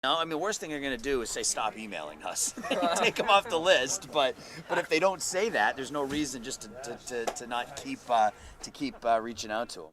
No, I mean, the worst thing they're going to do is say stop emailing us, take them off the list. But if they don't say that, there's no reason just to not keep reaching out to them.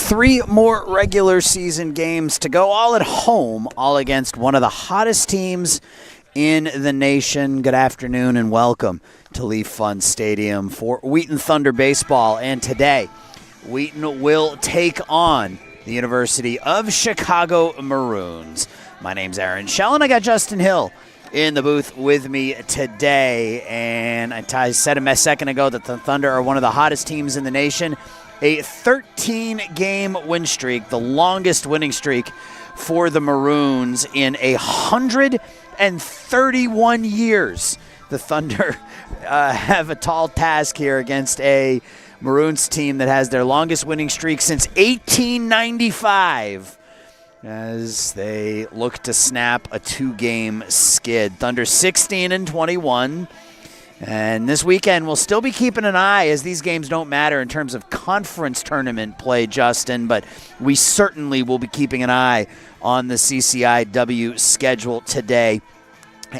3 more regular season games to go, all at home, all against one of the hottest teams in the nation. Good afternoon and welcome to Leaf Fund Stadium for Wheaton Thunder Baseball. And today, Wheaton will take on the University of Chicago Maroons. My name's Aaron Shell, and I got Justin Hill in the booth with me today. And I said a second ago that the Thunder are one of the hottest teams in the nation. A 13-game win streak, the longest winning streak for the Maroons in 131 years. The Thunder have a tall task here against a Maroons team that has their longest winning streak since 1895 as they look to snap a 2-game skid. Thunder 16-21. And this weekend, we'll still be keeping an eye, as these games don't matter in terms of conference tournament play, Justin, but we certainly will be keeping an eye on the CCIW schedule today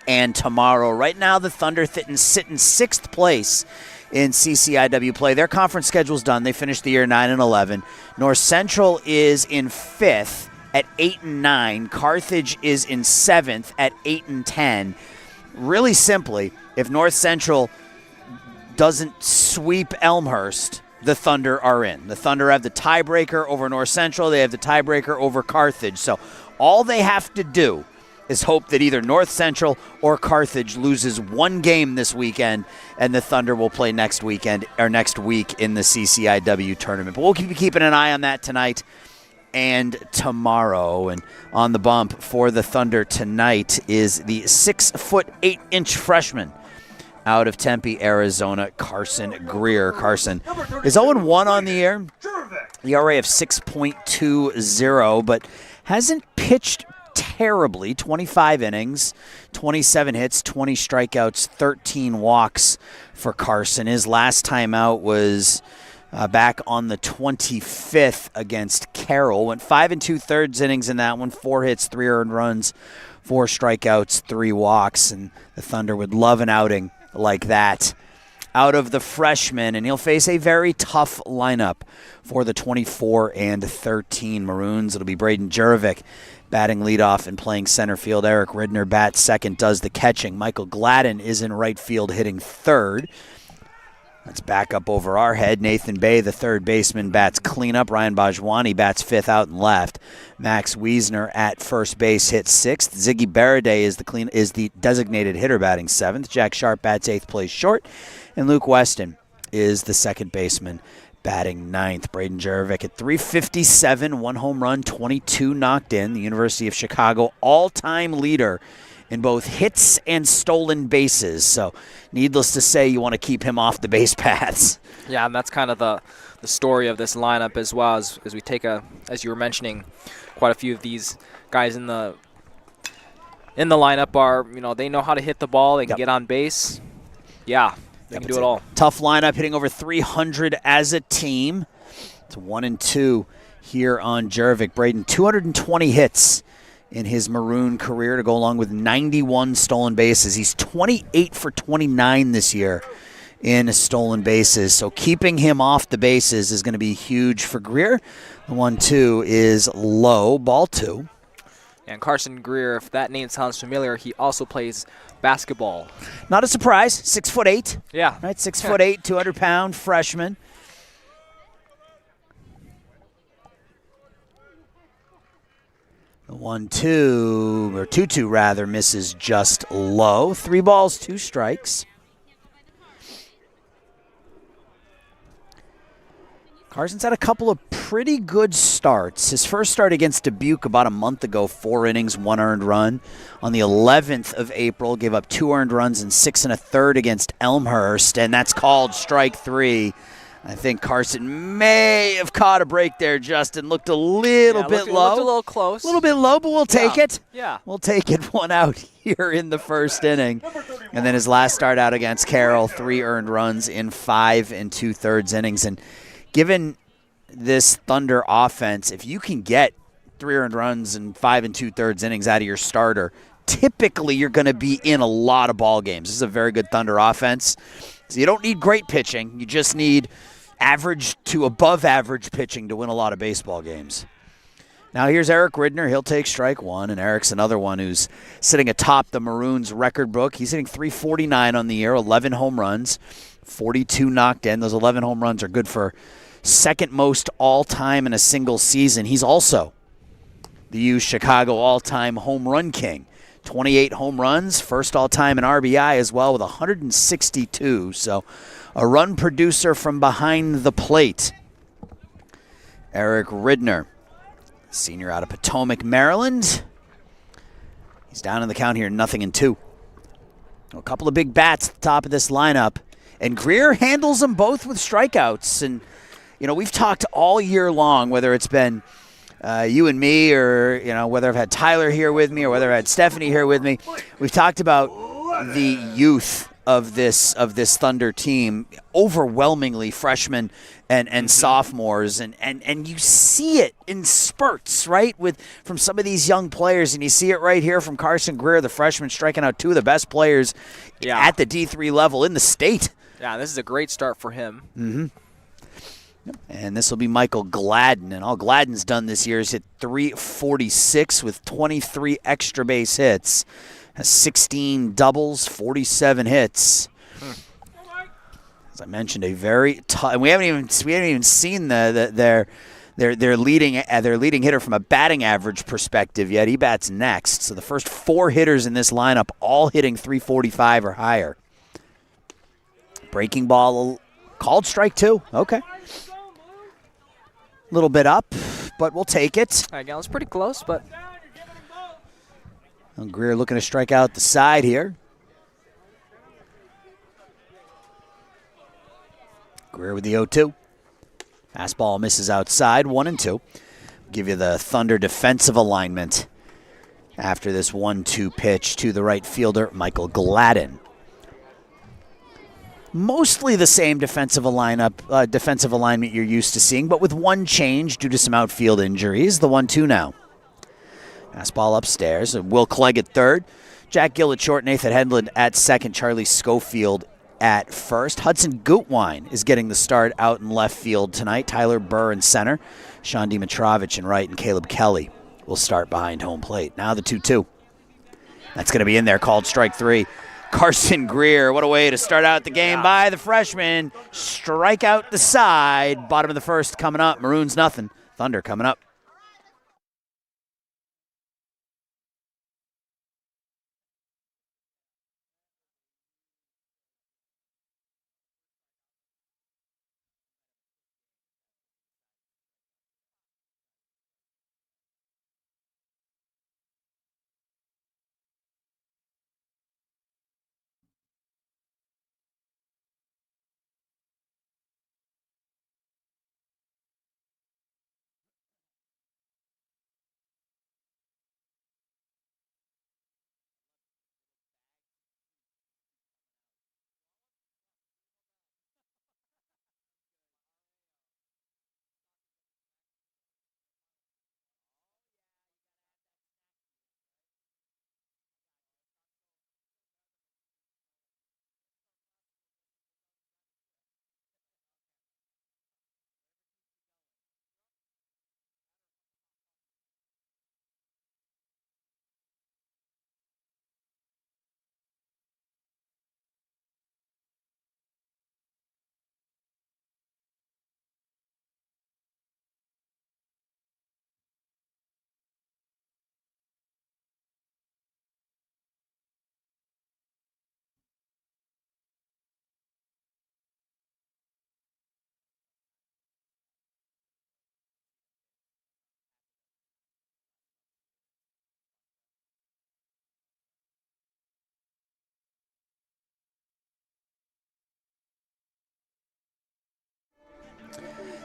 and tomorrow. Right now, the Thunder sit in 6th place in CCIW play. Their conference schedule's done. They finished the year 9-11. North Central is in 5th at 8-9. Carthage is in 7th at 8-10. Really simply, if North Central doesn't sweep Elmhurst, the Thunder are in. The Thunder have the tiebreaker over North Central. They have the tiebreaker over Carthage. So all they have to do is hope that either North Central or Carthage loses one game this weekend, and the Thunder will play next weekend or next week in the CCIW tournament. But we'll keep keeping an eye on that tonight and tomorrow. And on the bump for the Thunder tonight is the 6'8" freshman out of Tempe, Arizona, Carson Greer. Carson is 0-1 on the year. ERA of 6.20, but hasn't pitched terribly. 25 innings, 27 hits, 20 strikeouts, 13 walks for Carson. His last time out was back on the 25th against Carroll. Went 5 2/3 innings in that one, 4 hits, 3 earned runs, 4 strikeouts, 3 walks, and the Thunder would love an outing like that out of the freshman, and he'll face a very tough lineup for the 24-13 Maroons. It'll be Braden Jurovic batting leadoff and playing center field. Eric Ridner bats second, does the catching. Michael Gladden is in right field hitting third. Let's back up over our head. Nathan Bay, the third baseman, bats cleanup. Ryan Bajwani bats fifth out and left. Max Wiesner at first base hits sixth. Ziggy Baraday is the designated hitter batting seventh. Jack Sharp bats eighth, plays short. And Luke Weston is the second baseman batting ninth. Braden Jurovic at .357, 1 home run, 22 knocked in. The University of Chicago all-time leader in both hits and stolen bases. So needless to say, you want to keep him off the base paths. Yeah, and that's kind of the story of this lineup as well, as we take as you were mentioning, quite a few of these guys in the lineup are, they know how to hit the ball, they can get on base. Yeah, they can do it all. Tough lineup, hitting over 300 as a team. It's 1-2 here on Jurovic. Braden, 220 hits in his Maroon career to go along with 91 stolen bases. He's 28 for 29 this year in stolen bases. So keeping him off the bases is going to be huge for Greer. The 1-2 is low, ball 2. And Carson Greer, if that name sounds familiar, he also plays basketball. Not a surprise, 6'8". Yeah. Right, 6'8", 200-pound freshman. The 1-2, or 2-2 rather, misses just low. 3 balls, 2 strikes. Carson's had a couple of pretty good starts. His first start against Dubuque about a month ago, 4 innings, 1 earned run. On the 11th of April, gave up 2 earned runs and 6 1/3 against Elmhurst, and that's called strike 3. I think Carson may have caught a break there, Justin. Looked a little bit low. Looked a little close. A little bit low, but we'll take it. Yeah. We'll take it. 1 out here in the first inning. And then his last start out against Carroll, 3 earned runs in 5 2/3 innings. And given this Thunder offense, if you can get 3 earned runs and 5 2/3 innings out of your starter, typically you're going to be in a lot of ball games. This is a very good Thunder offense. So you don't need great pitching. You just need average to above average pitching to win a lot of baseball games. Now here's Eric Ridner. He'll take strike one, and Eric's another one who's sitting atop the Maroons record book. He's hitting .349 on the year, 11 home runs, 42 knocked in. Those 11 home runs are good for second most all-time in a single season. He's also the U Chicago all-time home run king. 28 home runs, first all-time in RBI as well with 162. So a run producer from behind the plate. Eric Ridner, senior out of Potomac, Maryland. He's down in the count here, 0-2. A couple of big bats at the top of this lineup. And Greer handles them both with strikeouts. And, you know, we've talked all year long, whether it's been you and me or, you know, whether I've had Tyler here with me or whether I've had Stephanie here with me. We've talked about the youth of this Thunder team, overwhelmingly freshmen and sophomores, and you see it in spurts, right, from some of these young players, and you see it right here from Carson Greer, the freshman, striking out two of the best players at the D3 level in the state. Yeah, this is a great start for him. Mm-hmm. And this will be Michael Gladden, and all Gladden's done this year is hit .346 with 23 extra base hits. Has 16 doubles, 47 hits. As I mentioned, a very tough. And we haven't even seen their leading hitter from a batting average perspective yet. He bats next. So the first four hitters in this lineup all hitting .345 or higher. Breaking ball called strike two. Okay. A little bit up, but we'll take it. All right, now it's pretty close, but. Well, Greer looking to strike out the side here. Greer with the 0-2. Fastball misses outside, 1-2. Give you the Thunder defensive alignment after this 1-2 pitch to the right fielder, Michael Gladden. Mostly the same defensive alignment you're used to seeing, but with one change due to some outfield injuries. The 1-2 now. Fastball upstairs. Will Clegg at third. Jack Gill at short. Nathan Hedlund at second. Charlie Schofield at first. Hudson Gutwine is getting the start out in left field tonight. Tyler Burr in center. Sean Dimitrovich in right. And Caleb Kelly will start behind home plate. Now the 2-2. That's going to be in there. Called strike three. Carson Greer. What a way to start out the game by the freshman. Strike out the side. Bottom of the first coming up. Maroons nothing. Thunder coming up.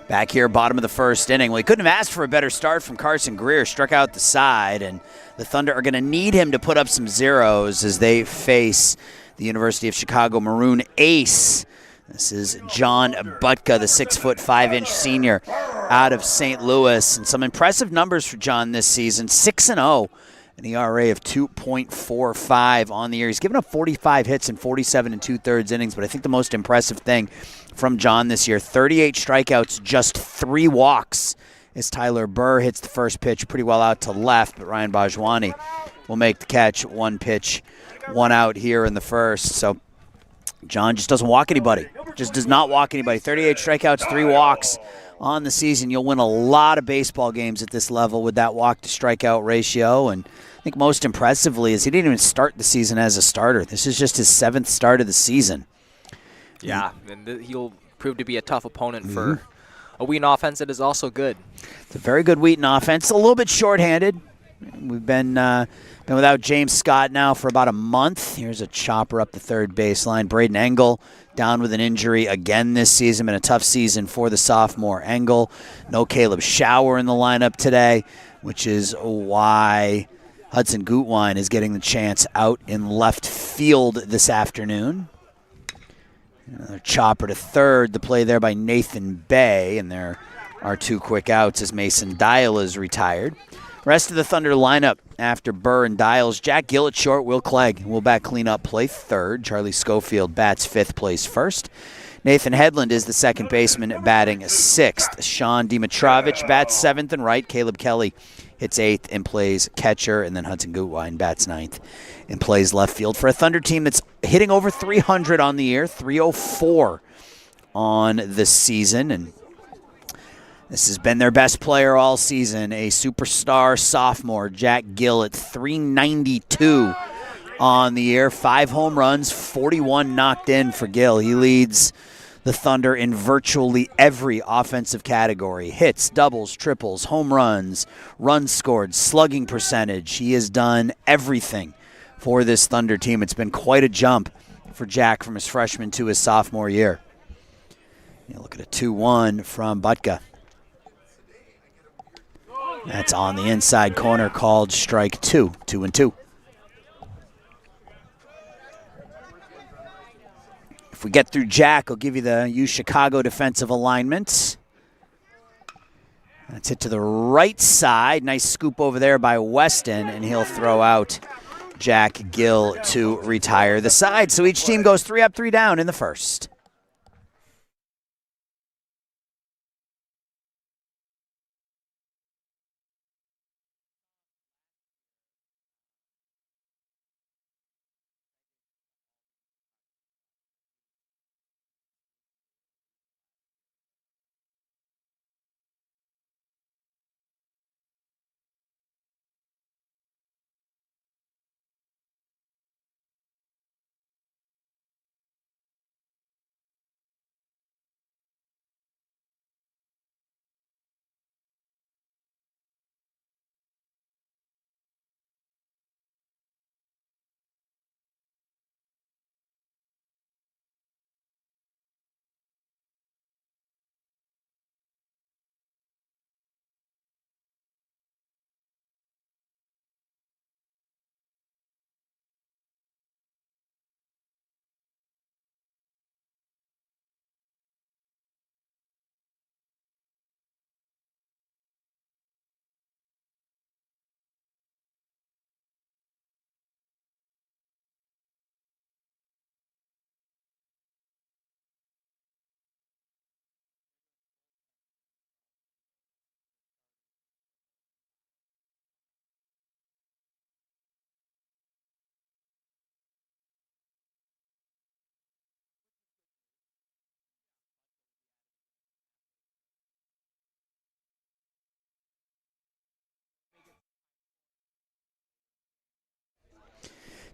Back here, bottom of the first inning. Well, he couldn't have asked for a better start from Carson Greer. Struck out the side, and the Thunder are going to need him to put up some zeros as they face the University of Chicago Maroon ace. This is John Butka, the 6'5" senior out of St. Louis. And some impressive numbers for John this season. 6-0 an ERA of 2.45 on the year. He's given up 45 hits in 47 2/3 innings, but I think the most impressive thing from John this year, 38 strikeouts, just 3 walks, as Tyler Burr hits the first pitch pretty well out to left, but Ryan Bajwani will make the catch. 1 pitch, 1 out here in the first. So John just doesn't walk anybody. Just does not walk anybody. 38 strikeouts, 3 walks on the season. You'll win a lot of baseball games at this level with that walk-to-strikeout ratio. And I think most impressively is he didn't even start the season as a starter. This is just his 7th start of the season. Yeah, and he'll prove to be a tough opponent for a Wheaton offense that is also good. It's a very good Wheaton offense. A little bit shorthanded. We've been without James Scott now for about a month. Here's a chopper up the third baseline. Braden Engel down with an injury again this season. Been a tough season for the sophomore Engel. No Caleb Schauer in the lineup today, which is why Hudson Gutwein is getting the chance out in left field this afternoon. Another chopper to third. The play there by Nathan Bay, and there are 2 quick outs as Mason Dial is retired. Rest of the Thunder lineup after Burr and Dials. Jack Gill at short, Will Clegg will back cleanup, play third. Charlie Schofield bats 5th, plays first. Nathan Hedlund is the second baseman, batting 6th. Sean Dimitrovich bats 7th and right. Caleb Kelly hits 8th and plays catcher. And then Hudson Gutwein bats 9th and plays left field for a Thunder team that's hitting over 300 on the year, 304 on the season. And this has been their best player all season, a superstar sophomore, Jack Gill, at 392 on the year. 5 home runs, 41 knocked in for Gill. He leads the Thunder in virtually every offensive category. Hits, doubles, triples, home runs, runs scored, slugging percentage. He has done everything for this Thunder team. It's been quite a jump for Jack from his freshman to his sophomore year. You look at a 2-1 from Butka. That's on the inside corner, called strike 2. 2-2. If we get through Jack, I'll give you the U Chicago defensive alignment. That's hit to the right side. Nice scoop over there by Weston, and he'll throw out Jack Gill to retire the side. So each team goes 3 up, 3 down in the first.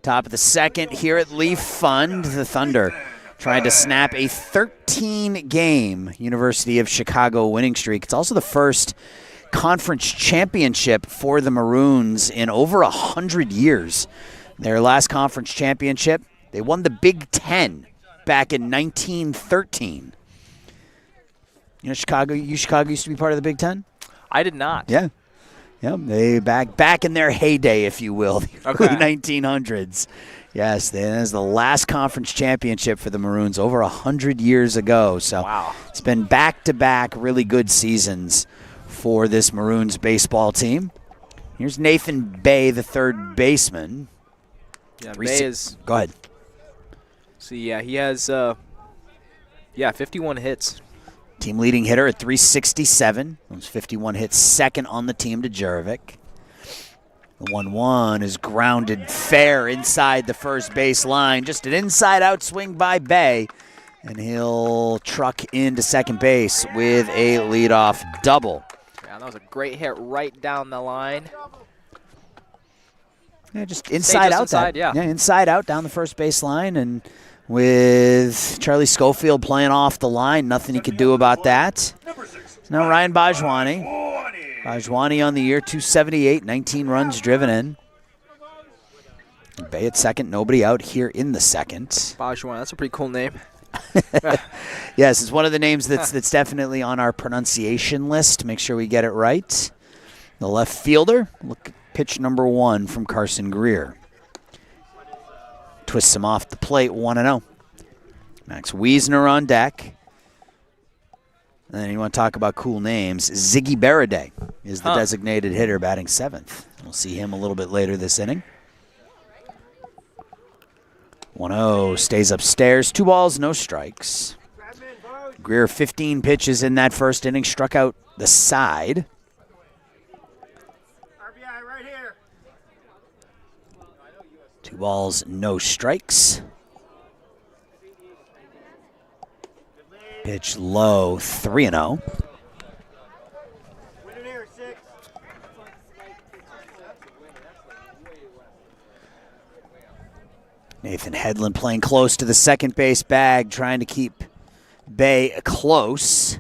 Top of the second here at Leaf Fund. The Thunder trying to snap a 13-game University of Chicago winning streak. It's also the first conference championship for the Maroons in over 100 years. Their last conference championship, they won the Big Ten back in 1913. You know, Chicago used to be part of the Big Ten? I did not. Yeah. Yep, they back in their heyday, if you will, the early 1900s. Yes, that is the last conference championship for the Maroons over 100 years ago. So wow. It's been back-to-back really good seasons for this Maroons baseball team. Here's Nathan Bay, the third baseman. Yeah, Bay is. Go ahead. So yeah, he has 51 hits. Team leading hitter at 367. Those 51 hits, second on the team to Jervik. The 1-1 is grounded fair inside the first base line. Just an inside-out swing by Bay. And he'll truck into second base with a leadoff double. Yeah, that was a great hit right down the line. Yeah, just inside out. Inside out down the first base line. And with Charlie Schofield playing off the line, nothing he could do about that. Now Ryan Bajwani. Bajwani on the year, 278, 19 runs driven in. Bay at second, nobody out here in the second. Bajwani, that's a pretty cool name. Yes, it's one of the names that's definitely on our pronunciation list. Make sure we get it right. The left fielder, look at pitch number 1 from Carson Greer. Twists him off the plate, 1-0. Max Wiesner on deck. And then you want to talk about cool names. Ziggy Baraday is the designated hitter batting 7th. We'll see him a little bit later this inning. 1-0 stays upstairs. 2 balls, no strikes. Greer 15 pitches in that first inning, struck out the side. RBI right here. 2 balls, no strikes. Pitch low, 3-0. Nathan Hedlund playing close to the second base bag, trying to keep Bay close.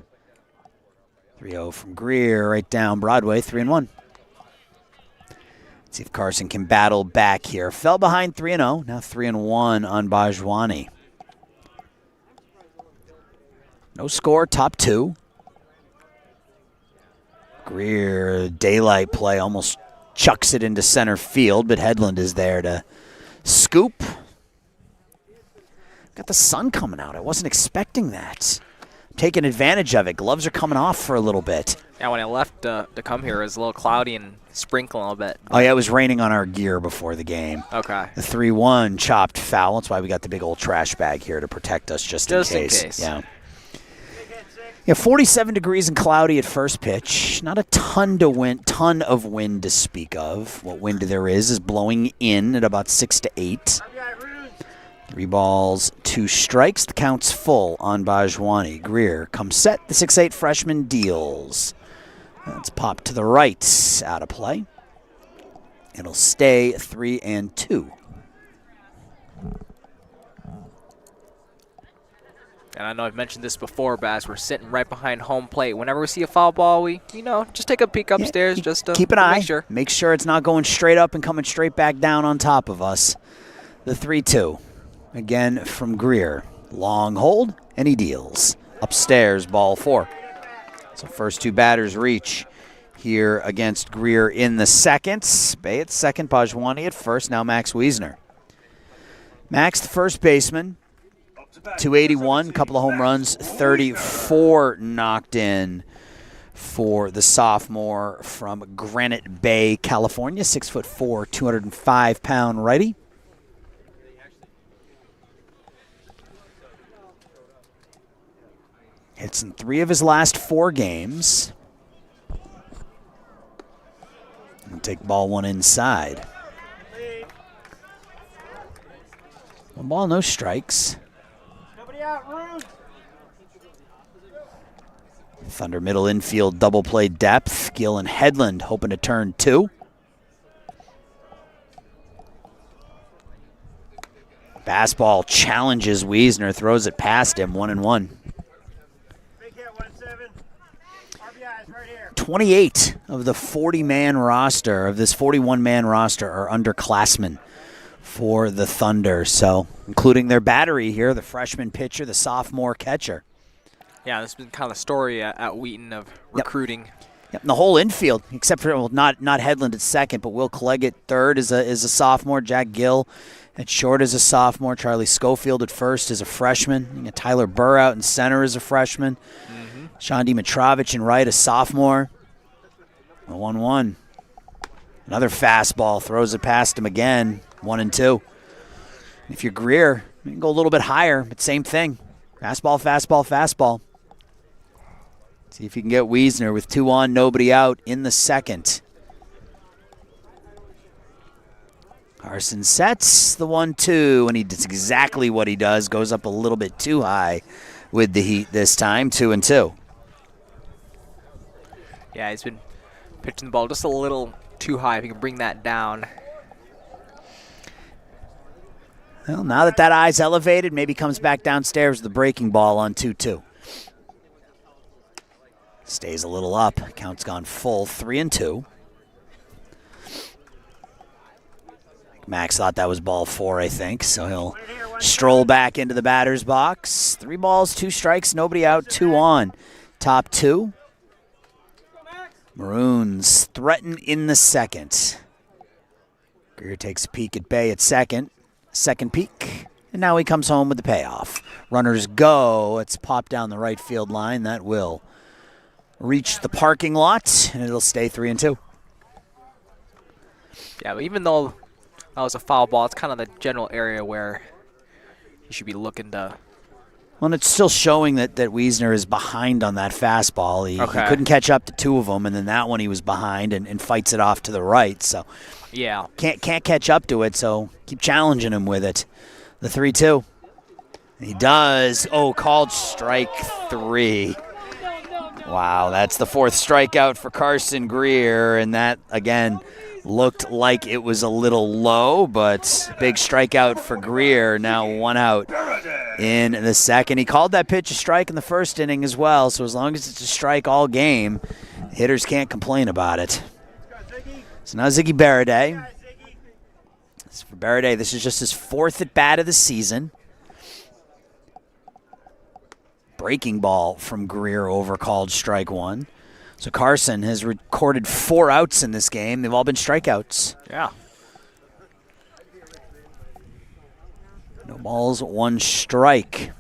3-0 from Greer, right down Broadway, 3-1. See if Carson can battle back here. Fell behind 3-0, now 3-1 on Bajwani. No score, top 2. Greer, daylight play, almost chucks it into center field, but Hedlund is there to scoop. Got the sun coming out. I wasn't expecting that. Taking advantage of it. Gloves are coming off for a little bit. Yeah, when I left to come here, it was a little cloudy and sprinkling a little bit. Oh, yeah, it was raining on our gear before the game. Okay. The 3-1 chopped foul. That's why we got the big old trash bag here to protect us just in case. Yeah. Yeah, 47 degrees and cloudy at first pitch. Not a ton of wind to speak of. What wind there is blowing in at about 6 to 8. 3 balls, 2 strikes. The count's full on Bajwani. Greer comes set. The 6'8 freshman deals. That's popped to the right. Out of play. It'll stay 3-2. And I know I've mentioned this before, but as we're sitting right behind home plate, whenever we see a foul ball, we, just take a peek upstairs just to keep an eye. Make sure. Make sure it's not going straight up and coming straight back down on top of us. The 3-2. Again from Greer. Long hold, and he deals. Upstairs, ball 4. So first 2 batters reach here against Greer in the second. Bay at second, Bajwani at first. Now Max Wiesner. Max, the first baseman. 281, couple of home runs, 34 knocked in for the sophomore from Granite Bay, California. 6'4", 205-pound righty. Hits in 3 of his last 4 games. We'll take ball 1 inside. 1 ball, no strikes. Thunder middle infield double play depth. Gill and Hedlund hoping to turn 2. Fastball challenges Wiesner, throws it past him, 1-1. 28 of the 40-man roster, of this 41-man roster, are underclassmen for the Thunder. So, including their battery here, the freshman pitcher, the sophomore catcher. Yeah, this has been kind of the story at Wheaton of recruiting. Yep, and the whole infield, except for not Hedlund at second, but Will Clegg at third is a sophomore. Jack Gill at short is a sophomore. Charlie Schofield at first is a freshman. You got Tyler Burr out in center is a freshman. Sean Dimitrovich in right, a sophomore. A 1-1. Another fastball, throws it past him again, 1-2. If you're Greer, you can go a little bit higher, but same thing. Fastball, fastball, fastball. See if you can get Wiesner with 2 on, nobody out in the second. Carson sets the 1-2, and he does exactly what he does. Goes up a little bit too high with the heat this time, 2-2. Yeah, he's been pitching the ball just a little too high. If he can bring that down. Well, now that eye's elevated, maybe comes back downstairs with the breaking ball on 2-2. Stays a little up. Count's gone full, 3-2. Max thought that was ball 4, I think, so he'll stroll back into the batter's box. 3 balls, 2 strikes, nobody out, 2 on. Top 2. Maroons threaten in the second. Greer takes a peek at Bay at second. Second peek, and now he comes home with the payoff. Runners go. It's popped down the right field line. That will reach the parking lot, and it'll stay 3-2. Yeah, but even though that was a foul ball, it's kind of the general area where you should be looking to. Well, and it's still showing that Wiesner is behind on that fastball. He couldn't catch up to 2 of them, and then that one he was behind and fights it off to the right. So yeah, can't catch up to it, so keep challenging him with it. The 3-2. He does. Oh, called strike 3. Wow, that's the 4th strikeout for Carson Greer, and that, again, looked like it was a little low, but big strikeout for Greer. Now 1 out in the second. He called that pitch a strike in the first inning as well, so as long as it's a strike all game, hitters can't complain about it. So now Ziggy Baraday. For Baraday, this is just his 4th at-bat of the season. Breaking ball from Greer over called strike 1. So Carson has recorded 4 outs in this game. They've all been strikeouts. Yeah. No balls, 1 strike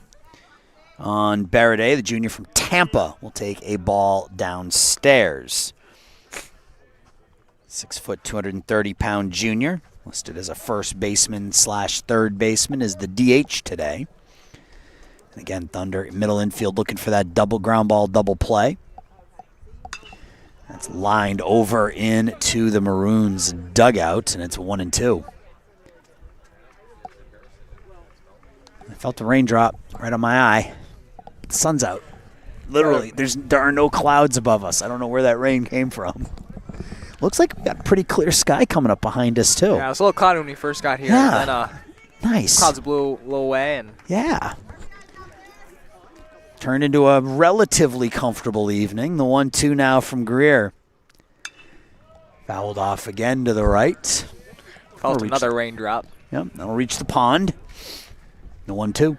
on Baraday. The junior from Tampa will take a ball downstairs. 6', 230-pound junior, listed as a first baseman / third baseman, is the DH today. And again, Thunder middle infield looking for that double ground ball, double play. That's lined over into the Maroons dugout, and it's 1-2. I felt the raindrop right on my eye. The sun's out. Literally, there are no clouds above us. I don't know where that rain came from. Looks like we've got pretty clear sky coming up behind us, too. Yeah, it was a little cloudy when we first got here. Yeah, and then, nice. Clouds blew a little away. And yeah. Turned into a relatively comfortable evening. The 1-2 now from Greer. Fouled off again to the right. Felt another raindrop. Yep, that'll reach the pond. The 1-2.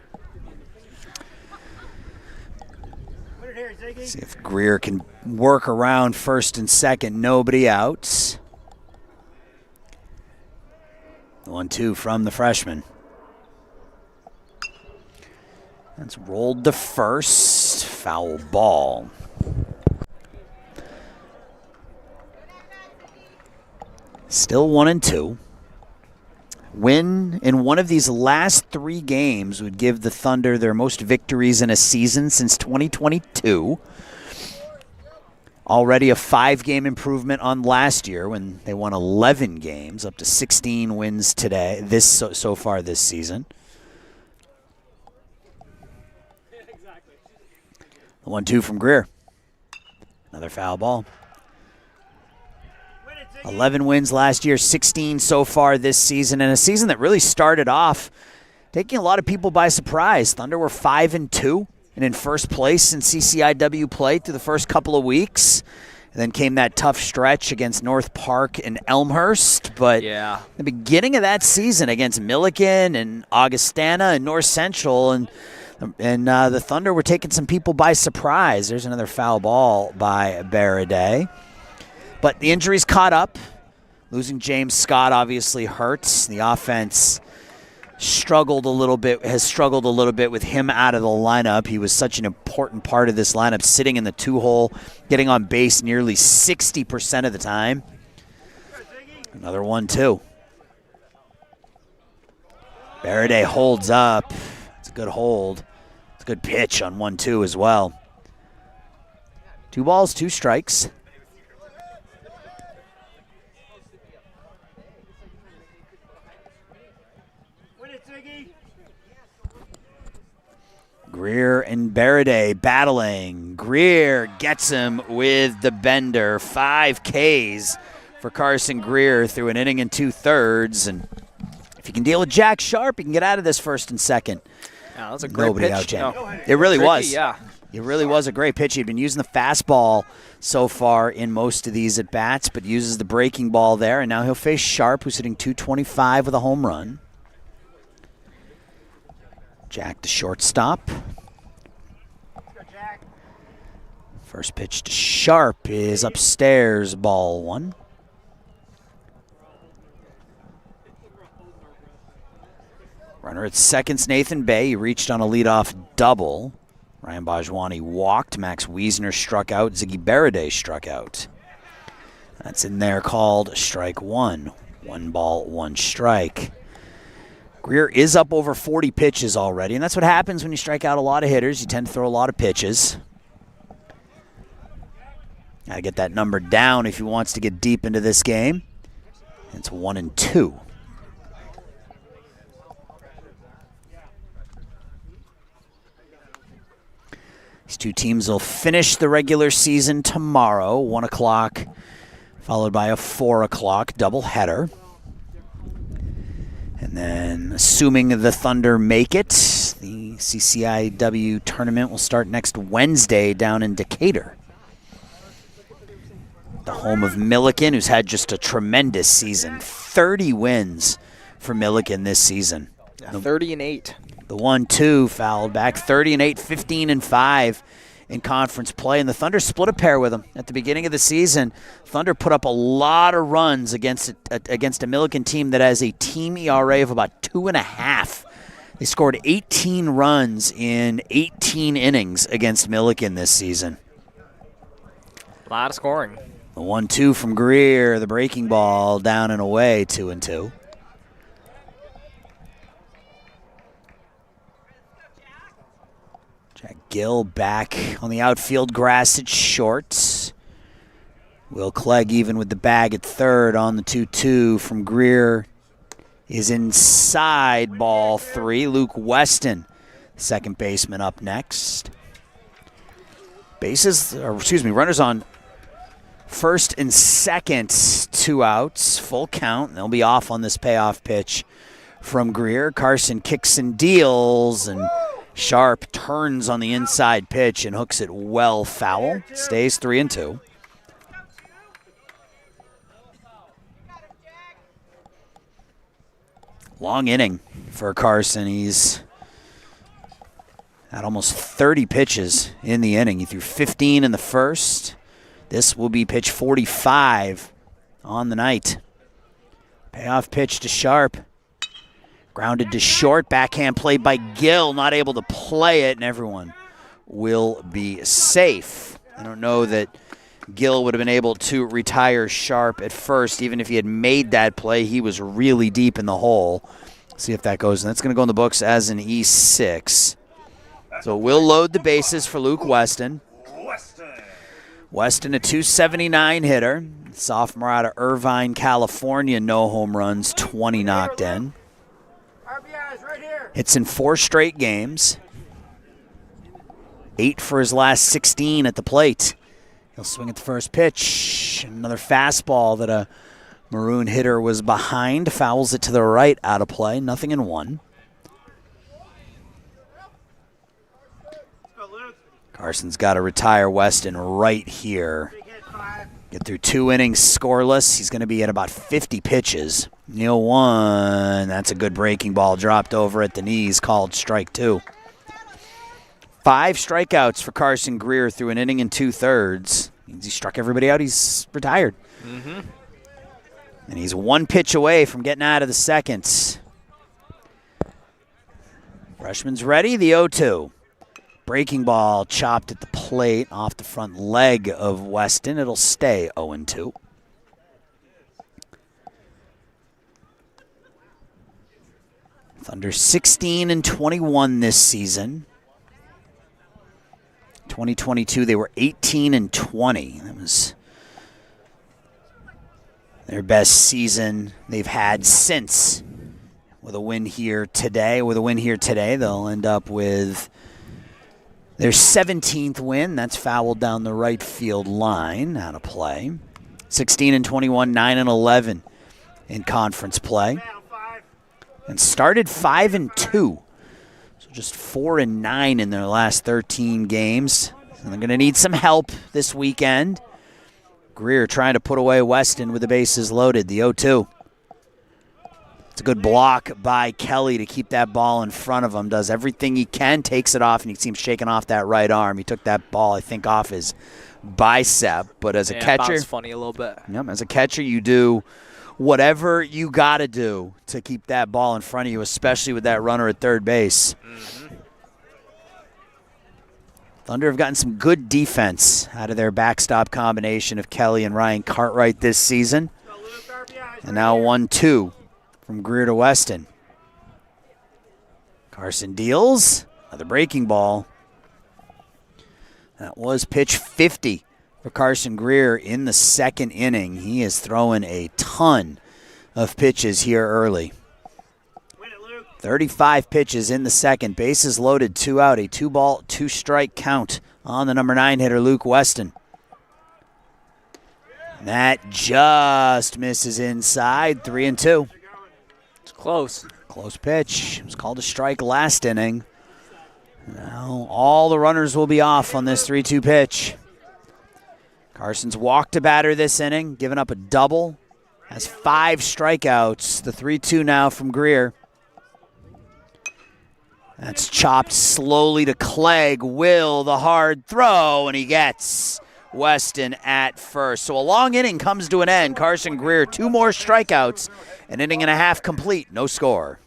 See if Greer can work around first and second. Nobody out. The 1-2 from the freshman. That's rolled to first. Foul ball. Still 1-2. Win in one of these last 3 games would give the Thunder their most victories in a season since 2022. Already a 5-game improvement on last year when they won 11 games, up to 16 wins today. So far this season. The 1-2 from Greer. Another foul ball. 11 wins last year, 16 so far this season, and a season that really started off taking a lot of people by surprise. Thunder were 5-2 and in first place in CCIW play through the first couple of weeks. And then came that tough stretch against North Park and Elmhurst. But yeah, the beginning of that season against Milliken and Augustana and North Central, and the Thunder were taking some people by surprise. There's another foul ball by Baraday. But the injuries caught up. Losing James Scott obviously hurts. The offense has struggled a little bit with him out of the lineup. He was such an important part of this lineup, sitting in the 2-hole, getting on base nearly 60% of the time. Another 1-2. Baraday holds up. It's a good hold. It's a good pitch on 1-2 as well. 2 balls, 2 strikes. Greer and Baraday battling. Greer gets him with the bender. 5 Ks for Carson Greer through an inning and 2/3. And if you can deal with Jack Sharp, you can get out of this first and second. Yeah, that was a great Nobody pitch. out, It really was. Yeah. It really was a great pitch. He'd been using the fastball so far in most of these at-bats, but uses the breaking ball there, and now he'll face Sharp, who's hitting .225 with a home run. Jack to shortstop. First pitch to Sharp is upstairs, ball 1. Runner at second's Nathan Bay. He reached on a leadoff double. Ryan Bajwani walked. Max Wiesner struck out. Ziggy Baraday struck out. That's in there called strike 1. 1 ball, 1 strike. Greer is up over 40 pitches already, and that's what happens when you strike out a lot of hitters. You tend to throw a lot of pitches. Got to get that number down if he wants to get deep into this game. It's 1-2. These two teams will finish the regular season tomorrow, 1 o'clock, followed by a 4 o'clock doubleheader. And then, assuming the Thunder make it, the CCIW tournament will start next Wednesday down in Decatur. The home of Milliken, who's had just a tremendous season. 30 wins for Milliken this season. Yeah, 30-8. The 1-2 fouled back. 30-8, 15-5 in conference play. And the Thunder split a pair with them at the beginning of the season. Thunder put up a lot of runs against a Milliken team that has a team ERA of about 2.5. They scored 18 runs in 18 innings against Milliken this season. A lot of scoring. The 1-2 from Greer, the breaking ball down and away, 2-2. Jack Gill back on the outfield grass at short. Will Clegg even with the bag at third on the 2-2 from Greer is inside, ball 3. Luke Weston, second baseman, up next. Runners on first and second, 2 outs, full count. They'll be off on this payoff pitch from Greer. Carson kicks and deals, and Sharp turns on the inside pitch and hooks it well foul. Stays 3-2. Long inning for Carson. He's had almost 30 pitches in the inning. He threw 15 in the first. This will be pitch 45 on the night. Payoff pitch to Sharp. Grounded to short. Backhand play by Gill. Not able to play it, and everyone will be safe. I don't know that Gill would have been able to retire Sharp at first. Even if he had made that play, he was really deep in the hole. See if that goes. And that's going to go in the books as an E6. So we'll load the bases for Luke Weston. Weston, a .279 hitter. Sophomore out of Irvine, California. No home runs, 20 knocked in. Hits in 4 straight games. 8 for his last 16 at the plate. He'll swing at the first pitch. Another fastball that a Maroon hitter was behind. Fouls it to the right, out of play. 0-1. Carson's got to retire Weston right here. Get through 2 innings scoreless. He's going to be at about 50 pitches. 0-1. That's a good breaking ball. Dropped over at the knees. Called strike 2. 5 strikeouts for Carson Greer through an inning and 2/3. Means he struck everybody out. He's retired. Mm-hmm. And he's 1 pitch away from getting out of the second. Freshman's ready. The 0-2. Breaking ball chopped at the plate off the front leg of Weston. It'll stay 0-2. Thunder 16-21 this season. 2022, they were 18-20. That was their best season they've had since. With a win here today, they'll end up with their 17th win. That's fouled down the right field line. Out of play. 16-21, 9-11 in conference play. And started 5-2. So just 4-9 in their last 13 games. And they're going to need some help this weekend. Greer trying to put away Weston with the bases loaded. The 0-2. It's a good block by Kelly to keep that ball in front of him. Does everything he can, takes it off, and you see him shaking off that right arm. He took that ball, I think, off his bicep. But as a catcher, it's funny a little bit. Yep, as a catcher, you do whatever you got to do to keep that ball in front of you, especially with that runner at third base. Mm-hmm. Thunder have gotten some good defense out of their backstop combination of Kelly and Ryan Cartwright this season. And now 1-2 from Greer to Weston. Carson deals. Another breaking ball. That was pitch 50 for Carson Greer in the second inning. He is throwing a ton of pitches here early. 35 pitches in the second. Bases loaded, 2 out. A 2-ball, 2-strike count on the number 9 hitter, Luke Weston. That just misses inside. 3-2. It's close. Close pitch. It was called a strike last inning. Now all the runners will be off on this 3-2 pitch. Carson's walked a batter this inning, giving up a double. Has 5 strikeouts. The 3-2 now from Greer. That's chopped slowly to Clegg. Will the hard throw, and he gets Weston at first. So a long inning comes to an end. Carson Greer, 2 more strikeouts, an inning and a half complete, no score.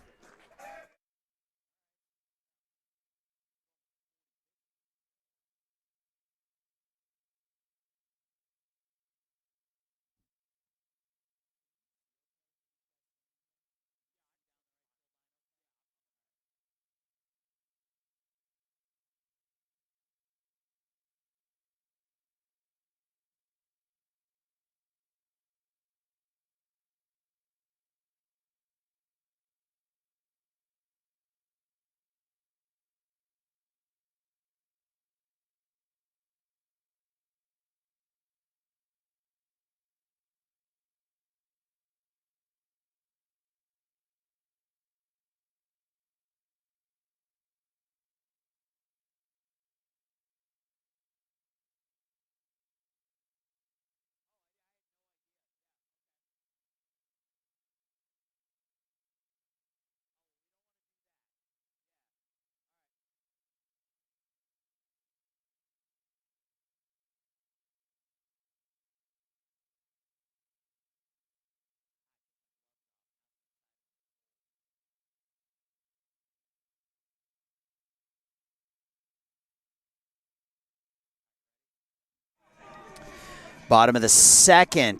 Bottom of the second,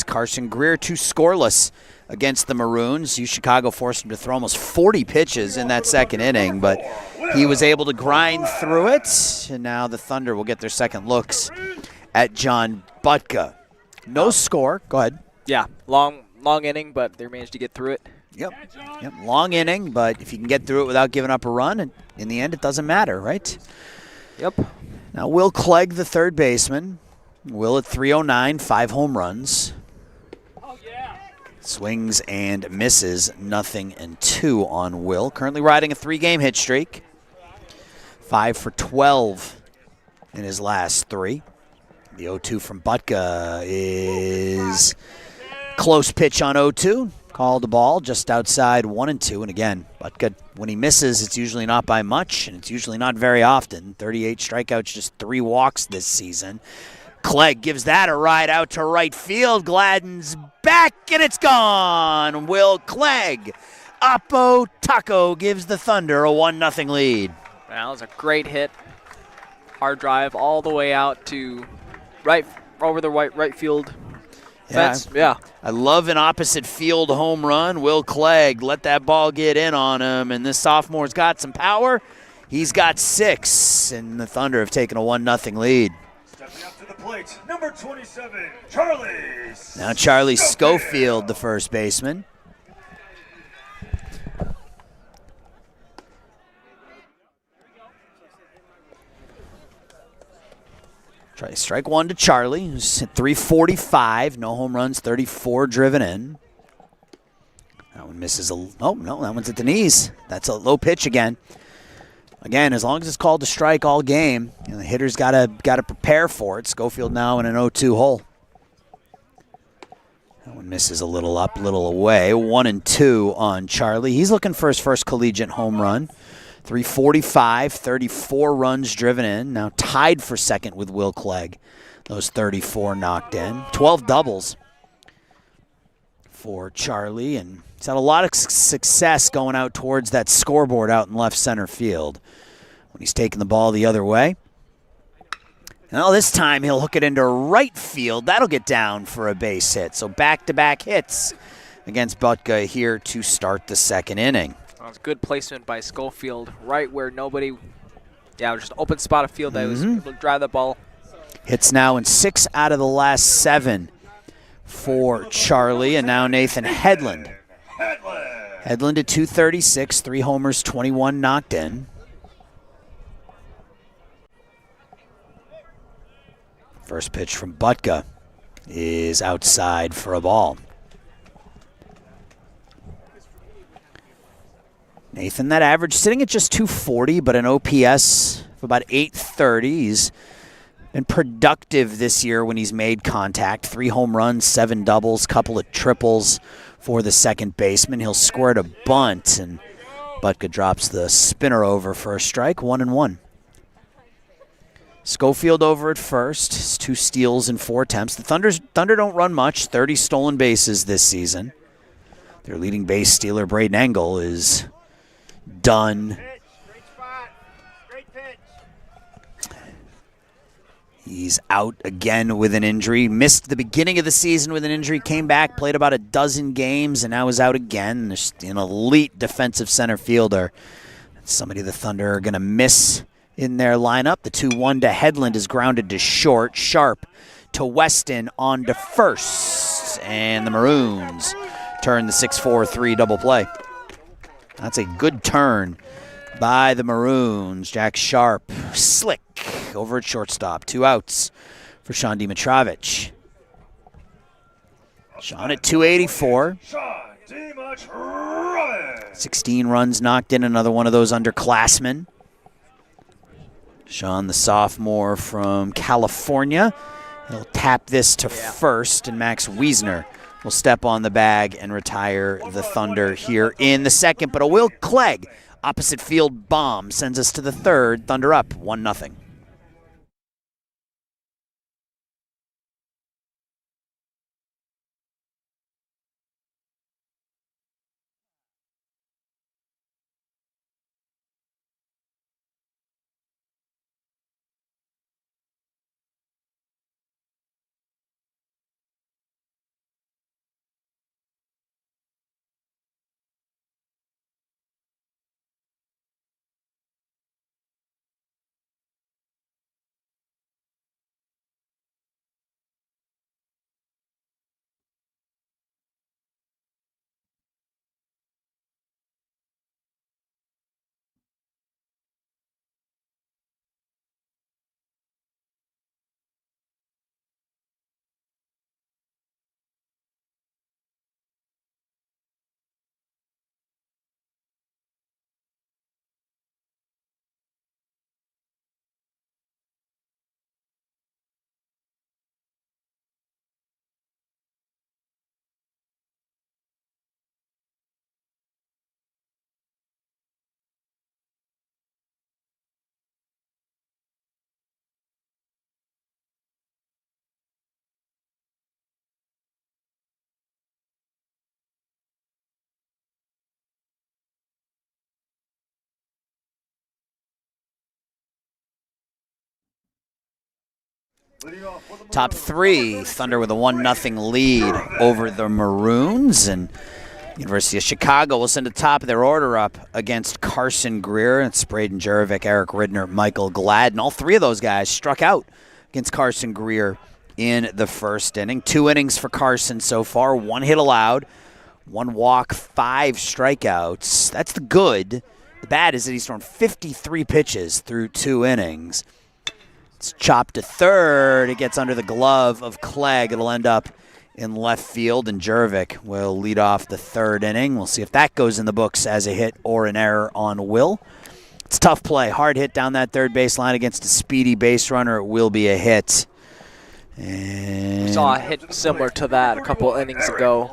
Carson Greer 2 scoreless against the Maroons. UChicago forced him to throw almost 40 pitches in that second inning, but he was able to grind through it. And now the Thunder will get their second looks at John Butka. No score. Go ahead. Yeah, long inning, but they managed to get through it. Yep, long inning, but if you can get through it without giving up a run, and in the end it doesn't matter, right? Yep. Now Will Clegg, the third baseman. Will at 309, 5 home runs. Swings and misses, 0-2 on Will. Currently riding a 3-game hit streak. 5 for 12 in his last 3. The 0-2 from Butka is close pitch on 0-2. Called the ball just outside 1-2. And again, Butka, when he misses, it's usually not by much, and it's usually not very often. 38 strikeouts, just 3 walks this season. Clegg gives that a ride out to right field. Gladden's back, and it's gone. Will Clegg. Oppo Taco gives the Thunder a 1-0 lead. That was a great hit. Hard drive all the way out to right over the right field. fence. Yeah. I love an opposite field home run. Will Clegg let that ball get in on him, and this sophomore's got some power. He's got 6, and the Thunder have taken a 1-0 lead. Stepping up to the plate, number 27, Charlie. Now Charlie Schofield, the first baseman. Try strike 1 to Charlie, who's hit 345, no home runs, 34 driven in. That one misses oh no, that one's at the knees. That's a low pitch again. Again, as long as it's called a strike all game, the hitter's gotta prepare for it. Schofield now in an 0-2 hole. That one misses a little up, a little away. 1-2 on Charlie. He's looking for his first collegiate home run. 345, 34 runs driven in. Now tied for second with Will Clegg. Those 34 knocked in. 12 doubles for Charlie. And he's had a lot of success going out towards that scoreboard out in left center field when he's taking the ball the other way. Now this time he'll hook it into right field. That'll get down for a base hit. So back-to-back hits against Butka here to start the second inning. Well, it's good placement by Schofield, right where nobody, just open spot of field that was able to drive the ball. Hits now in 6 out of the last 7 for Charlie, and now Nathan Hedlund. Hedlund at 236, 3 homers, 21 knocked in. First pitch from Butka is outside for a ball. Nathan, that average sitting at just 240, but an OPS of about 830. He's been productive this year when he's made contact. 3 home runs, 7 doubles, couple of triples for the second baseman. He'll score at a bunt, and Butka drops the spinner over for a strike, 1-1. Schofield over at first, 2 steals and 4 attempts. The Thunder don't run much, 30 stolen bases this season. Their leading base stealer, Braden Engel, is done. He's out again with an injury. Missed the beginning of the season with an injury, came back, played about a dozen games, and now is out again. Just an elite defensive center fielder. Somebody the Thunder are going to miss in their lineup. The 2-1 to Hedlund is grounded to short. Sharp to Weston on to first. And the Maroons turn the 6-4-3 double play. That's a good turn by the Maroons. Jack Sharp, slick over at shortstop. 2 outs for Sean Dimitrovich. Sean at 284. 16 runs knocked in, another one of those underclassmen. Sean, the sophomore from California. He'll tap this to first, and Max Wiesner will step on the bag and retire the Thunder here in the second. But a Will Clegg opposite field bomb sends us to the third. Thunder up 1-0. Top three, Thunder with a 1-0 lead over the Maroons, and University of Chicago will send the top of their order up against Carson Greer. It's Braden Jurevich, Eric Ridner, Michael Gladden. All three of those guys struck out against Carson Greer in the first inning. 2 innings for Carson so far, 1 hit allowed, 1 walk, 5 strikeouts. That's the good. The bad is that he's thrown 53 pitches through 2 innings. It's chopped to third. It gets under the glove of Clegg. It'll end up in left field, and Jurevich will lead off the 3rd inning. We'll see if that goes in the books as a hit or an error on Will. It's a tough play. Hard hit down that third base line against a speedy base runner. It will be a hit. And We saw a hit similar to that a couple innings ago,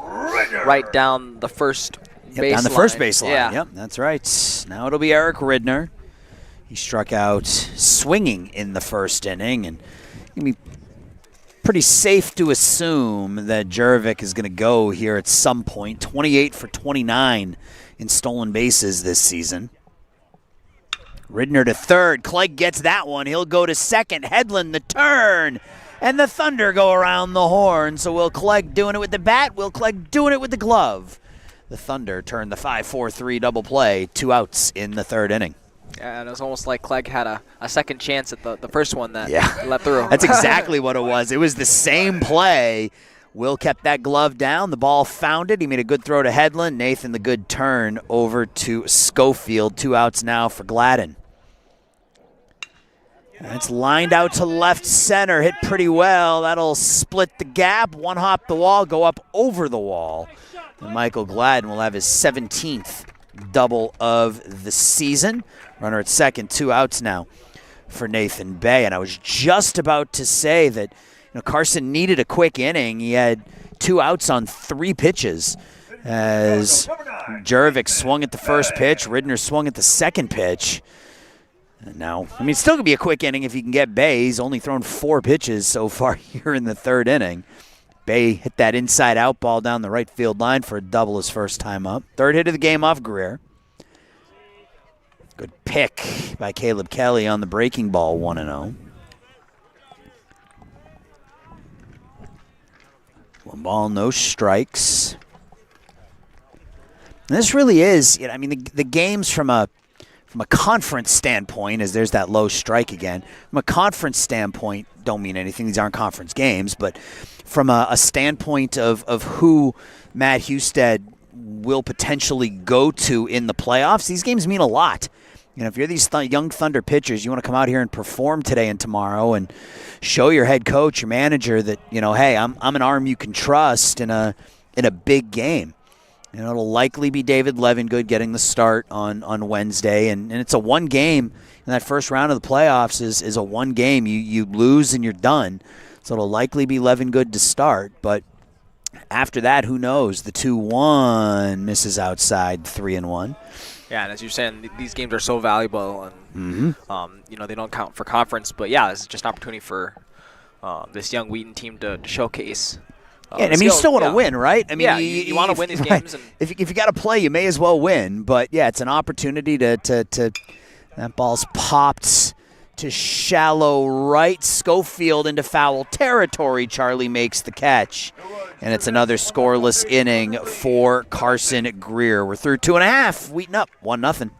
right down the first baseline. Down the first baseline. Yeah. Yep, that's right. Now it'll be Eric Ridner. He struck out swinging in the first inning, and it'll be pretty safe to assume that Jurevich is going to go here at some point. 28 for 29 in stolen bases this season. Ridner to third. Clegg gets that one. He'll go to second. Hedlund the turn. And the Thunder go around the horn. So Will Clegg doing it with the bat. Will Clegg doing it with the glove. The Thunder turn the 5-4-3 double play. 2 outs in the 3rd inning. Yeah, and it was almost like Clegg had a second chance at the first one that let through. That's exactly what it was. It was the same play. Will kept that glove down. The ball found it. He made a good throw to Hedlund. Nathan the good turn over to Schofield. 2 outs now for Gladden. It's lined out to left center. Hit pretty well. That'll split the gap. 1 hop the wall, go up over the wall. And Michael Gladden will have his 17th double of the season. Runner at second, 2 outs now for Nathan Bay. And I was just about to say that Carson needed a quick inning. He had 2 outs on 3 pitches as Jurevich swung at the first pitch. Ridner swung at the second pitch. And now, it's still going to be a quick inning if he can get Bay. He's only thrown 4 pitches so far here in the 3rd inning. Bay hit that inside-out ball down the right field line for a double his first time up. 3rd hit of the game off Greer. Good pick by Caleb Kelly on the breaking ball, 1-0. 1 ball, no strikes. And this really is, the games from a conference standpoint, as there's that low strike again, from a conference standpoint, don't mean anything. These aren't conference games, but from a standpoint of who Matt Husted will potentially go to in the playoffs, these games mean a lot. If you're these young Thunder pitchers, you want to come out here and perform today and tomorrow and show your head coach, your manager that, hey, I'm an arm you can trust in a big game. It'll likely be David Levingood getting the start on Wednesday, and it's a 1 game. And that first round of the playoffs is a 1 game. You lose and you're done. So it'll likely be Levingood to start. But after that, who knows? The 2-1 misses outside, 3-1. Yeah, and as you're saying, these games are so valuable, and they don't count for conference. But yeah, it's just an opportunity for this young Wheaton team to showcase. You still want to win, right? You want to win these games. And if you got to play, you may as well win. But yeah, it's an opportunity to that ball's popped to shallow right. Schofield into foul territory. Charlie makes the catch. And it's another scoreless inning for Carson Greer. We're through 2.5. Wheaton up 1-0.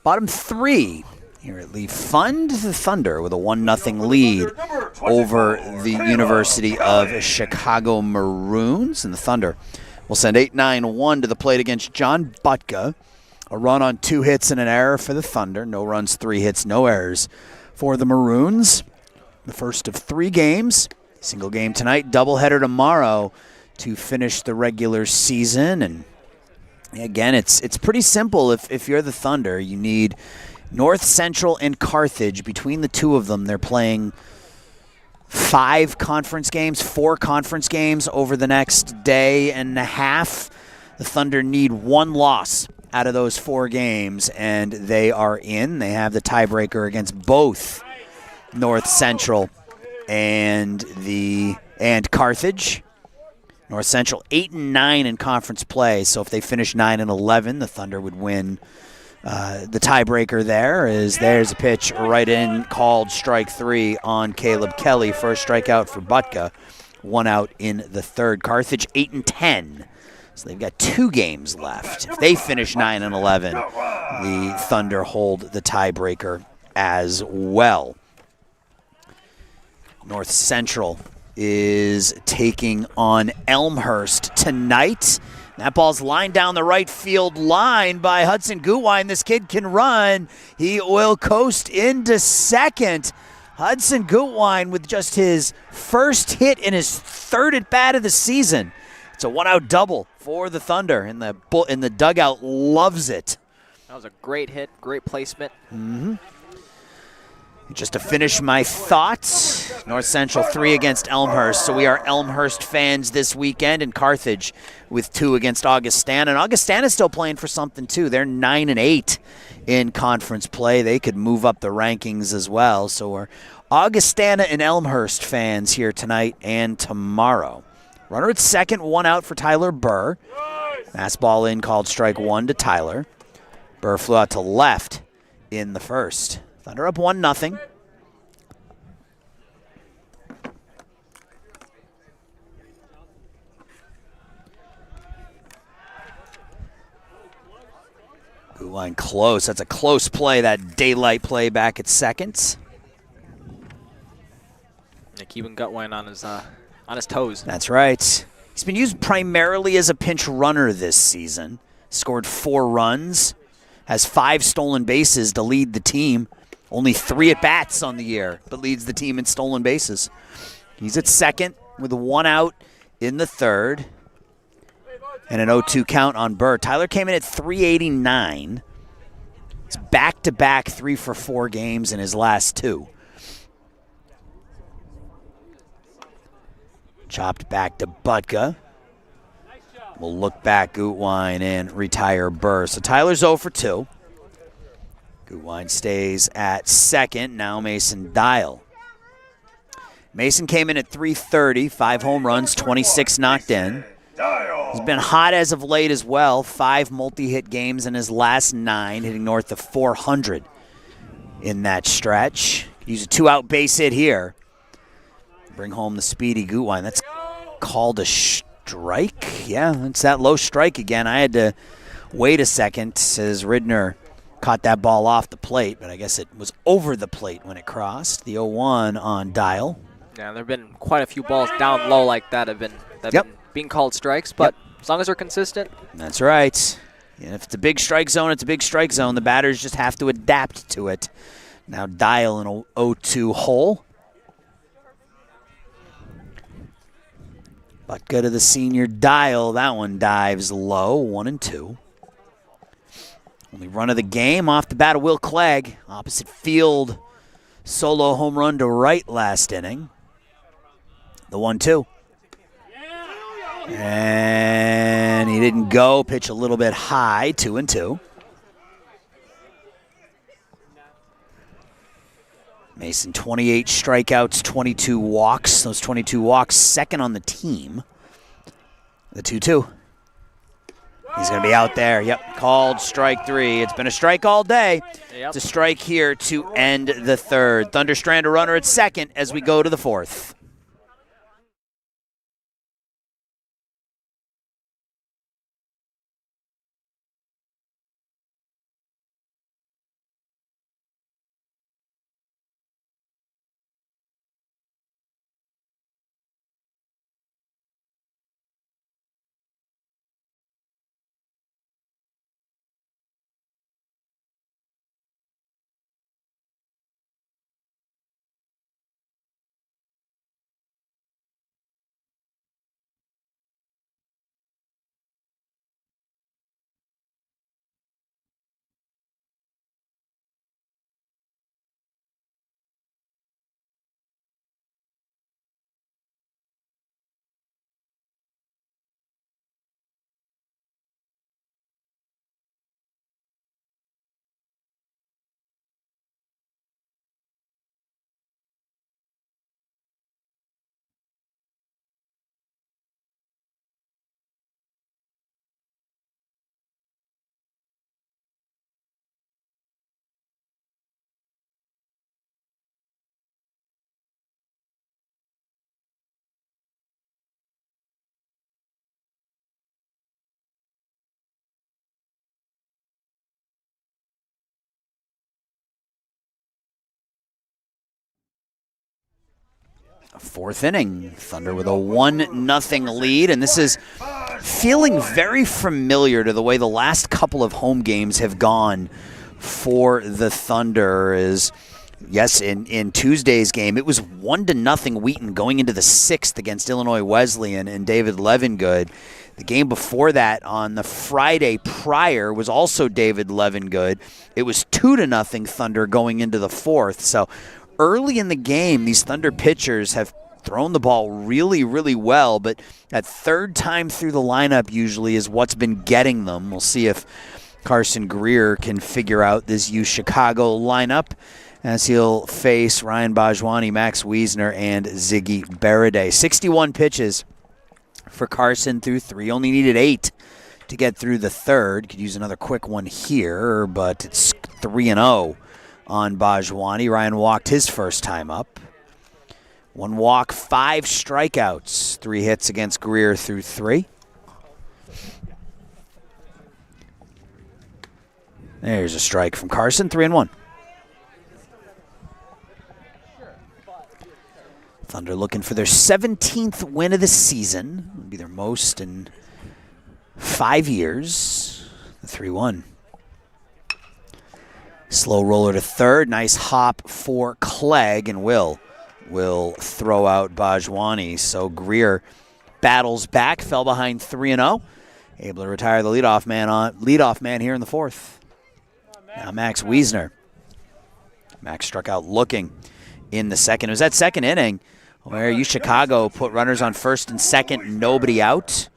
Bottom 3 here at Leaf Fund. The Thunder with a 1-0 lead over the University of Chicago Maroons. And the Thunder will send 8-9-1 to the plate against John Butka. A run on 2 hits and an error for the Thunder. No runs, 3 hits, no errors for the Maroons. The first of 3 games. Single game tonight, doubleheader tomorrow to finish the regular season. And again, it's pretty simple. If you're the Thunder, you need North Central and Carthage. Between the two of them, they're playing 4 conference games over the next day and a half. The Thunder need 1 loss out of those 4 games, and they are in. They have the tiebreaker against both North Central and Carthage. North Central 8-9 in conference play, so if they finish 9-11, the Thunder would win. The tiebreaker there's a pitch right in, called strike 3 on Caleb Kelly. First strikeout for Butka, 1 out in the 3rd. Carthage 8-10. So they've got 2 games left. If they finish 9-11, the Thunder hold the tiebreaker as well. North Central is taking on Elmhurst tonight. That ball's lined down the right field line by Hudson Gutwein. This kid can run. He will coast into second. Hudson Gutwein with just his first hit in his 3rd at-bat of the season. It's a 1-out double for the Thunder, and the dugout loves it. That was a great hit, great placement. Just to finish my thoughts, North Central 3 against Elmhurst. So we are Elmhurst fans this weekend, and Carthage with 2 against Augustana. And Augustana's still playing for something too. They're 9-8 in conference play. They could move up the rankings as well. So we're Augustana and Elmhurst fans here tonight and tomorrow. Runner at second, 1 out for Tyler Burr. Fastball in, called strike 1 to Tyler. Burr flew out to left in the first. Thunder up 1-0. Gutwein close. That's a close play, that daylight play back at second. Yeah, keeping Gutwein on his toes. That's right. He's been used primarily as a pinch runner this season. Scored 4 runs. Has 5 stolen bases to lead the team. Only 3 at-bats on the year, but leads the team in stolen bases. He's at second with 1 out in the 3rd. And an 0-2 count on Burr. Tyler came in at .389. It's back-to-back 3-for-4 games in his last 2. Chopped back to Butka. We'll look back Gutwein and retire Burr. So Tyler's 0-for-2. Gutwein stays at second. Now Mason Dial. Mason came in at .330, 5 home runs, 26 knocked in. He's been hot as of late as well. 5 multi-hit games in his last 9, hitting north of 400 in that stretch. Use a 2-out base hit here. Bring home the speedy Gutwein. That's called a strike. Yeah, it's that low strike again. I had to wait a second as Ridner caught that ball off the plate, but I guess it was over the plate when it crossed. The 0-1 on Dial. Yeah, there have been quite a few balls down low like that have been being called strikes, but as long as they're consistent. That's right. And if it's a big strike zone, it's a big strike zone. The batters just have to adapt to it. Now Dial in a 0-2 hole. Butka to the senior Dial. That one dives low, 1-2. Only run of the game off the bat of Will Clegg. Opposite field solo home run to right last inning. The 1-2. And he didn't go. Pitch a little bit high, 2-2. Mason, 28 strikeouts, 22 walks. Those 22 walks, second on the team. The 2-2. He's going to be out there. Yep, called strike 3. It's been a strike all day. Yep. It's a strike here to end the 3rd. Thunder strand a runner at second as we go to the 4th. Fourth inning, Thunder with a 1-0 lead, and this is feeling very familiar to the way the last couple of home games have gone for the Thunder. Yes, in Tuesday's game, it was 1-0 Wheaton going into the 6th against Illinois Wesleyan and David Levingood. The game before that on the Friday prior was also David Levingood. It was 2-0 Thunder going into the 4th. So early in the game, these Thunder pitchers have thrown the ball really, really well, but that third time through the lineup usually is what's been getting them. We'll see if Carson Greer can figure out this UChicago lineup as he'll face Ryan Bajwani, Max Wiesner, and Ziggy Baraday. 61 pitches for Carson through 3. Only needed 8 to get through the 3rd. Could use another quick one here, but it's 3-0 on Bajwani. Ryan walked his first time up. 1 walk, 5 strikeouts, 3 hits against Greer through 3. There's a strike from Carson, 3-1. Thunder looking for their 17th win of the season. It'll be their most in 5 years. The 3-1. Slow roller to third. Nice hop for Clegg, and will throw out Bajwani. So Greer battles back, fell behind 3-0. Able to retire the leadoff man here in the 4th. Now Max Wiesner. Max struck out looking in the 2nd. It was that 2nd inning where UChicago put runners on 1st and 2nd, nobody out.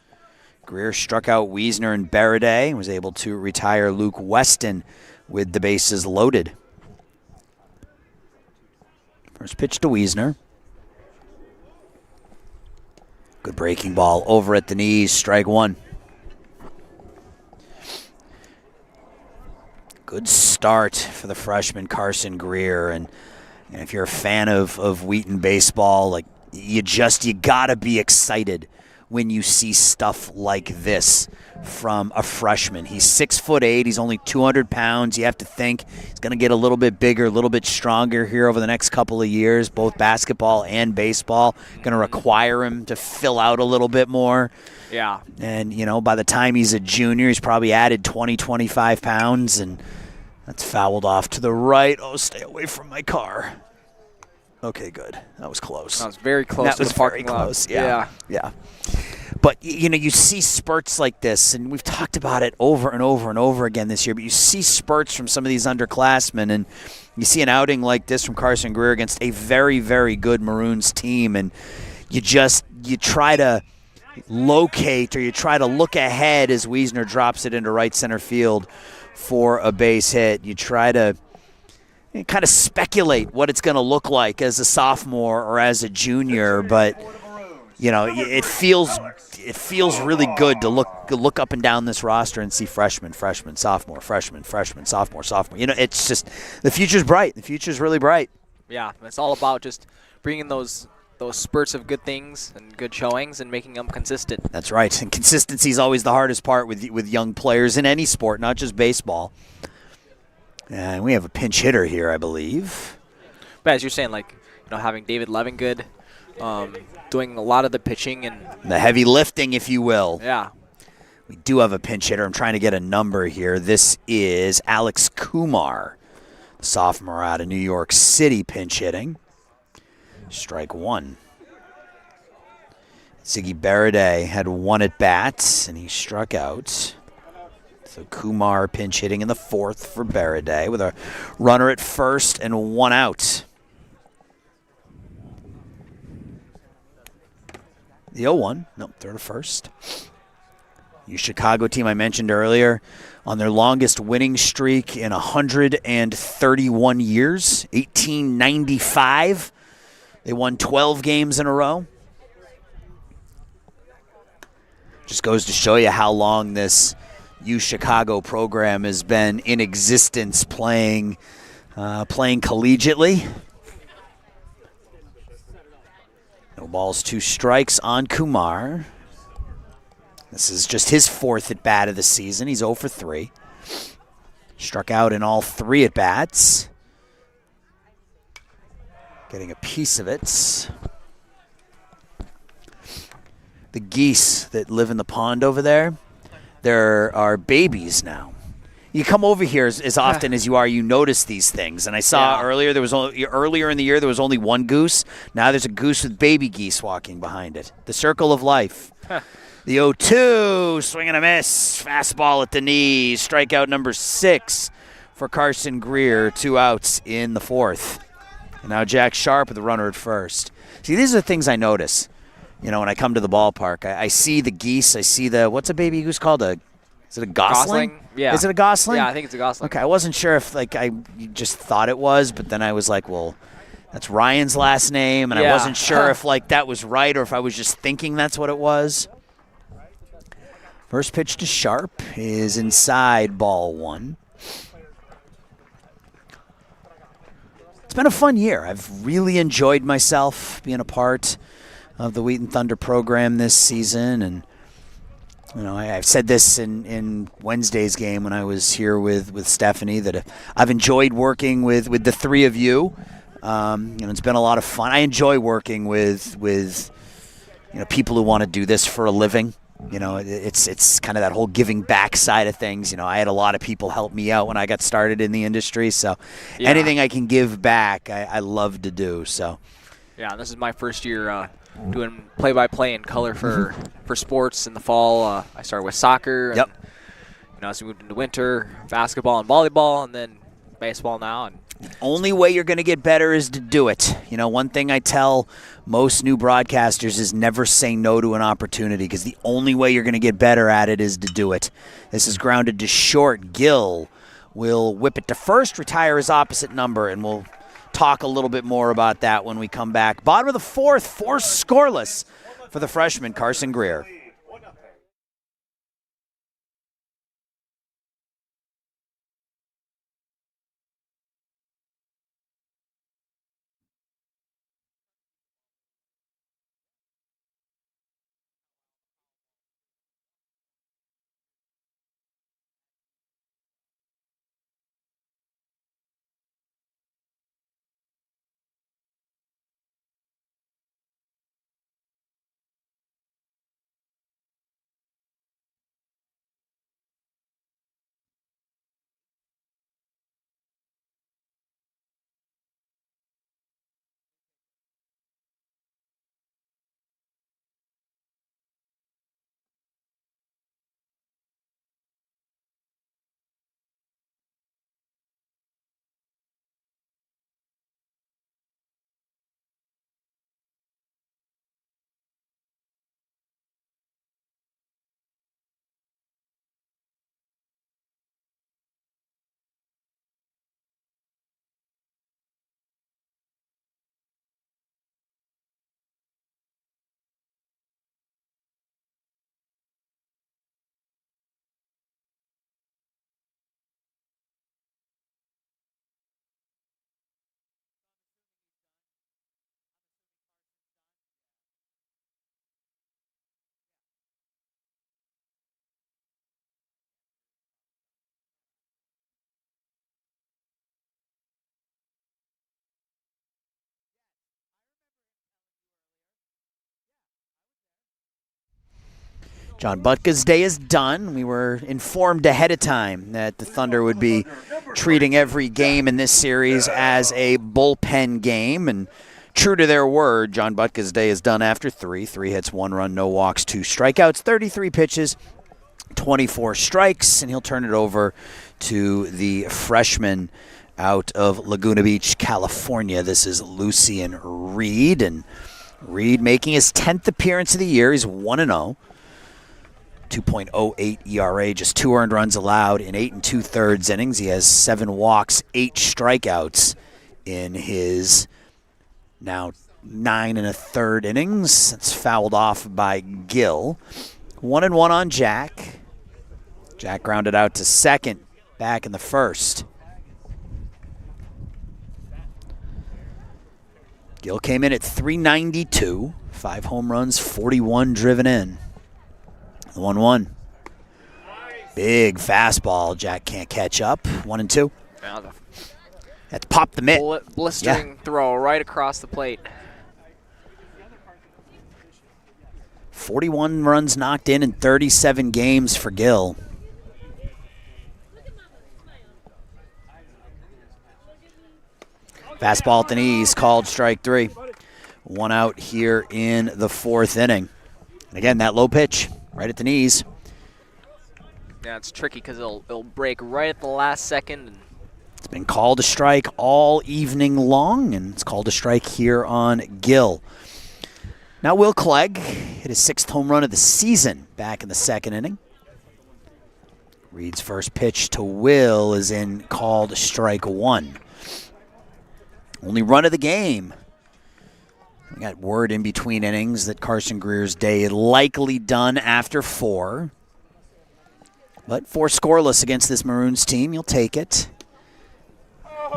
Greer struck out Wiesner and Baraday and was able to retire Luke Weston with the bases loaded. First pitch to Wiesner. Good breaking ball over at the knees, strike 1. Good start for the freshman Carson Greer, and if you're a fan of Wheaton Baseball, like you gotta be excited when you see stuff like this from a freshman. He's 6'8", he's only 200 pounds. You have to think he's gonna get a little bit bigger, a little bit stronger here over the next couple of years. Both basketball and baseball gonna require him to fill out a little bit more. Yeah. And by the time he's a junior, he's probably added 20, 25 pounds, and that's fouled off to the right. Oh, stay away from my car. Okay, good. That was close. That was very close to the parking lot. That was very close, yeah. But, you see spurts like this, and we've talked about it over and over and over again this year, but you see spurts from some of these underclassmen, and you see an outing like this from Carson Greer against a very, very good Maroons team, and you try to locate or you try to look ahead as Wiesner drops it into right center field for a base hit. You try to kind of speculate what it's going to look like as a sophomore or as a junior, but it feels really good to look up and down this roster and see freshman, sophomore, sophomore. It's just the future's bright. The future's really bright. Yeah, it's all about just bringing those spurts of good things and good showings and making them consistent. That's right. And consistency is always the hardest part with young players in any sport, not just baseball. And we have a pinch hitter here, I believe. But as you're saying, having David Levingood doing a lot of the pitching and the heavy lifting, if you will. Yeah. We do have a pinch hitter. I'm trying to get a number here. This is Alex Kumar, sophomore out of New York City, pinch hitting. Strike 1. Ziggy Baraday had 1 at bat, and he struck out. So Kumar pinch hitting in the 4th for Baraday with a runner at 1st and 1 out. The 0-1. Nope, throw to 1st. Chicago team I mentioned earlier on their longest winning streak in 131 years, 1895. They won 12 games in a row. Just goes to show you how long this UChicago program has been in existence playing collegiately. No balls, 2 strikes on Kumar. This is just his 4th at bat of the season. He's 0 for 3. Struck out in all 3 at bats. Getting a piece of it. the geese that live in the pond over there, there are babies now. You come over here as often as you are, you notice these things. And I saw earlier in the year there was only one goose. Now there's a goose with baby geese walking behind it. The circle of life. The 0-2, swing and a miss. Fastball at the knees. Strikeout number 6 for Carson Greer. 2 outs in the 4th. And now Jack Sharp with the runner at first. See, these are the things I notice. When I come to the ballpark, I see the geese. I see what's a baby goose called? Is it a gosling? Yeah. Is it a gosling? Yeah, I think it's a gosling. Okay, I wasn't sure if I just thought it was, but then I was like, well, that's Ryan's last name, and I wasn't sure if that was right or if I was just thinking that's what it was. First pitch to Sharp is inside, ball 1. It's been a fun year. I've really enjoyed myself being a part of the Wheaton Thunder program this season, and I've said this in Wednesday's game when I was here with Stephanie that I've enjoyed working with the three of you. It's been a lot of fun. I enjoy working with people who want to do this for a living. It's kind of that whole giving back side of things. I had a lot of people help me out when I got started in the industry, so anything I can give back, I love to do. So, yeah, this is my first year doing play-by-play in color for sports in the fall. I started with soccer. And, as we moved into winter, basketball and volleyball, and then baseball now. And only way you're going to get better is to do it. One thing I tell most new broadcasters is never say no to an opportunity, because the only way you're going to get better at it is to do it. This is grounded to short. Gill will whip it to first, retire his opposite number, and we'll talk a little bit more about that when we come back. Bottom of the 4th, forced scoreless for the freshman, Carson Greer. John Butka's day is done. We were informed ahead of time that the Thunder would be treating every game in this series as a bullpen game, and true to their word, John Butka's day is done after 3 hits, 1 run, no walks, 2 strikeouts, 33 pitches, 24 strikes, and he'll turn it over to the freshman out of Laguna Beach, California. This is Lucian Reed, and Reed making his 10th appearance of the year. He's 1-0. 2.08 ERA, just 2 earned runs allowed in 8 2/3 innings. He has 7 walks, 8 strikeouts in his now 9 1/3 innings. It's fouled off by Gill. 1-1 on Jack. Jack grounded out to second back in the first. Gill came in at .392, 5 home runs, 41 driven in. 1-1. Big fastball. Jack can't catch up. 1-2. Had to pop the mitt. Blistering throw right across the plate. 41 runs knocked in 37 games for Gill. Fastball at the knees, called strike 3. 1 out here in the 4th inning. And again, that low pitch right at the knees. Yeah, it's tricky because it'll break right at the last second. It's been called a strike all evening long, and it's called a strike here on Gill. Now Will Clegg hit his 6th home run of the season back in the 2nd inning. Reed's first pitch to Will is in, called strike 1. Only run of the game. We got word in between innings that Carson Greer's day likely done after 4. But 4 scoreless against this Maroons team, you'll take it.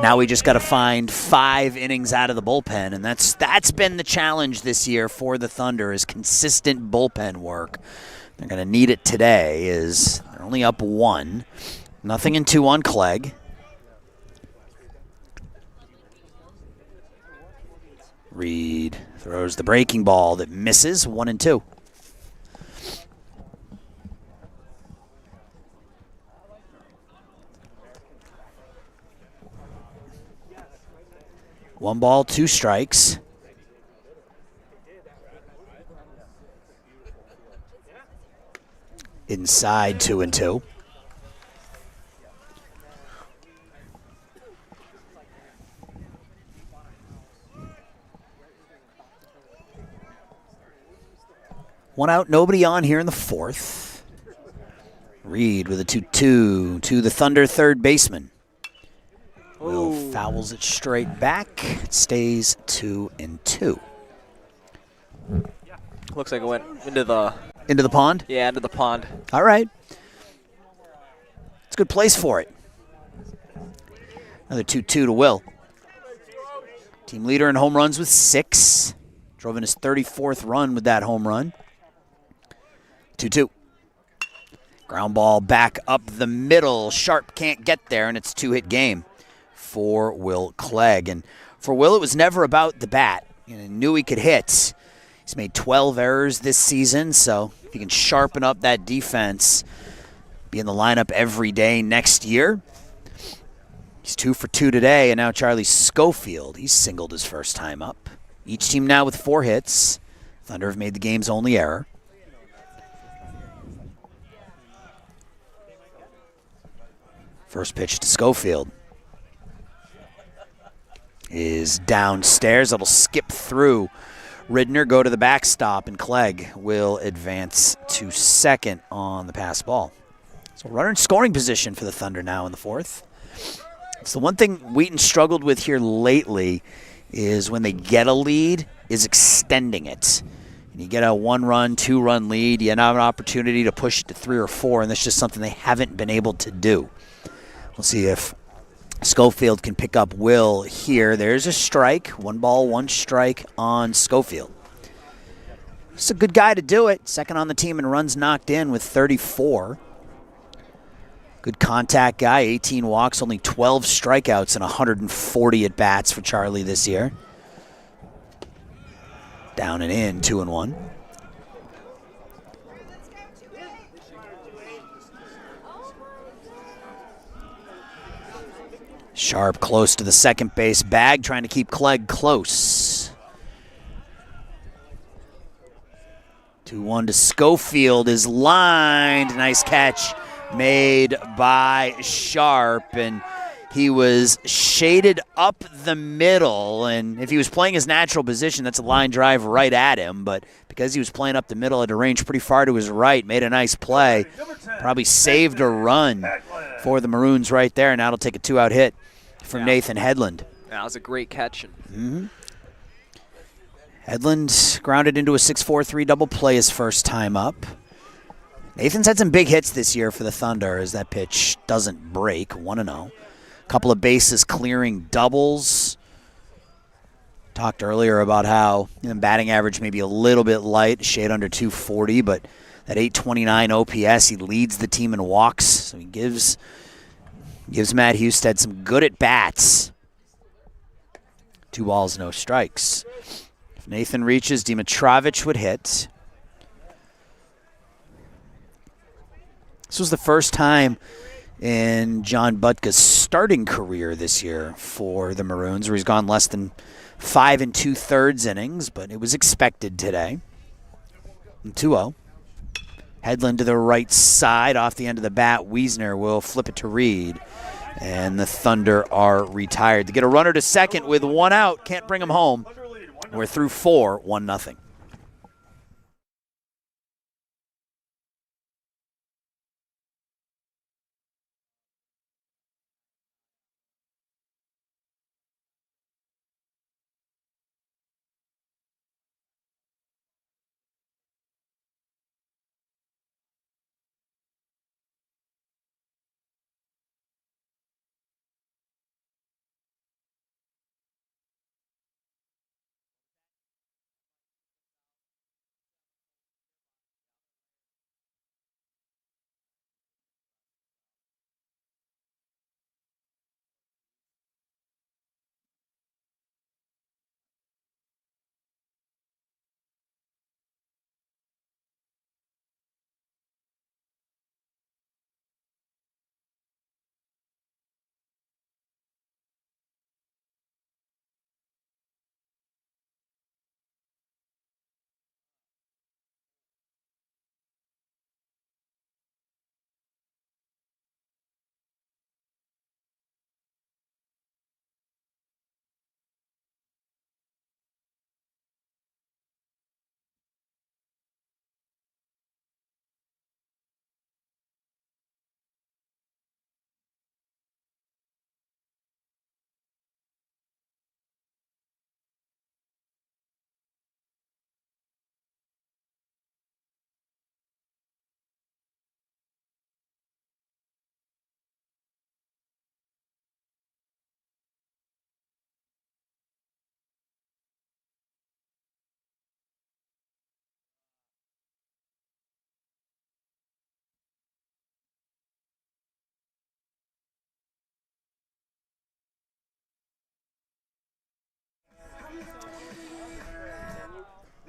Now we just got to find 5 innings out of the bullpen, and that's been the challenge this year for the Thunder, is consistent bullpen work. They're going to need it today, as they're only up 1. Nothing in 2 on Clegg. Reed throws the breaking ball that misses, 1-2. One ball, 2 strikes. Inside 2-2. One out, nobody on here in the 4th. Reed with a 2-2 to the Thunder third baseman. Will fouls it straight back. It stays 2-2. Looks like it went into the pond? Yeah, into the pond. All right. It's a good place for it. Another 2-2 to Will. Team leader in home runs with 6. Drove in his 34th run with that home run. 2-2. Ground ball back up the middle. Sharp can't get there, and it's a 2-hit game for Will Clegg. And for Will, it was never about the bat. He knew he could hit. He's made 12 errors this season, so if he can sharpen up that defense, be in the lineup every day next year. He's 2 for 2 today, and now Charlie Schofield, he's singled his first time up. Each team now with 4 hits. Thunder have made the game's only error. First pitch to Schofield is downstairs. It'll skip through Ridner, go to the backstop, and Clegg will advance to second on the pass ball. So runner in scoring position for the Thunder now in the 4th. It's the one thing Wheaton struggled with here lately, is when they get a lead, is extending it. And you get a 1-run, 2-run lead, you have an opportunity to push it to 3 or 4, and that's just something they haven't been able to do. We'll see if Schofield can pick up Will here. There's a strike. 1 ball, 1 strike on Schofield. It's a good guy to do it. Second on the team in runs knocked in with 34. Good contact guy. 18 walks, only 12 strikeouts and 140 at-bats for Charlie this year. Down and in, 2-1. Sharp close to the second base bag, trying to keep Clegg close. 2-1 to Schofield is lined. Nice catch made by Sharp, and he was shaded up the middle, and if he was playing his natural position, that's a line drive right at him, but because he was playing up the middle at a range pretty far to his right, made a nice play. Probably saved a run for the Maroons right there, and now it'll take a 2-out hit from Nathan Hedlund. That was a great catch. Hedlund grounded into a 6-4-3 double play his first time up. Nathan's had some big hits this year for the Thunder as that pitch doesn't break, 1-0. Couple of bases clearing doubles. Talked earlier about how batting average may be a little bit light, shade under 240, but that 829 OPS, he leads the team in walks, so he gives Matt Husted some good at-bats. 2 balls, no strikes. If Nathan reaches, Dimitrovich would hit. This was the first time in John Butka's starting career this year for the Maroons, where he's gone less than 5 2/3 innings, but it was expected today. And 2-0. Headland to the right side off the end of the bat. Wiesner will flip it to Reed. And the Thunder are retired. To get a runner to second with 1 out, can't bring him home. We're through 4, 1-0.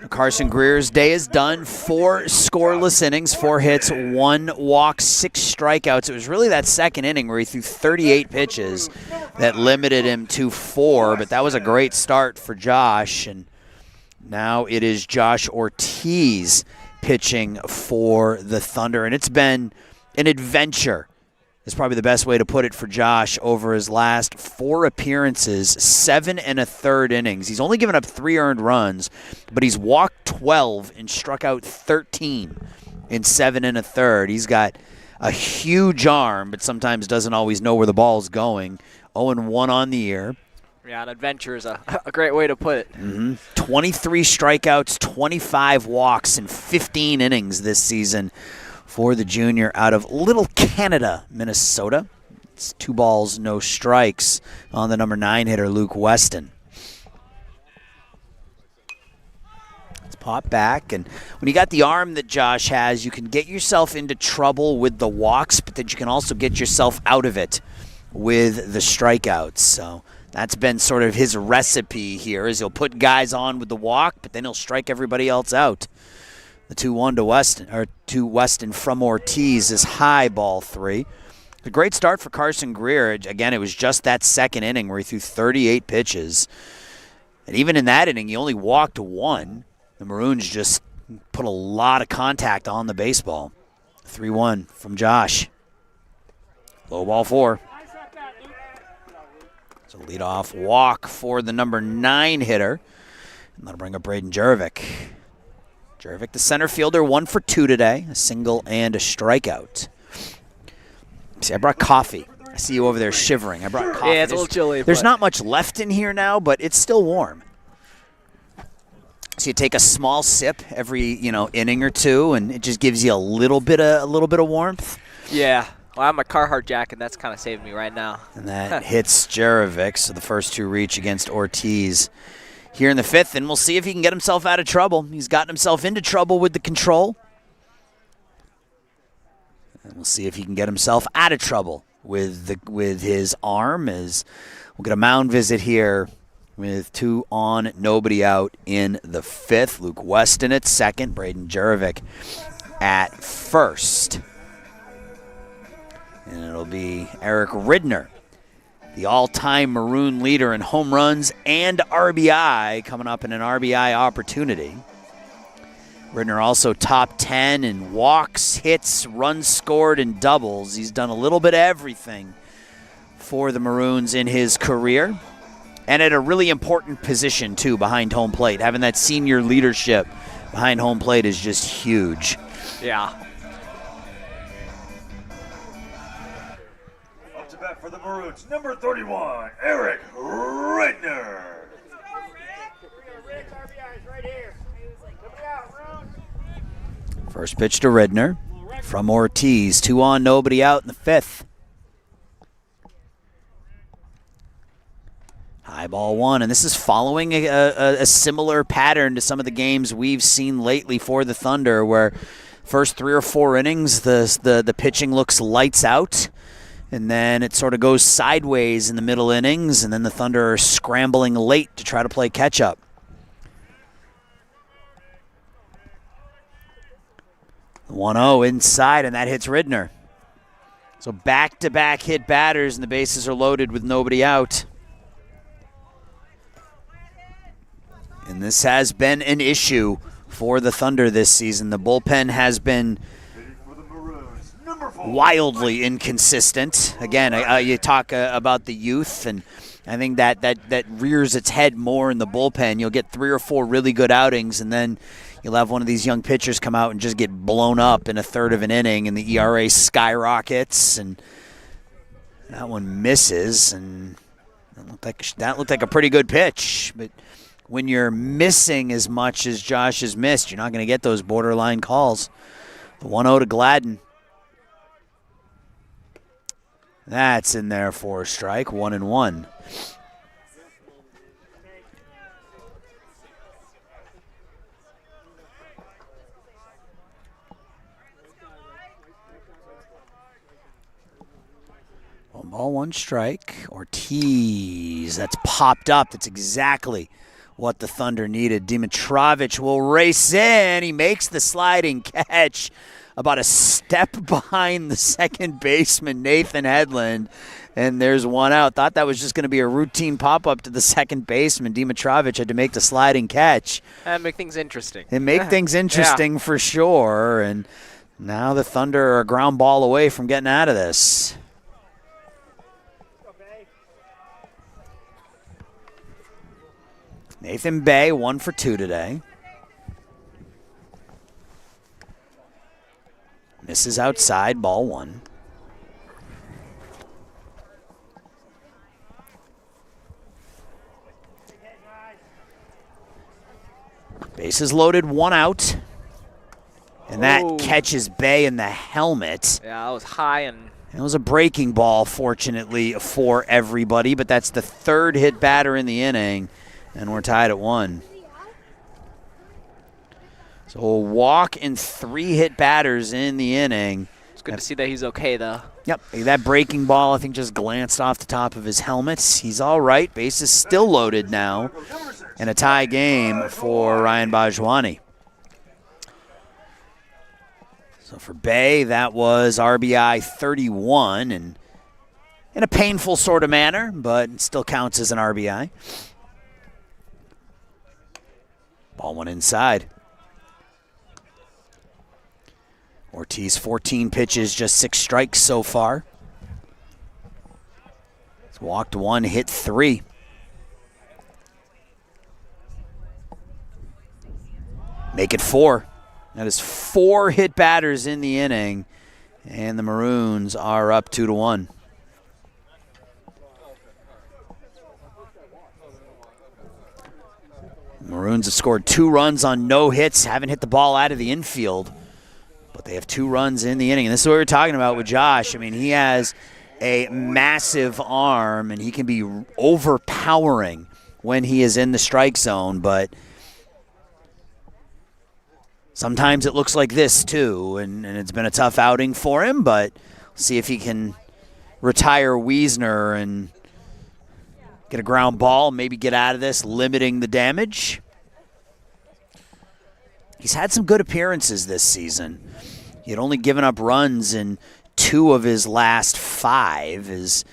Carson Greer's day is done. 4 scoreless innings, 4 hits, 1 walk, 6 strikeouts. It was really that second inning where he threw 38 pitches that limited him to 4, but that was a great start for Josh. And now it is Josh Ortiz pitching for the Thunder, and it's been an adventure. Is probably the best way to put it for Josh over his last 4 appearances, 7 1/3 innings. He's only given up 3 earned runs, but he's walked 12 and struck out 13 in 7 1/3. He's got a huge arm, but sometimes doesn't always know where the ball's going. 0-1 on the year. Yeah, an adventure is a great way to put it. 23 strikeouts, 25 walks in 15 innings this season for the junior out of Little Canada, Minnesota. It's 2 balls, no strikes on the number 9 hitter, Luke Weston. Let's pop back, and when you got the arm that Josh has, you can get yourself into trouble with the walks, but then you can also get yourself out of it with the strikeouts. So that's been sort of his recipe here, is he'll put guys on with the walk, but then he'll strike everybody else out. The 2-1 to Weston, or to Weston from Ortiz is high, ball 3. A great start for Carson Greer. Again, it was just that second inning where he threw 38 pitches. And even in that inning, he only walked 1. The Maroons just put a lot of contact on the baseball. 3-1 from Josh. Low ball 4. So leadoff walk for the number 9 hitter. And that'll bring up Braden Jervik. Jervik, the center fielder, 1 for 2 today, a single and a strikeout. See, I brought coffee. I see you over there shivering. I brought coffee. Yeah, it's a little chilly. There's not much left in here now, but it's still warm. So you take a small sip every, inning or 2, and it just gives you a little bit of warmth. Yeah. Well, I have my Carhartt jacket. That's kind of saving me right now. And that hits Jervik, so the first 2 reach against Ortiz here in the 5th, and we'll see if he can get himself out of trouble. He's gotten himself into trouble with the control. And we'll see if he can get himself out of trouble with his arm, as we'll get a mound visit here with 2 on, nobody out in the 5th. Luke Weston at second, Braden Jervik at first. And it'll be Eric Ridner, the all-time Maroon leader in home runs and RBI, coming up in an RBI opportunity. Ridner also top 10 in walks, hits, runs scored, and doubles. He's done a little bit of everything for the Maroons in his career. And at a really important position, too, behind home plate. Having that senior leadership behind home plate is just huge. Yeah. Up to bat for the Maroons, number 31, Eric Ridner. First pitch to Ridner from Ortiz. 2 on, nobody out in the 5th. High ball 1, and this is following a similar pattern to some of the games we've seen lately for the Thunder, where first 3 or 4 innings, the pitching looks lights out, and then it sort of goes sideways in the middle innings, and then the Thunder are scrambling late to try to play catch-up. The 1-0 inside, and that hits Ridner. So back-to-back hit batters, and the bases are loaded with nobody out. And this has been an issue for the Thunder this season. The bullpen has been wildly inconsistent. Again, you talk about the youth, and I think that rears its head more in the bullpen. You'll get 3 or 4 really good outings, and then you'll have one of these young pitchers come out and just get blown up in a third of an inning, and the ERA skyrockets, and that one misses, and that looked like a pretty good pitch, but when you're missing as much as Josh has missed, you're not going to get those borderline calls. The 1-0 to Gladden. That's in there for a strike, 1-1. One ball, 1 strike. Ortiz, that's popped up. That's exactly what the Thunder needed. Dimitrovic will race in. He makes the sliding catch about a step behind the second baseman, Nathan Hedlund, and there's 1 out. Thought that was just going to be a routine pop-up to the second baseman. Dimitrovic had to make the sliding catch. And make things interesting. And make things interesting for sure, and now the Thunder are a ground ball away from getting out of this. Nathan Bay, 1 for 2 today. Misses outside, ball 1. Bases loaded, 1 out. And that catches Bay in the helmet. Yeah, that was high, and it was a breaking ball, fortunately, for everybody, but that's the 3rd hit batter in the inning. And we're tied at 1. So a walk and 3 hit batters in the inning. It's good to see that he's okay, though. Yep, that breaking ball, I think, just glanced off the top of his helmet. He's all right. Base is still loaded now. And a tie game for Ryan Bajwani. So for Bay, that was RBI 31, and in a painful sort of manner, but it still counts as an RBI. Ball 1 inside. Ortiz, 14 pitches, just 6 strikes so far. He's walked 1, hit 3. Make it 4. That is 4 hit batters in the inning, and the Maroons are up 2-1. Maroons have scored 2 runs on no hits, haven't hit the ball out of the infield, but they have 2 runs in the inning. And this is what we were talking about with Josh. I mean, he has a massive arm, and he can be overpowering when he is in the strike zone, but sometimes it looks like this too, and it's been a tough outing for him, but see if he can retire Wiesner and get a ground ball, maybe get out of this, limiting the damage. He's had some good appearances this season. He had only given up runs in 2 of his last 5. His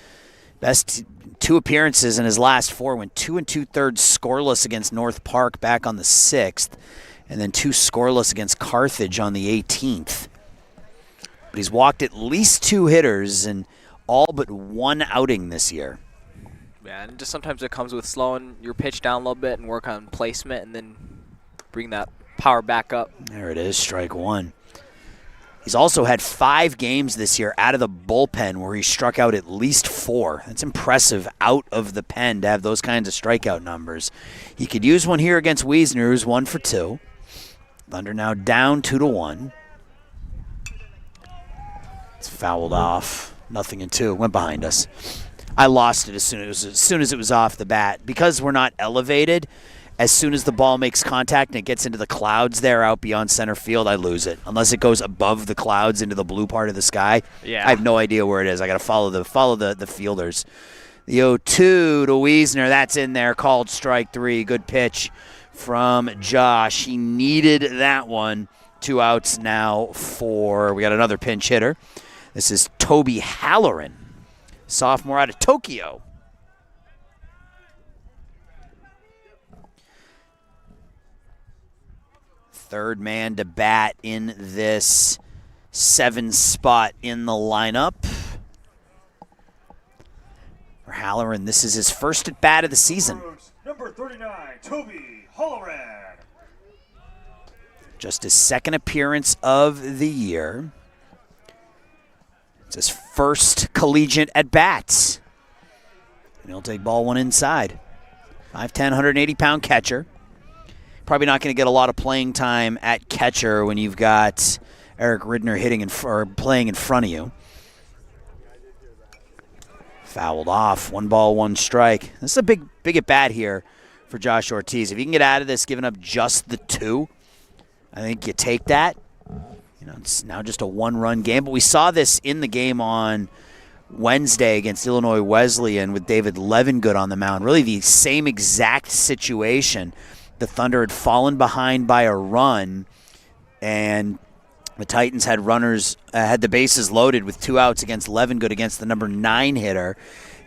best 2 appearances in his last 4 went 2 2/3 scoreless against North Park back on the 6th, and then 2 scoreless against Carthage on the 18th. But he's walked at least 2 hitters in all but 1 outing this year. Yeah, and just sometimes it comes with slowing your pitch down a little bit and work on placement and then bring that power back up. There it is, strike 1. He's also had 5 games this year out of the bullpen where he struck out at least 4. That's impressive out of the pen to have those kinds of strikeout numbers. He could use one here against Wiesner, who's 1 for 2. Thunder now down 2-1. It's fouled off. 0-2. Went behind us. I lost it as soon as it was off the bat. Because we're not elevated, as soon as the ball makes contact and it gets into the clouds there out beyond center field, I lose it. Unless it goes above the clouds into the blue part of the sky, yeah. I have no idea where it is. I got to follow the fielders. The 0-2 to Wiesner. That's in there. Called strike 3. Good pitch from Josh. He needed that one. 2 outs now for, we got another pinch hitter. This is Toby Halloran, sophomore out of Tokyo. Third man to bat in this 7 spot in the lineup. For Halloran, this is his first at bat of the season. Number 39, Toby Halloran. Just his 2nd appearance of the year. It's his first collegiate at bats. And he'll take ball 1 inside. 5'10", 180-pound catcher. Probably not going to get a lot of playing time at catcher when you've got Eric Ridner playing in front of you. Fouled off. 1 ball, 1 strike. This is a big at bat here for Josh Ortiz. If you can get out of this giving up just the 2, I think you take that. It's now just a 1-run game. But we saw this in the game on Wednesday against Illinois Wesleyan with David Levengood on the mound. Really the same exact situation. The Thunder had fallen behind by a run, and the Titans had had the bases loaded with 2 outs against Levengood against the number 9 hitter,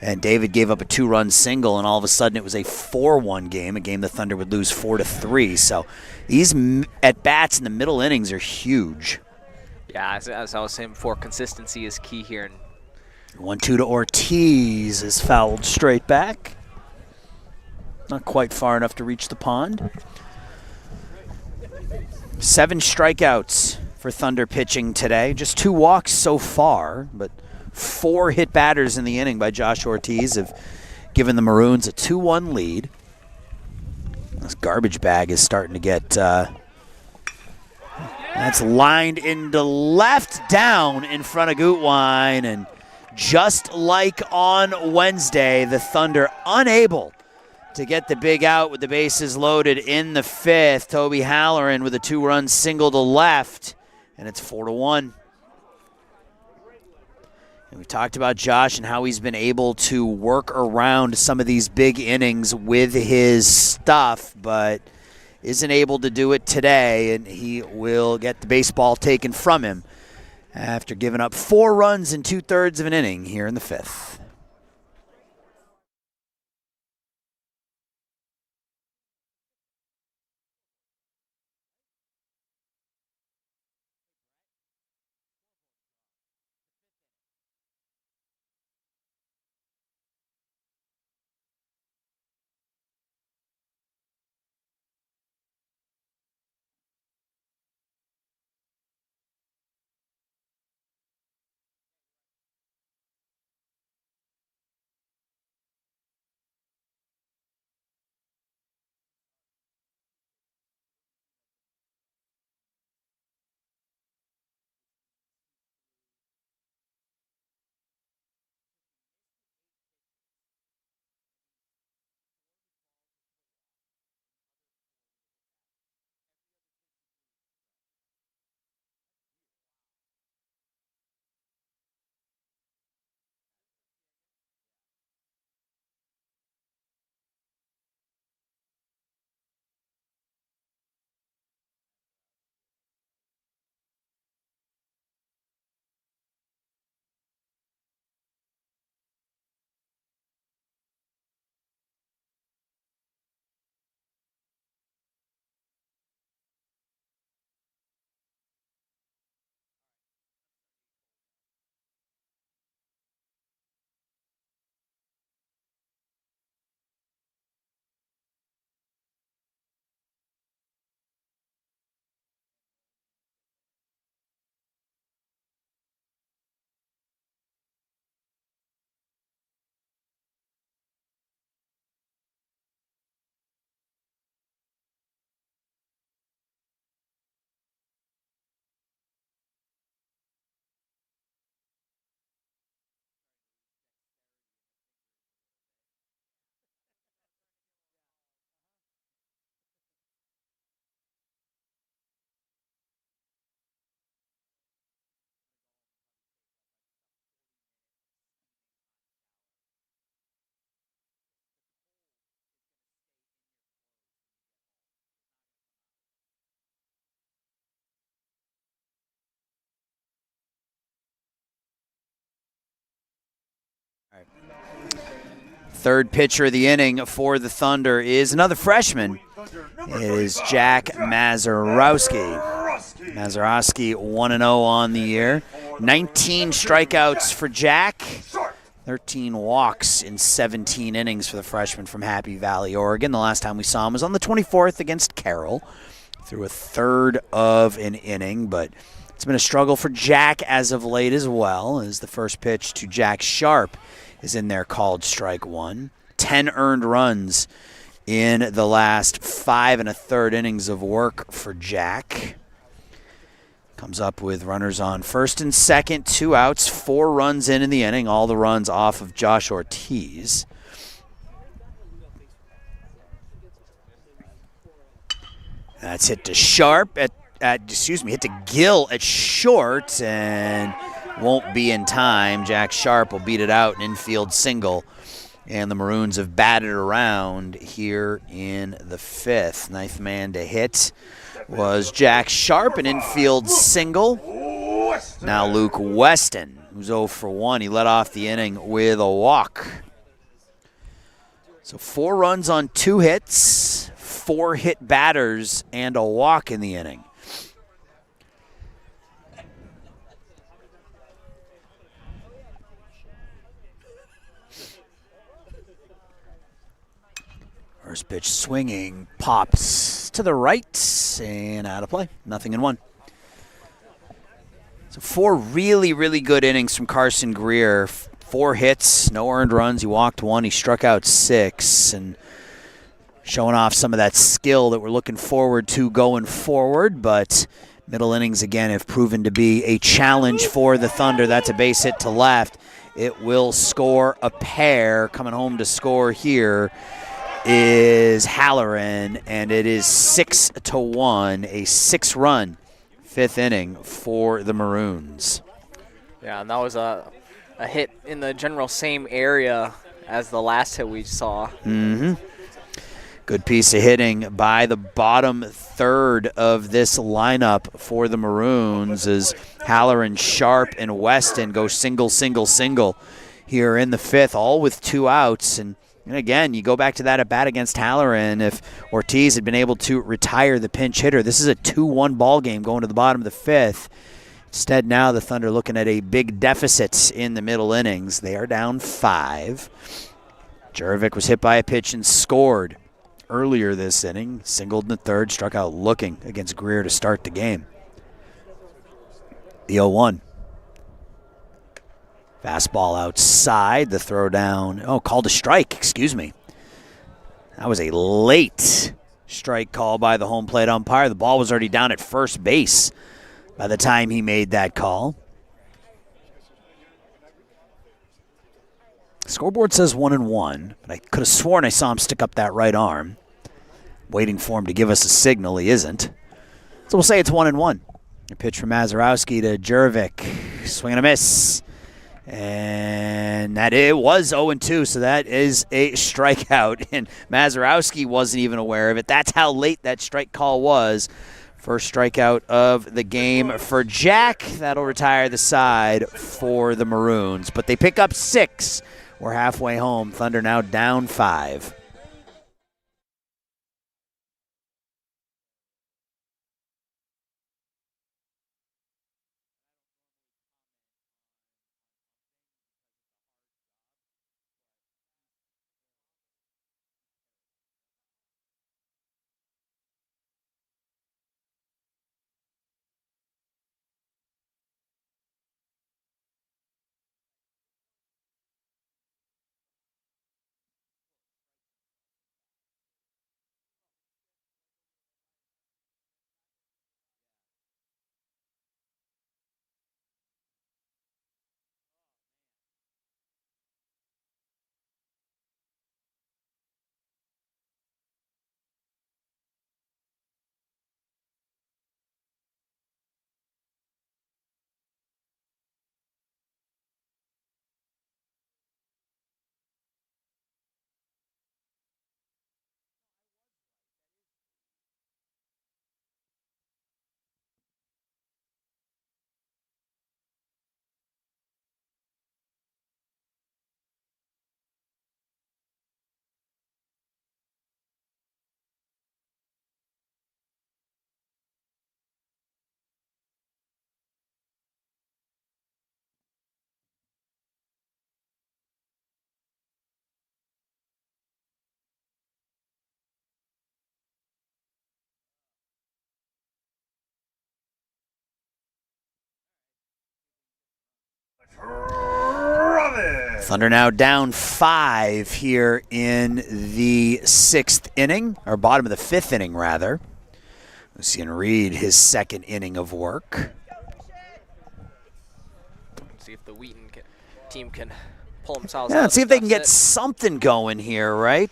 and David gave up a 2-run single, and all of a sudden it was a 4-1 game, a game the Thunder would lose 4-3. So these at-bats in the middle innings are huge. Yeah, as I was saying before, consistency is key here. 1-2 to Ortiz is fouled straight back. Not quite far enough to reach the pond. 7 strikeouts for Thunder pitching today. Just 2 walks so far, but 4 hit batters in the inning by Josh Ortiz have given the Maroons a 2-1 lead. This garbage bag is starting to get... that's lined into left, down in front of Gutwein, and just like on Wednesday, the Thunder unable to get the big out with the bases loaded in the 5th. Toby Halloran with a 2-run single to left, and it's 4-1. And we talked about Josh and how he's been able to work around some of these big innings with his stuff, but isn't able to do it today, and he will get the baseball taken from him after giving up 4 runs in 2/3 of an inning here in the 5th. Third pitcher of the inning for the Thunder is another freshman. It is Jack Mazurowski. Mazurowski 1-0 on the year. 19 strikeouts for Jack. 13 walks in 17 innings for the freshman from Happy Valley, Oregon. The last time we saw him was on the 24th against Carroll. Threw a third of an inning, but it's been a struggle for Jack as of late as well, as the first pitch to Jack Sharp is in there, called strike one. 10 earned runs in the last 5 1/3 innings of work for Jack. Comes up with runners on first and second, 2 outs, 4 runs in the inning, all the runs off of Josh Ortiz. That's hit to Sharp hit to Gill at short, and won't be in time. Jack Sharp will beat it out, an infield single, and the Maroons have batted around here in the 5th. Ninth man to hit was Jack Sharp, an infield single. Now Luke Weston, who's 0 for 1. He led off the inning with a walk. So 4 runs on 2 hits, 4 hit batters, and a walk in the inning. First pitch swinging, pops to the right, and out of play. 0-1. So 4 really, really good innings from Carson Greer. 4 hits, no earned runs. He walked 1. He struck out 6, and showing off some of that skill that we're looking forward to going forward. But middle innings, again, have proven to be a challenge for the Thunder. That's a base hit to left. It will score a pair. Coming home to score here is Halloran, and it is 6-1, a 6-run 5th inning for the Maroons. Yeah, and that was a hit in the general same area as the last hit we saw. Good piece of hitting by the bottom third of this lineup for the Maroons as Halloran, Sharp, and Weston go single, single, single here in the 5th, all with 2 outs. And again, you go back to that at-bat against Halloran. If Ortiz had been able to retire the pinch hitter, this is a 2-1 ball game going to the bottom of the 5th. Instead, now the Thunder looking at a big deficit in the middle innings. They are down 5. Jurevich was hit by a pitch and scored earlier this inning. Singled in the 3rd, struck out looking against Greer to start the game. The 0-1. Fastball outside, the throw down. Oh, called a strike, excuse me. That was a late strike call by the home plate umpire. The ball was already down at first base by the time he made that call. Scoreboard says 1-1, but I could have sworn I saw him stick up that right arm. Waiting for him to give us a signal. He isn't. So we'll say it's 1-1. A pitch from Mazurowski to Jurevich. Swing and a miss. And that it was 0-2, so that is a strikeout. And Mazurowski wasn't even aware of it. That's how late that strike call was. First strikeout of the game for Jack. That'll retire the side for the Maroons. But they pick up 6. We're halfway home. Thunder now down 5. Robin. Thunder now down 5 here in the 6th inning, or bottom of the 5th inning, rather. Lucian Reed, his 2nd inning of work. Let's see if the Wheaton team can pull themselves out. Yeah, let's see if they can get something going here, right?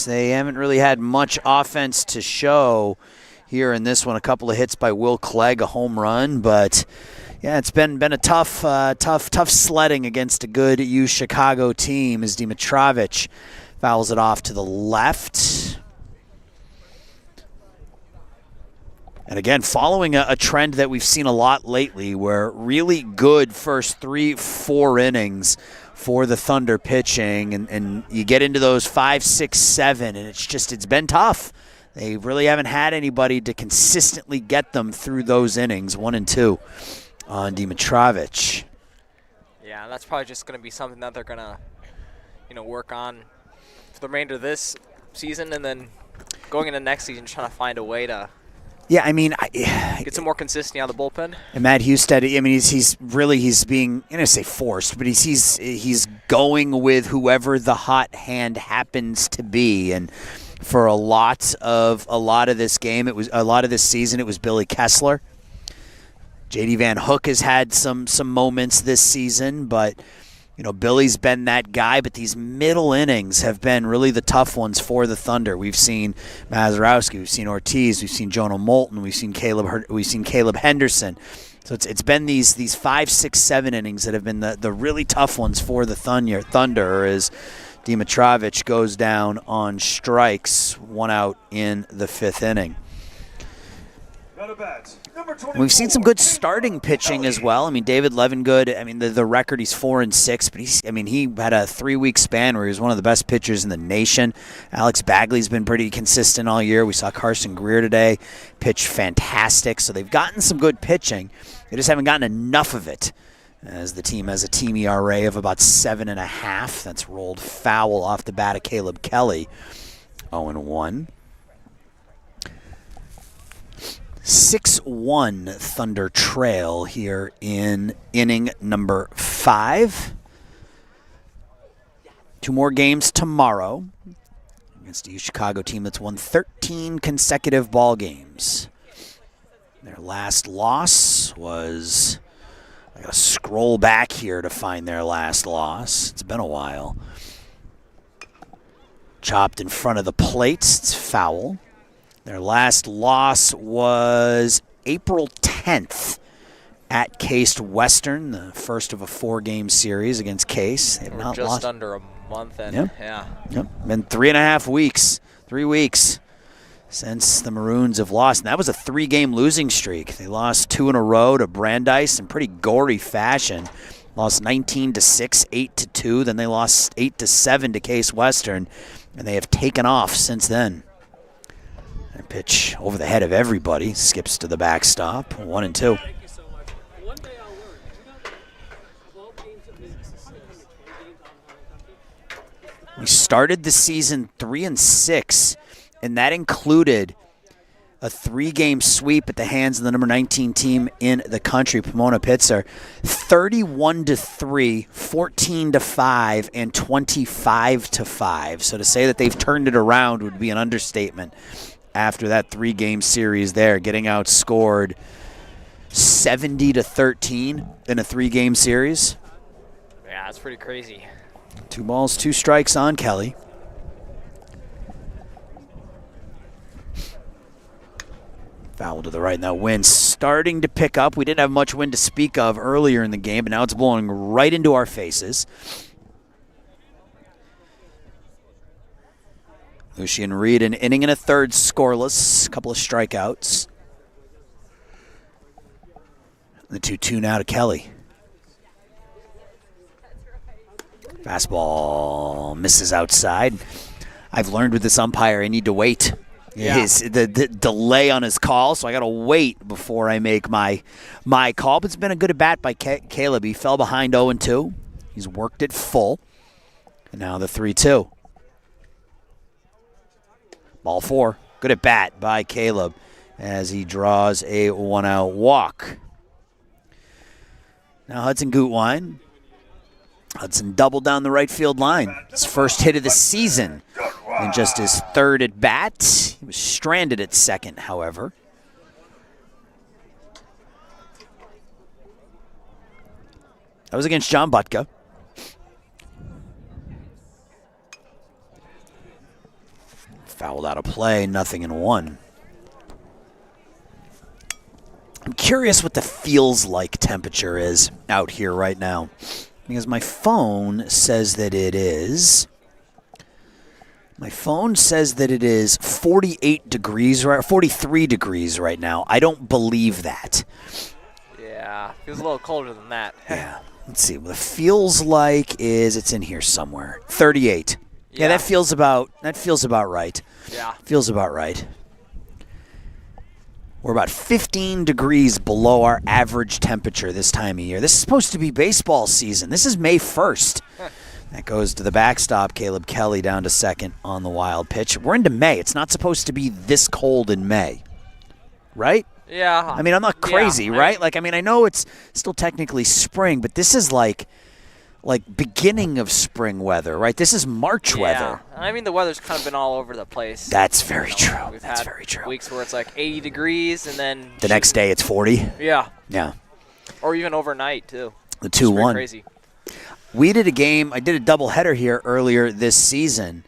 They haven't really had much offense to show here in this one. A couple of hits by Will Clegg, a home run, but yeah, it's been a tough sledding against a good U Chicago team as Dimitrovich fouls it off to the left. And again, following a trend that we've seen a lot lately, where really good first 3-4 innings for the Thunder pitching, and you get into those 5, 6, 7, and it's been tough. They really haven't had anybody to consistently get them through those innings, 1 and 2 on Dimitrovich. Yeah, that's probably just going to be something that they're going to, work on for the remainder of this season, and then going into next season, trying to find a way to get some more consistency out of the bullpen. And Matt Husted, he's being, I'm going to say forced, but he's going with whoever the hot hand happens to be. And for a lot of this season, it was Billy Kessler. J.D. Van Hook has had some moments this season, but Billy's been that guy. But these middle innings have been really the tough ones for the Thunder. We've seen Mazurowski, we've seen Ortiz, we've seen Jonah Moulton, we've seen Caleb Henderson. So it's been these 5, 6, 7 innings that have been the really tough ones for the Thunder as Dimitrovich goes down on strikes, 1 out in the 5th inning. We've seen some good starting pitching as well. I mean, David Levengood, the record, he's 4-6, but he had a 3-week span where he was one of the best pitchers in the nation. Alex Bagley's been pretty consistent all year. We saw Carson Greer today pitch fantastic. So they've gotten some good pitching. They just haven't gotten enough of it, as the team has a team ERA of about 7.5. That's rolled foul off the bat of Caleb Kelly, 0-1. 6-1 Thunder trail here in inning number 5. 2 more games tomorrow against a U Chicago team that's won 13 consecutive ball games. Their last loss was, I gotta scroll back here to find their last loss. It's been a while. Chopped in front of the plate. It's foul. Their last loss was April 10th at Case Western, the first of a 4-game series against Case. They've not just lost. under a month, and Been 3.5 weeks, 3 weeks since the Maroons have lost, and that was a 3-game losing streak. They lost 2 in a row to Brandeis in pretty gory fashion. Lost 19-6, 8-2. Then they lost 8-7 to Case Western, and they have taken off since then. Pitch over the head of everybody, skips to the backstop, 1-2. We started the season 3-6, and that included a 3-game sweep at the hands of the number 19 team in the country, Pomona Pitzer, 31-3, 14-5, and 25-5. So to say that they've turned it around would be an understatement. After that 3-game series there, getting outscored 70-13 in a 3-game series. Yeah, that's pretty crazy. 2 balls, 2 strikes on Kelly. Foul to the right. Now wind starting to pick up. We didn't have much wind to speak of earlier in the game, but now it's blowing right into our faces. Lucian Reed, an inning and a third scoreless, a couple of strikeouts. The 2-2 now to Kelly. Fastball misses outside. I've learned with this umpire I need to wait. Yeah. The delay on his call, so I got to wait before I make my call. But it's been a good at-bat by Caleb. He fell behind 0-2. He's worked it full. And now the 3-2. Ball 4. Good at bat by Caleb as he draws a 1-out walk. Now Hudson Gutwein Hudson doubled down the right field line. His first hit of the season and just his third at bat. He was stranded at second, however. That was against John Butka. Fouled out of play, 0-1. I'm curious what the feels like temperature is out here right now, because my phone says that it is. My phone says that it is 48 degrees, 43 degrees right now. I don't believe that. Yeah, feels a little colder than that. Yeah. Let's see. What it feels like is it's in here somewhere. 38. Yeah, that feels about right. Yeah. Feels about right. We're about 15 degrees below our average temperature this time of year. This is supposed to be baseball season. This is May 1st. That goes to the backstop. Caleb Kelly down to second on the wild pitch. We're into May. It's not supposed to be this cold in May, right? Yeah. I mean, I'm not crazy, right? I know it's still technically spring, but this is like beginning of spring weather, right? This is March weather. I mean, the weather's kind of been all over the place. That's very true. We've That's had very true. weeks where it's like 80 degrees and then the next day it's 40. Yeah. Yeah. Or even overnight, too. The 2-1. Crazy. We did a game. I did a doubleheader here earlier this season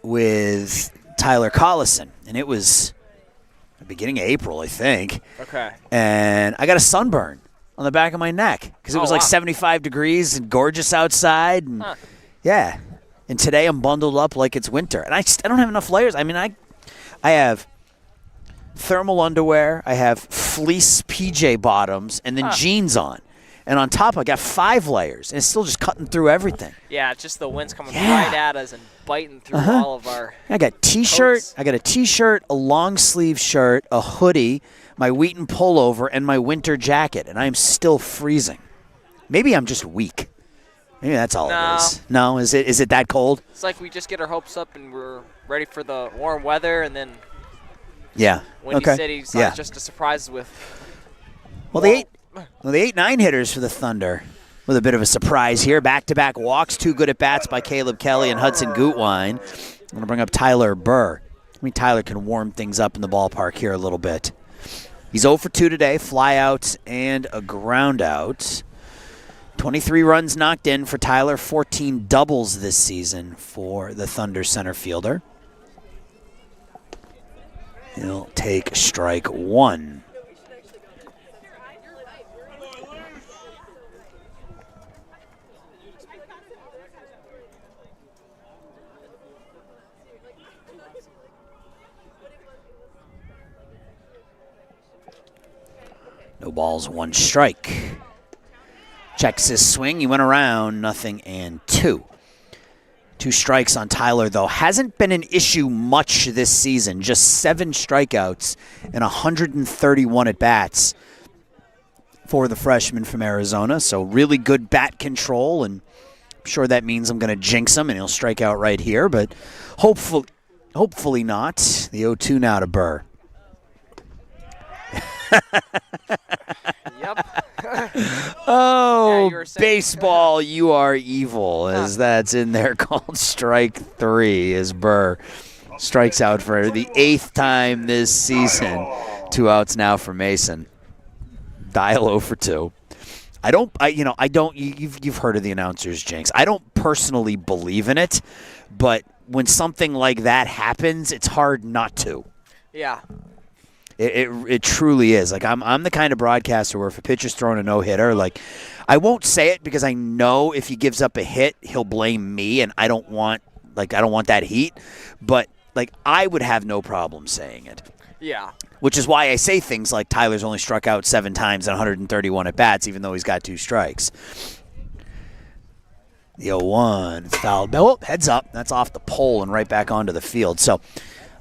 with Tyler Collison, and it was the beginning of April, I think. Okay. And I got a sunburn on the back of my neck because it was like 75 degrees and gorgeous outside. And yeah. And today I'm bundled up like it's winter. And I don't have enough layers. I mean, I have thermal underwear. I have fleece PJ bottoms and then jeans on. And on top, I got 5 layers. And it's still just cutting through everything. Yeah, it's just the wind's coming right at us and biting through all of our I got T-shirt. coats. I got a T-shirt, a long sleeve shirt, a hoodie, my Wheaton pullover, and my winter jacket. And I'm still freezing. Maybe I'm just weak. Maybe that's all it is. No, is it that cold? It's like we just get our hopes up and we're ready for the warm weather, and then Windy City just to surprise us with. Well, the 8-9 hitters for the Thunder with a bit of a surprise here. Back-to-back walks, 2 good at-bats by Caleb Kelly and Hudson Gutwein. I'm going to bring up Tyler Burr. I mean, Tyler can warm things up in the ballpark here a little bit. He's 0 for 2 today, flyouts and a ground out. 23 runs knocked in for Tyler, 14 doubles this season for the Thunder center fielder. He'll take strike 1. No balls, 1 strike. Checks his swing. He went around, 0-2. 2 strikes on Tyler, though. Hasn't been an issue much this season. Just 7 strikeouts and 131 at-bats for the freshman from Arizona. So really good bat control, and I'm sure that means I'm going to jinx him, and he'll strike out right here. But hopefully not. The 0-2 now to Burr. Yep. Oh, baseball, you are evil, as that's in there called strike 3 as Burr strikes out for the 8th time this season. 2 outs now for Mason. Dial 0 for 2. You've heard of the announcer's jinx. I don't personally believe in it, but when something like that happens, it's hard not to. Yeah. It truly is. Like I'm the kind of broadcaster where if a pitcher's throwing a no-hitter, like I won't say it because I know if he gives up a hit, he'll blame me, and I don't want that heat. But like I would have no problem saying it. Yeah. Which is why I say things like Tyler's only struck out 7 times and 131 at bats, even though he's got 2 strikes. The 0-1, it's fouled. Oh, heads up. That's off the pole and right back onto the field. So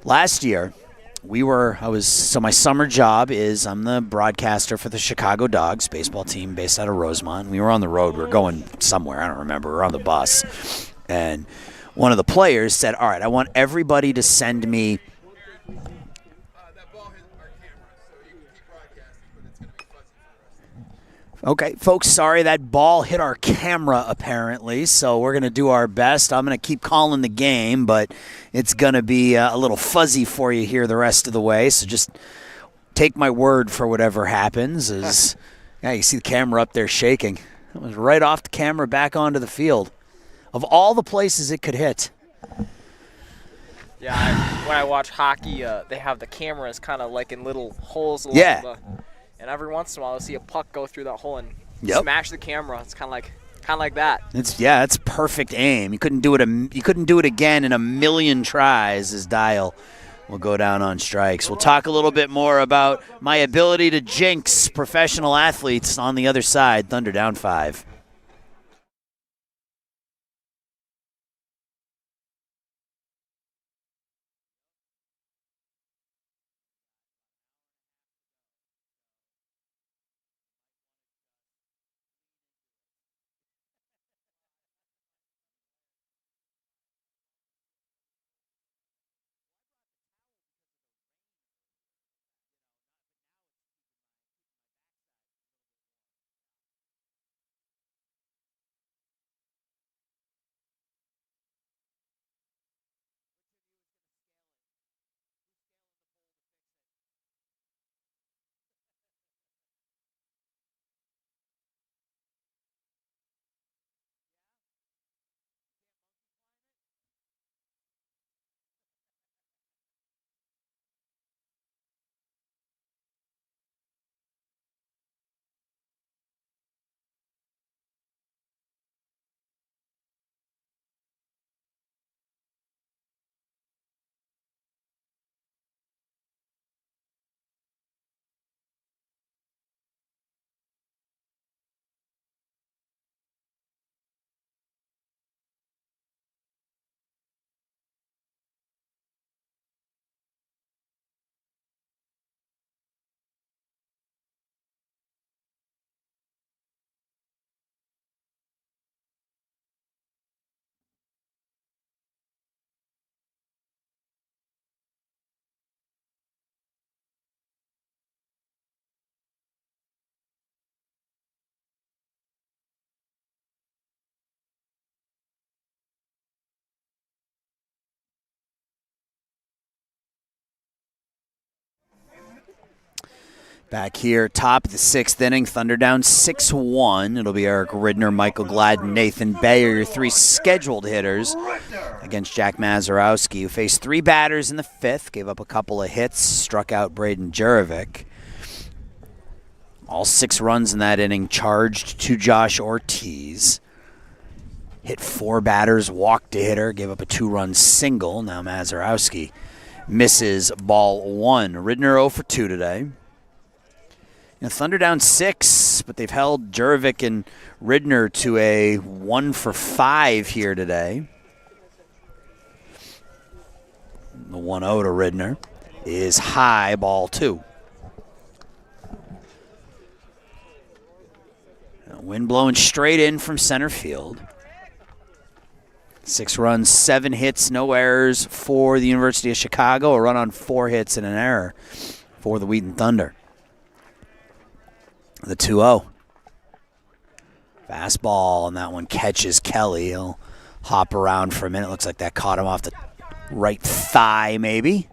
last year, my summer job is I'm the broadcaster for the Chicago Dogs baseball team based out of Rosemont. We were on the road. We were going somewhere. I don't remember. We were on the bus. And one of the players said, all right, I want everybody to send me Okay, folks, sorry that ball hit our camera apparently, so we're going to do our best. I'm going to keep calling the game, but it's going to be a little fuzzy for you here the rest of the way, so just take my word for whatever happens. Yeah, you see the camera up there shaking. It was right off the camera back onto the field. Of all the places it could hit. Yeah, when I watch hockey, they have the cameras kind of like in little holes along and every once in a while I'll see a puck go through that hole and smash the camera. It's kind of like that. It's perfect aim. You couldn't do it again in a million tries. As Dial will go down on strikes. We'll talk a little bit more about my ability to jinx professional athletes on the other side. Thunder down 5. Back here, top of the 6th inning, Thunder down 6-1. It'll be Eric Ridner, Michael Gladden, Nathan Bayer, your 3 scheduled hitters against Jack Mazurowski, who faced 3 batters in the 5th, gave up a couple of hits, struck out Braden Jurovic. All 6 runs in that inning charged to Josh Ortiz. Hit 4 batters, walked a hitter, gave up a 2-run single. Now Mazurowski misses ball 1. Ridner 0 for 2 today. Thunder down 6, but they've held Jurovic and Ridner to a 1 for 5 here today. The 1-0 to Ridner is high, ball 2. Wind blowing straight in from center field. 6 runs, 7 hits, no errors for the University of Chicago. A run on 4 hits and an error for the Wheaton Thunder. The 2-0. Fastball, and that one catches Kelly. He'll hop around for a minute. Looks like that caught him off the right thigh, maybe.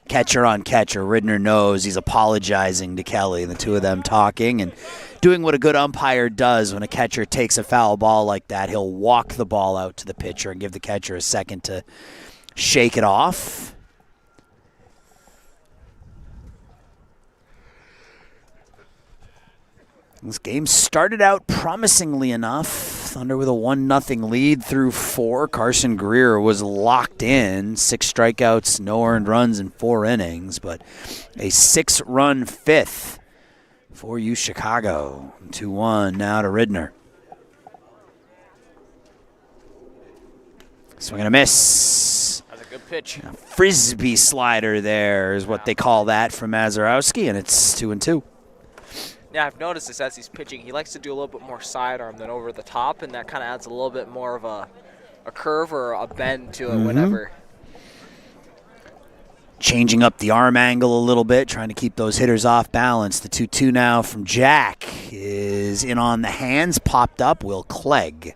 Catcher on catcher. Ridner knows he's apologizing to Kelly. The 2 of them talking and doing what a good umpire does when a catcher takes a foul ball like that. He'll walk the ball out to the pitcher and give the catcher a second to shake it off. This game started out promisingly enough. Thunder with a 1-0 lead through 4. Carson Greer was locked in. 6 strikeouts, no earned runs in 4 innings, but a 6-run 5th for U Chicago. 2-1 now to Ridner. Swing and a miss. That's a good pitch. A frisbee slider there is what they call that from Mazurowski, and it's 2-2. Yeah, I've noticed this as he's pitching. He likes to do a little bit more sidearm than over the top, and that kind of adds a little bit more of a curve or a bend to it whenever. changing up the arm angle a little bit, trying to keep those hitters off balance. The 2-2 now from Jack is in on the hands, popped up. Will Clegg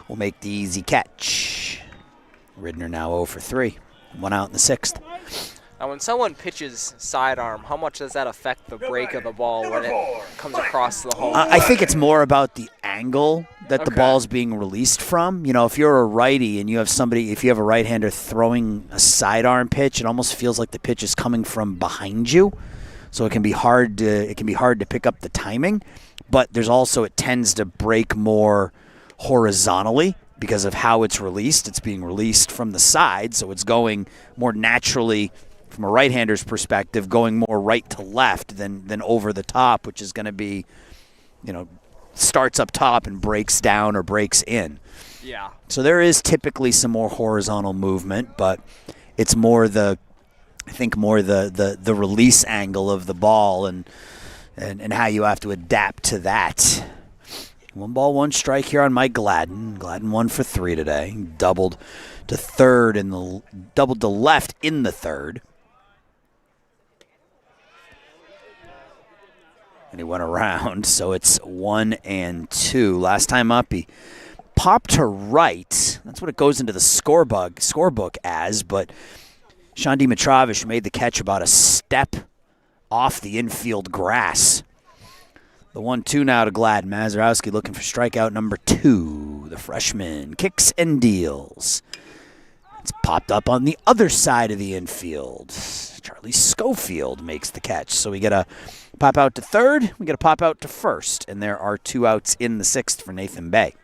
will make the easy catch. Ridner now 0 for 3. 1 out in the 6th. Now, when someone pitches sidearm, how much does that affect the break of the ball when it comes across the hole? I think it's more about the angle that the Okay. ball's being released from. You know, if you're a righty and you have somebody, if you have a right-hander throwing a sidearm pitch, it almost feels like the pitch is coming from behind you. So it can be hard to pick up the timing. But there's also, it tends to break more horizontally because of how it's released. It's being released from the side, so it's going more naturally from a right-hander's perspective, going more right to left than over the top, which is going to be, you know, starts up top and breaks down or breaks in. Yeah. So there is typically some more horizontal movement, but it's more the release angle of the ball and how you have to adapt to that. 1 ball, 1 strike here on Mike Gladden. Gladden 1 for 3 today. Doubled to left in the 3rd. And he went around, so it's 1 and 2. Last time up, he popped to right. That's what it goes into the scorebook as, but Sean Dimitrovic made the catch about a step off the infield grass. The 1-2 now to Gladden. Mazurowski looking for strikeout number 2. The freshman kicks and deals. It's popped up on the other side of the infield. Charlie Schofield makes the catch. So we get a pop out to 3rd. We get a pop out to 1st. And there are 2 outs in the 6th for Nathan Bay.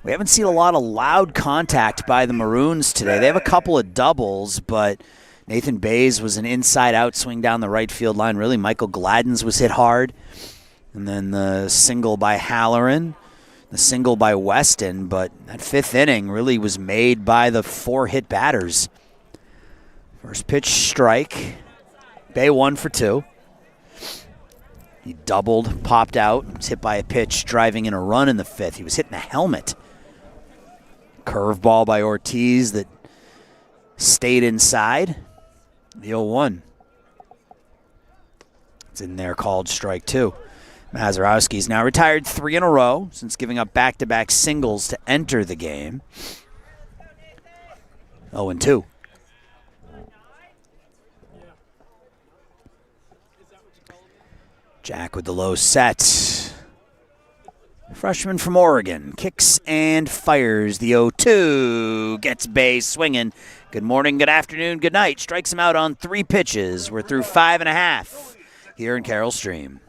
We haven't seen a lot of loud contact by the Maroons today. They have a couple of doubles, but Nathan Bay's was an inside-out swing down the right field line. Really, Michael Gladden's was hit hard. And then the single by Halloran, the single by Weston. But that 5th inning really was made by the 4 hit batters. First pitch strike. Bay 1 for 2. He doubled, popped out, was hit by a pitch, driving in a run in the 5th. He was hitting the helmet. Curveball by Ortiz that stayed inside. The 0-1. It's in there, called strike 2. Mazurowski's now retired 3 in a row since giving up back-to-back singles to enter the game. 0-2. Jack with the low set. Freshman from Oregon kicks and fires the 0-2. Gets Bay swinging. Good morning, good afternoon, good night. Strikes him out on 3 pitches. We're through 5.5 here in Carroll Stream.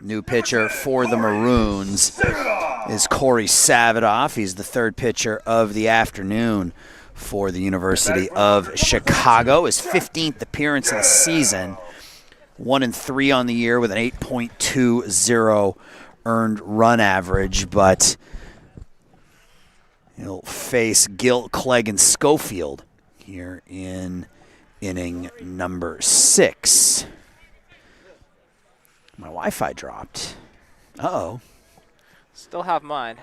New pitcher for the Maroons is Corey Savadoff. He's the third pitcher of the afternoon for the University of Chicago. His 15th appearance of the season. 1-3 on the year with an 8.20 earned run average, but he'll face Gill, Clegg, and Schofield here in inning number 6. My Wi-Fi dropped. Uh-oh. Still have mine.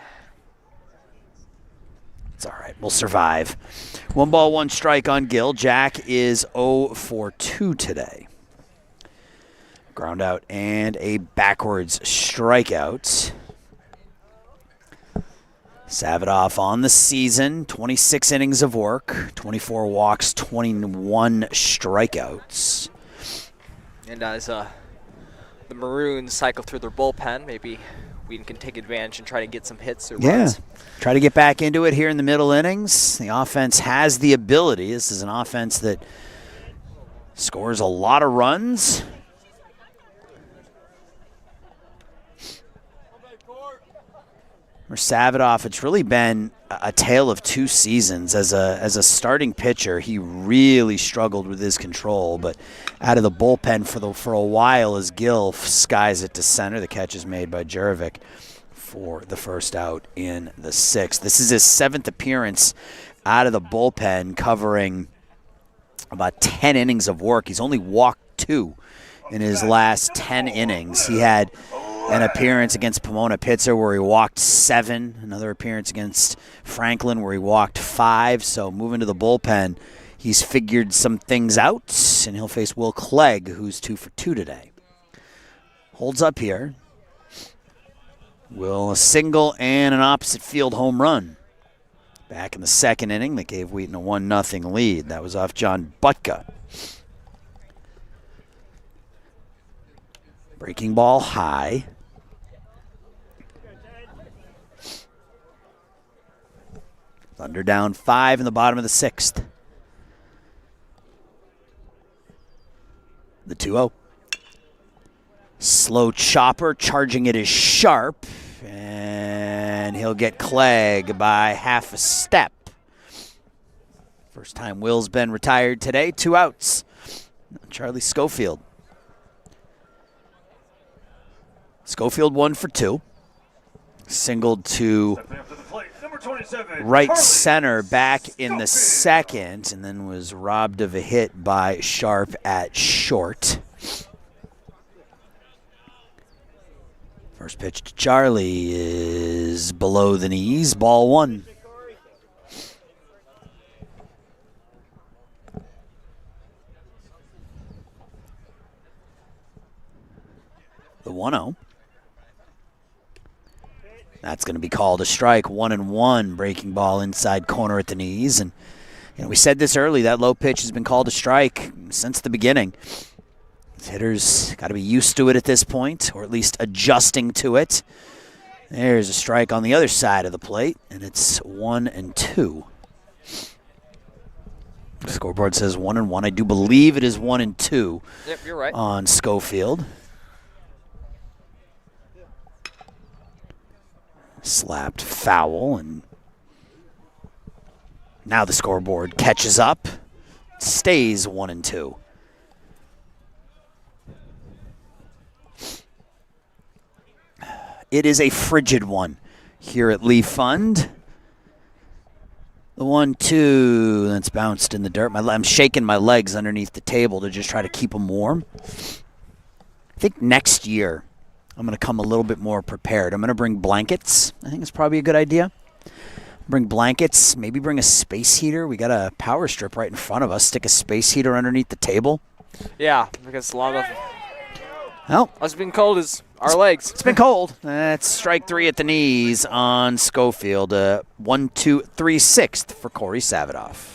It's all right. We'll survive. 1 ball, 1 strike on Gill. Jack is 0 for 2 today. Ground out and a backwards strikeout. Savadoff on the season, 26 innings of work, 24 walks, 21 strikeouts. And as the Maroons cycle through their bullpen, maybe Wheaton can take advantage and try to get some hits or runs. Try to get back into it here in the middle innings. The offense has the ability. This is an offense that scores a lot of runs. For Savadoff, it's really been a tale of 2 seasons. As a starting pitcher, he really struggled with his control, but out of the bullpen for a while as Gill skies it to center. The catch is made by Jerovic for the first out in the 6th. This is his 7th appearance out of the bullpen, covering about 10 innings of work. He's only walked 2 in his last 10 innings. He had an appearance against Pomona Pitzer where he walked 7. Another appearance against Franklin where he walked 5. So moving to the bullpen, he's figured some things out, and he'll face Will Clegg, who's 2 for 2 today. Holds up here. Will a single and an opposite field home run. Back in the 2nd inning, that gave Wheaton a 1-0 lead. That was off John Butka. Breaking ball high. Thunder down 5 in the bottom of the 6th. The 2-0. Slow chopper, charging it is sharp, and he'll get Clegg by half a step. First time Will's been retired today. 2 outs. Charlie Schofield. Schofield 1 for 2. Singled to right center back in the 2nd, and then was robbed of a hit by Sharp at short. First pitch to Charlie is below the knees, ball 1. The 1-0. That's going to be called a strike. 1-1, breaking ball inside corner at the knees. And we said this early, that low pitch has been called a strike since the beginning. Hitters got to be used to it at this point, or at least adjusting to it. There's a strike on the other side of the plate, and it's 1-2. The scoreboard says 1-1. I do believe it is 1-2. Yep, you're right. On Schofield. Slapped foul, and now the scoreboard catches up. Stays 1-2. It is a frigid one here at Lee Fund. The 1-2 that's bounced in the dirt. I'm shaking my legs underneath the table to just try to keep them warm. I think next year I'm going to come a little bit more prepared. I'm going to bring blankets. I think it's probably a good idea. Bring blankets, maybe bring a space heater. We got a power strip right in front of us. Stick a space heater underneath the table. Yeah, because a lot of well, what's been cold is our legs. It's been cold. That's strike 3 at the knees on Schofield. 1-2-3 6th for Corey Savadoff.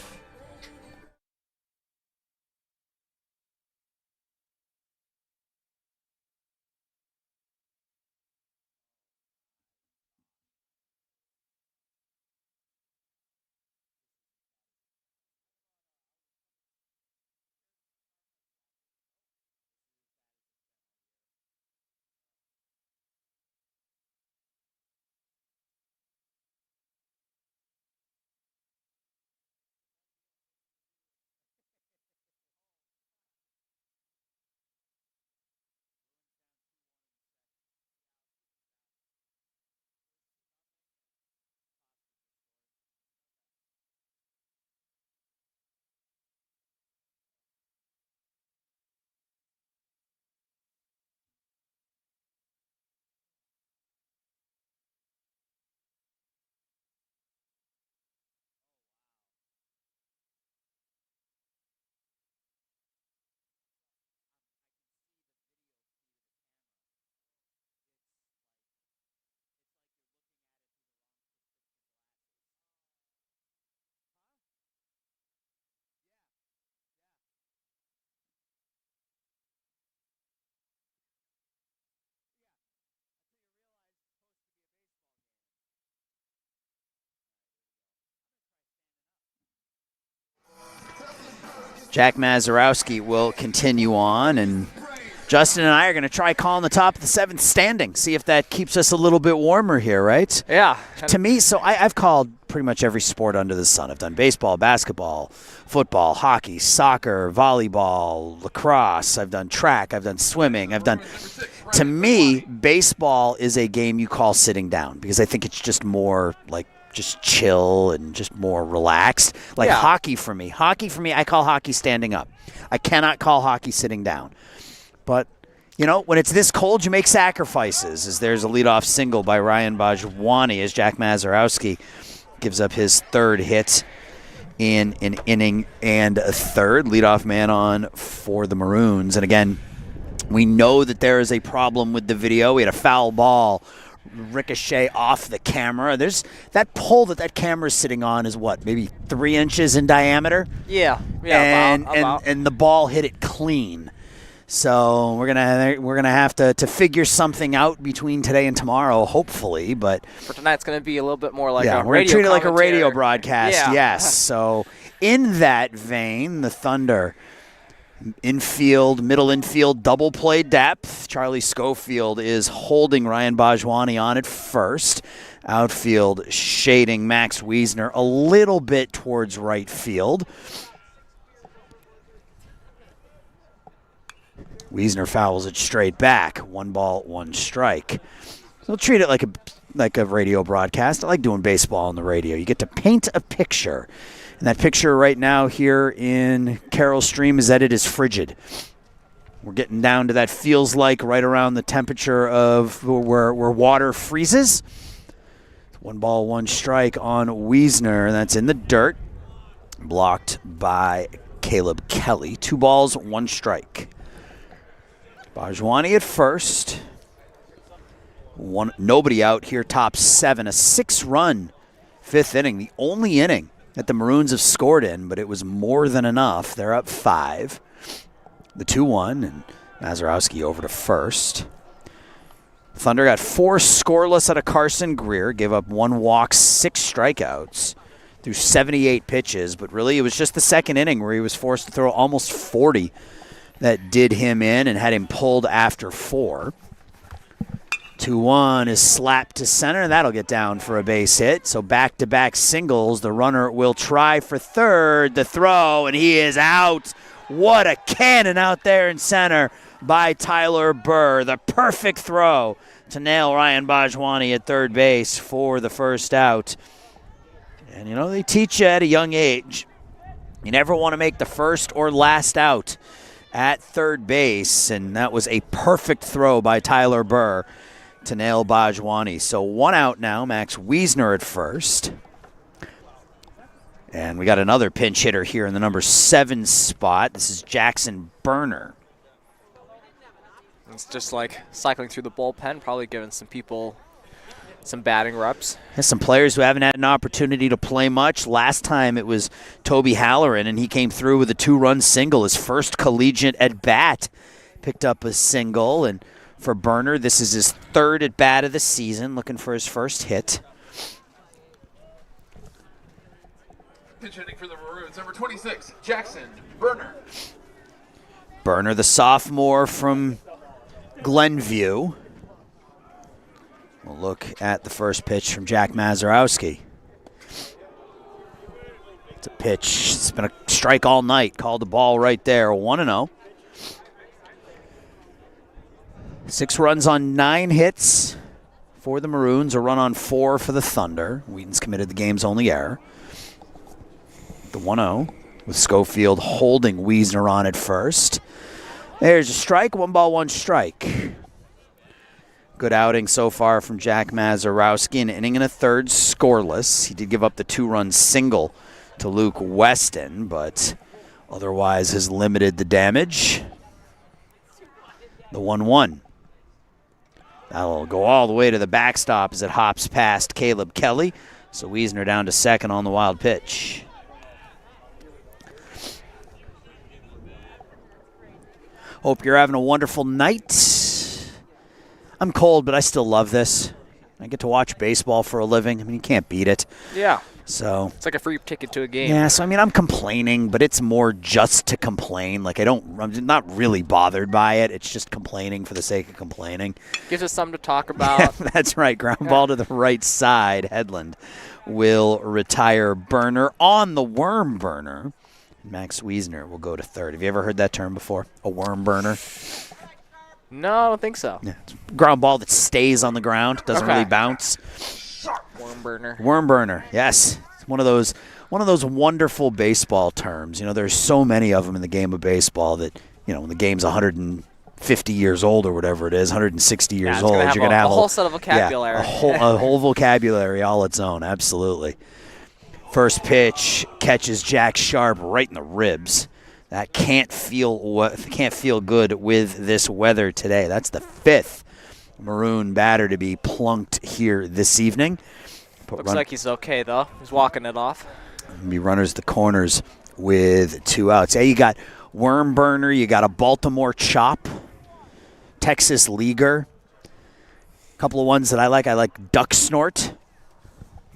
Jack Mazurowski will continue on, and Justin and I are going to try calling the top of the 7th standing, see if that keeps us a little bit warmer here, right? Yeah. To me, so I've called pretty much every sport under the sun. I've done baseball, basketball, football, hockey, soccer, volleyball, lacrosse. I've done track. I've done swimming. To me, baseball is a game you call sitting down because I think it's just more like just chill and just more relaxed. Like hockey for me, I call hockey standing up. I cannot call hockey sitting down. But, you know, when it's this cold, you make sacrifices. As there's a leadoff single by Ryan Bajwani as Jack Mazurowski gives up his 3rd hit in an inning and a third. Leadoff man on for the Maroons. And again, we know that there is a problem with the video. We had a foul ball ricochet off the camera. There's that pole that camera is sitting on is what, maybe 3 inches in diameter? Yeah, about. And the ball hit it clean. So we're gonna have to figure something out between today and tomorrow, hopefully. But for tonight, it's gonna be a little bit more like we're gonna treat it like a radio broadcast. Yeah. Yes. So in that vein, the Thunder middle infield, double play depth. Charlie Schofield is holding Ryan Bajwani on at first. Outfield shading Max Wiesner a little bit towards right field. Wiesner fouls it straight back. 1 ball, 1 strike. So we'll treat it like a radio broadcast. I like doing baseball on the radio. You get to paint a picture. And that picture right now here in Carroll Stream is that it is frigid. We're getting down to that feels like right around the temperature of where water freezes. 1 ball, 1 strike on Wiesner. That's in the dirt. Blocked by Caleb Kelly. 2 balls, 1 strike. Bajwani at first. Nobody out here, top 7. A 6-run 5th inning. The only inning that the Maroons have scored in, but it was more than enough. They're up 5. The 2-1, and Mazurowski over to first. Thunder got 4 scoreless out of Carson Greer. Gave up 1 walk, 6 strikeouts through 78 pitches. But really, it was just the 2nd inning where he was forced to throw almost 40 that did him in and had him pulled after 4. 2-1 is slapped to center. That'll get down for a base hit. So back-to-back singles. The runner will try for third. The throw, and he is out. What a cannon out there in center by Tyler Burr. The perfect throw to nail Ryan Bajwani at third base for the first out. And, you know, they teach you at a young age, you never want to make the first or last out at third base. And that was a perfect throw by Tyler Burr to nail Bajwani. So 1 out now. Max Wiesner at first. And we got another pinch hitter here in the number 7 spot. This is Jackson Burner. It's just like cycling through the bullpen, probably giving some people some batting reps. There's some players who haven't had an opportunity to play much. Last time it was Toby Halloran, and he came through with a 2-run single, his first collegiate at bat. Picked up a single, and for Burner, this is his 3rd at bat of the season, looking for his first hit. Pitch hitting for the Maroons, number 26, Jackson Burner. Burner, the sophomore from Glenview. We'll look at the first pitch from Jack Mazurowski. It's a pitch. It's been a strike all night. Called the ball right there. 1-0. 6 runs on 9 hits for the Maroons. A run on 4 for the Thunder. Wheaton's committed the game's only error. The 1-0 with Schofield holding Wiesner on at first. There's a strike. 1 ball, 1 strike. Good outing so far from Jack Mazurowski. An inning and a third scoreless. He did give up the 2-run single to Luke Weston, but otherwise has limited the damage. The 1-1. That'll go all the way to the backstop as it hops past Caleb Kelly. So Wiesner down to second on the wild pitch. Hope you're having a wonderful night. I'm cold, but I still love this. I get to watch baseball for a living. I mean, you can't beat it. Yeah. So it's like a free ticket to a game. yeah, so I mean, I'm complaining, but it's more just to complain. Like I'm not really bothered by it. It's just complaining for the sake of complaining. Gives us something to talk about. That's right. Ground ball to the right side. Headland will retire burner on the worm burner. Max Wiesner will go to third. Have you ever heard that term before? A worm burner? No, I don't think so. Yeah, it's a ground ball that stays on the ground, doesn't Okay. really bounce. Worm burner. Worm burner, yes. It's one of those wonderful baseball terms. You know, there's so many of them in the game of baseball that, you know, when the game's 150 years old or whatever it is, 160 years old, you're going to have a whole set of vocabulary. Yeah, a whole vocabulary all its own, absolutely. First pitch catches Jack Sharp right in the ribs. That can't feel good with this weather today. That's the 5th Maroon batter to be plunked here this evening. Looks like he's okay, though. He's walking it off. Be runners the corners with 2 outs. Hey, you got worm burner. You got a Baltimore chop, Texas leaguer. A couple of ones that I like. I like duck snort.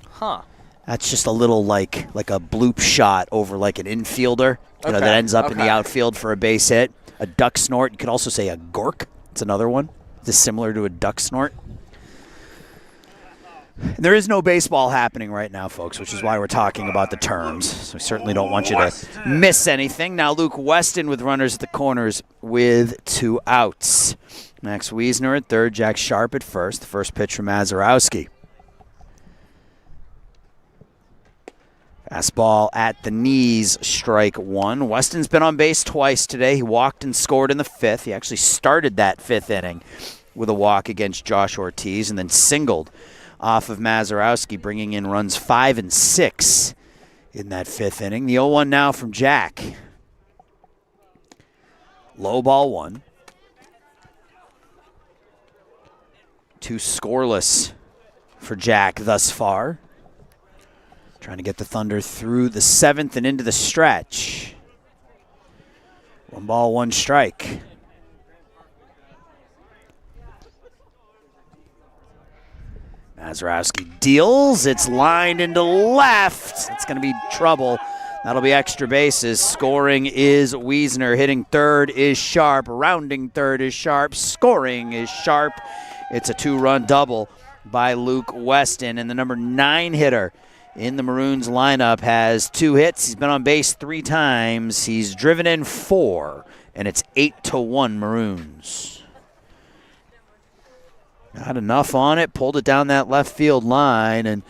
Huh. That's just a little like a bloop shot over like an infielder, that ends up in the outfield for a base hit. A duck snort. You could also say a gork. It's another one. It's similar to a duck snort. And there is no baseball happening right now, folks, which is why we're talking about the terms. So we certainly don't want you to miss anything. Now Luke Weston with runners at the corners with 2 outs. Max Wiesner at third, Jack Sharp at first. The first pitch from Mazurowski. Fastball at the knees, strike 1. Weston's been on base twice today. He walked and scored in the 5th. He actually started that 5th inning with a walk against Josh Ortiz and then singled off of Mazurowski, bringing in runs 5 and 6 in that 5th inning. The 0-1 now from Jack. Low ball 1. 2 scoreless for Jack thus far. Trying to get the Thunder through the 7th and into the stretch. 1 ball, 1 strike. Mazurowski deals. It's lined into left. It's going to be trouble. That'll be extra bases. Scoring is Wiesner. Hitting third is Sharp. Rounding third is Sharp. Scoring is Sharp. It's a 2-run double by Luke Weston. And the number 9 hitter in the Maroons lineup has 2 hits. He's been on base 3 times. He's driven in 4, and it's 8-1 Maroons. Got enough on it, pulled it down that left field line, and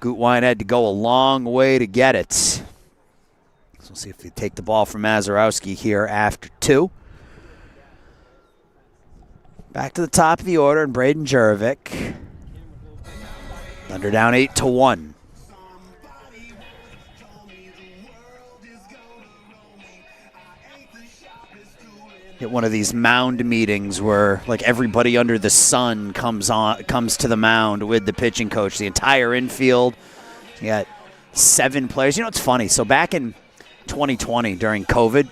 Gutwein had to go a long way to get it. So we'll see if they take the ball from Mazurowski here after 2. Back to the top of the order, and Braden Jurevich. Thunder down 8-1. At one of these mound meetings where like everybody under the sun comes to the mound with the pitching coach, the entire infield. You got 7 players. You know, it's funny. So back in 2020 during COVID,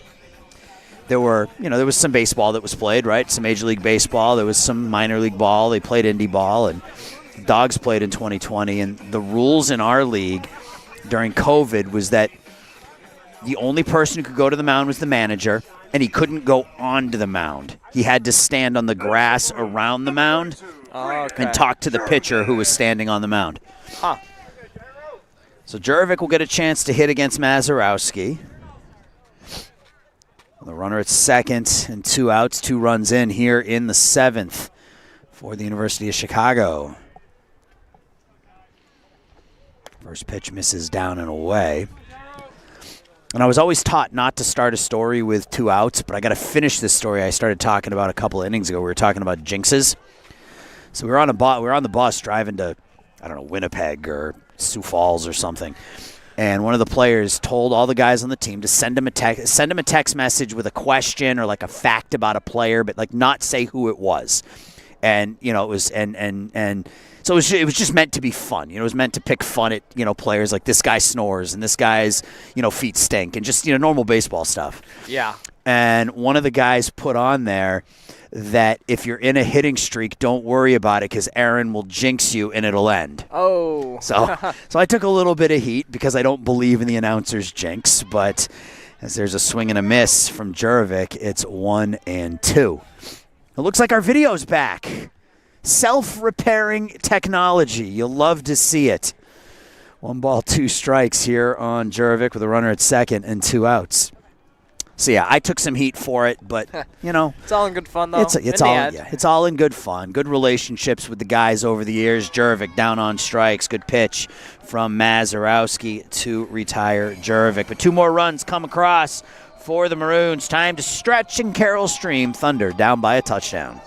there was some baseball that was played, right? Some Major League Baseball. There was some minor league ball. They played indie ball, and Dogs played in 2020. And the rules in our league during COVID was that the only person who could go to the mound was the manager, and he couldn't go onto the mound. He had to stand on the grass around the mound and talk to the pitcher who was standing on the mound. Huh. So Jurevich will get a chance to hit against Mazurowski. The runner at second and 2 outs, 2 runs in here in the 7th for the University of Chicago. First pitch misses down and away. And I was always taught not to start a story with 2 outs, but I got to finish this story I started talking about a couple of innings ago. We were talking about jinxes. So we were on the bus driving to, I don't know, Winnipeg or Sioux Falls or something. And one of the players told all the guys on the team to send him a text message with a question or like a fact about a player, but like not say who it was. And it was so it was just meant to be fun. It was meant to pick fun at players like this guy snores and this guy's feet stink and just normal baseball stuff. Yeah. And one of the guys put on there that if you're in a hitting streak, don't worry about it because Aaron will jinx you and it'll end. Oh. So I took a little bit of heat because I don't believe in the announcer's jinx, but as there's a swing and a miss from Jurevich, it's 1-2. It looks like our video's back. Self-repairing technology. You'll love to see it. 1 ball, 2 strikes here on Jurevich with a runner at second and 2 outs. So, yeah, I took some heat for it, but, you know. It's all in good fun, though. It's all in good fun. Good relationships with the guys over the years. Jurevich down on strikes. Good pitch from Mazurowski to retire Jurevich. But 2 more runs come across for the Maroons. Time to stretch and Carroll Stream. Thunder down by a touchdown.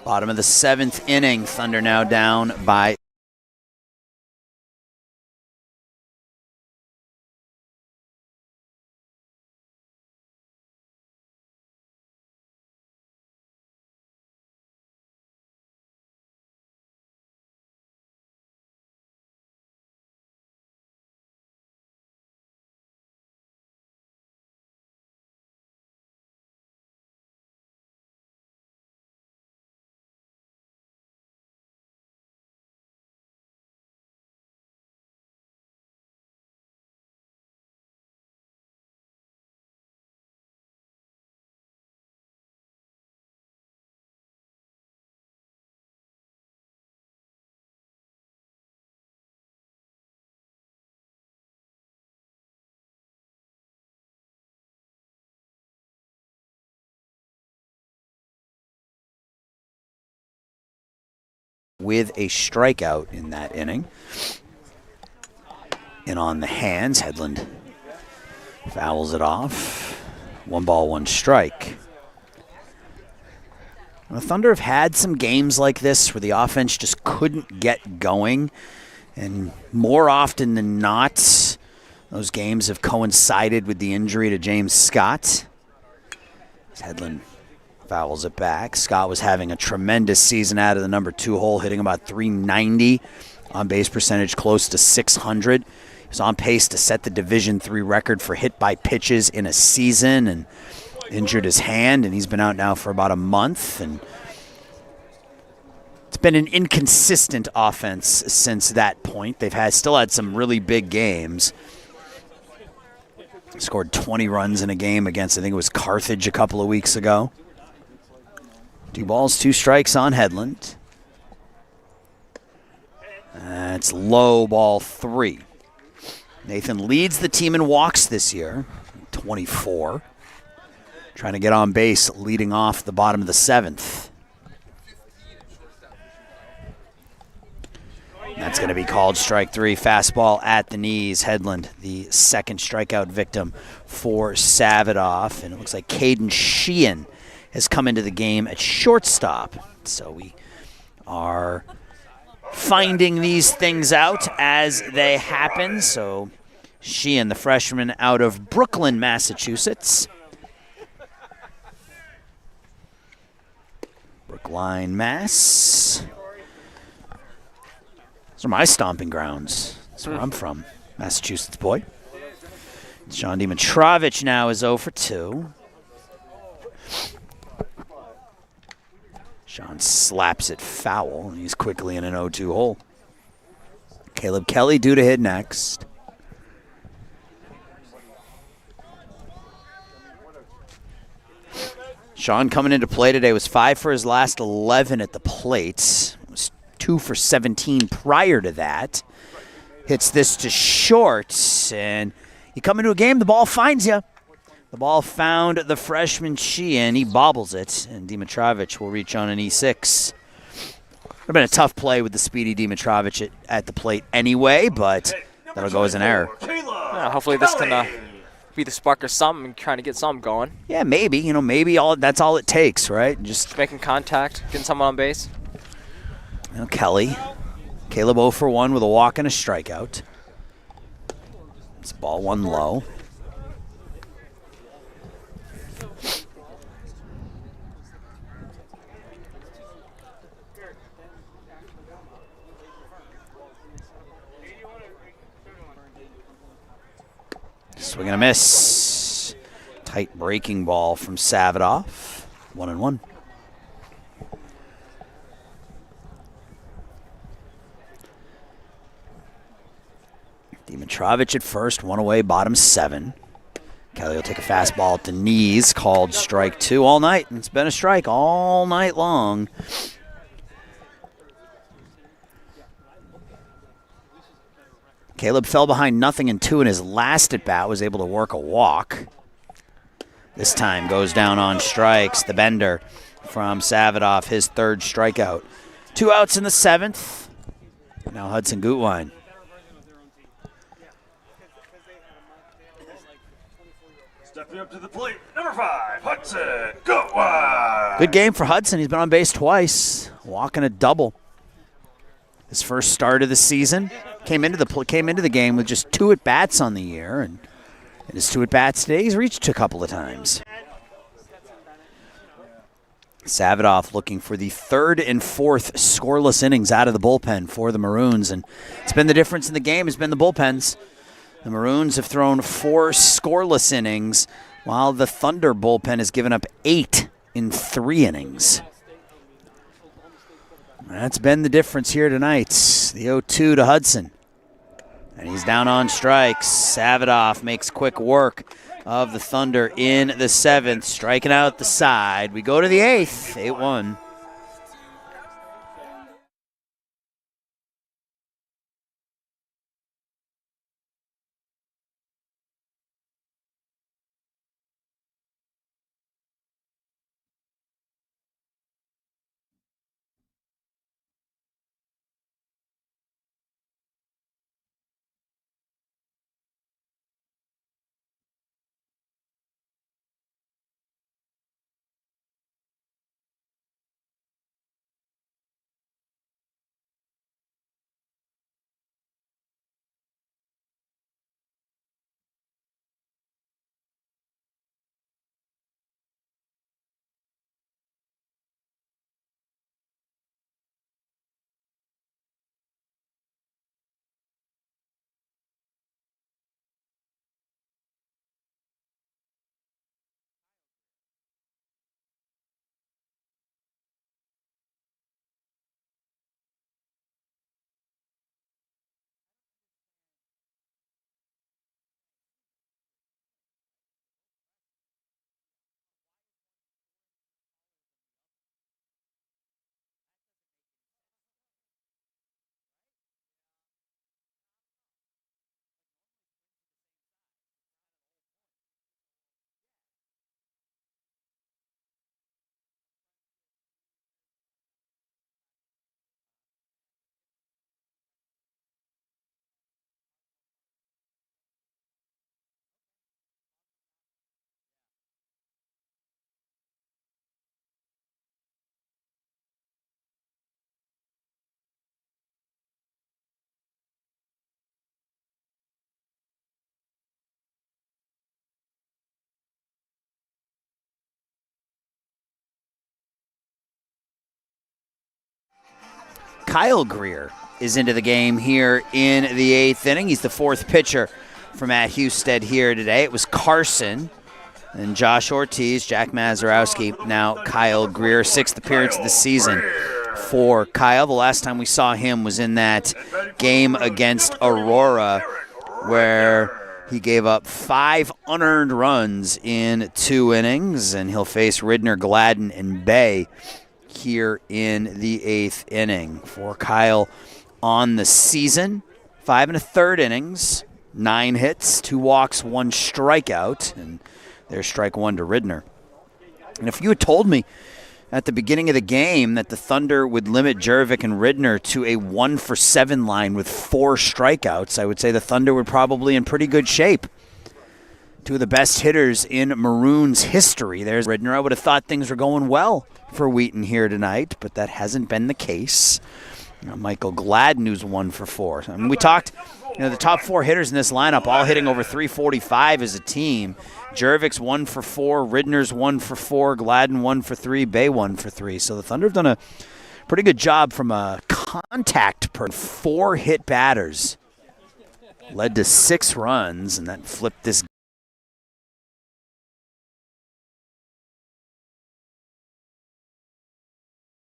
Bottom of the 7th inning. Thunder now down by with a strikeout in that inning. And on the hands, Hedlund fouls it off. 1 ball, 1 strike. The Thunder have had some games like this where the offense just couldn't get going. And more often than not, those games have coincided with the injury to James Scott. Hedlund fouls it back. Scott was having a tremendous season out of the number 2 hole, hitting about .390, on base percentage close to .600. He was on pace to set the Division III record for hit by pitches in a season, and injured his hand, and he's been out now for about a month. And it's been an inconsistent offense since that point. They've still had some really big games. Scored 20 runs in a game against, I think it was Carthage a couple of weeks ago. 2 balls, 2 strikes on Hedlund. That's low, ball 3. Nathan leads the team in walks this year, 24. Trying to get on base, leading off the bottom of the 7th. That's going to be called strike 3. Fastball at the knees. Hedlund, the 2nd strikeout victim for Savadoff. And it looks like Caden Sheehan has come into the game at shortstop. So we are finding these things out as they happen. So Sheehan, the freshman out of Brooklyn, Massachusetts. Brookline, Mass. Those are my stomping grounds. That's where I'm from, Massachusetts boy. John Dimitrovich now is 0 for 2. Sean slaps it foul, and he's quickly in an 0-2 hole. Caleb Kelly due to hit next. Sean coming into play today was 5 for his last 11 at the plate. Was 2 for 17 prior to that. Hits this to short, and you come into a game, the ball finds you. The ball found the freshman Sheehan. He bobbles it, and Dimitrovich will reach on an E6. Would have been a tough play with the speedy Dimitrovich at the plate anyway, but that'll go as an error. Yeah, hopefully this can be the spark or something and trying to get something going. Yeah, maybe. Maybe that's all it takes, right? Just making contact, getting someone on base. Kelly. Caleb 0 for 1 with a walk and a strikeout. It's ball 1 low. Swing and a miss. Tight breaking ball from Savadoff. 1-1. Dimitrovich at first, 1 away, bottom 7. Kelly will take a fastball at the knees, called strike 2 all night. It's been a strike all night long. Caleb fell behind 0-2 in his last at-bat, was able to work a walk. This time goes down on strikes. The bender from Savadoff, his 3rd strikeout. 2 outs in the 7th. Now Hudson Gutwein. Stepping up to the plate, number 5, Hudson Gutwein. Good game for Hudson. He's been on base twice, walking a double. His first start of the season. Came into the game with just 2 at-bats on the year, and in his 2 at-bats today, he's reached a couple of times. Savadoff looking for the 3rd and 4th scoreless innings out of the bullpen for the Maroons, and it's been the difference in the game has been the bullpens. The Maroons have thrown 4 scoreless innings, while the Thunder bullpen has given up 8 in 3 innings. That's been the difference here tonight. The 0-2 to Hudson. And he's down on strikes. Savadoff makes quick work of the Thunder in the 7th, striking out the side. We go to the 8th, 8-1. Kyle Greer is into the game here in the 8th inning. He's the 4th pitcher for Matt Husted here today. It was Carson and Josh Ortiz, Jack Mazurowski, now Kyle Greer. 6th appearance of the season for Kyle. The last time we saw him was in that game against Aurora where he gave up 5 unearned runs in 2 innings, and he'll face Ridner, Gladden, and Bay here in the 8th inning. For Kyle on the season, 5 1/3 innings, 9 hits, 2 walks, 1 strikeout, and there's strike 1 to Ridner. And if you had told me at the beginning of the game that the Thunder would limit Jervik and Ridner to a 1-for-7 line with 4 strikeouts, I would say the Thunder were probably in pretty good shape. 2 of the best hitters in Maroons history. There's Ridner. I would have thought things were going well for Wheaton here tonight, but that hasn't been the case. Michael Gladden, who's 1 for 4. I mean, we talked, the top 4 hitters in this lineup all hitting over 345 as a team. Jervik's 1 for 4, Ridner's 1 for 4, Gladden 1 for 3, Bay 1 for 3. So the Thunder have done a pretty good job from a contact per 4 hit batters. Led to 6 runs, and that flipped this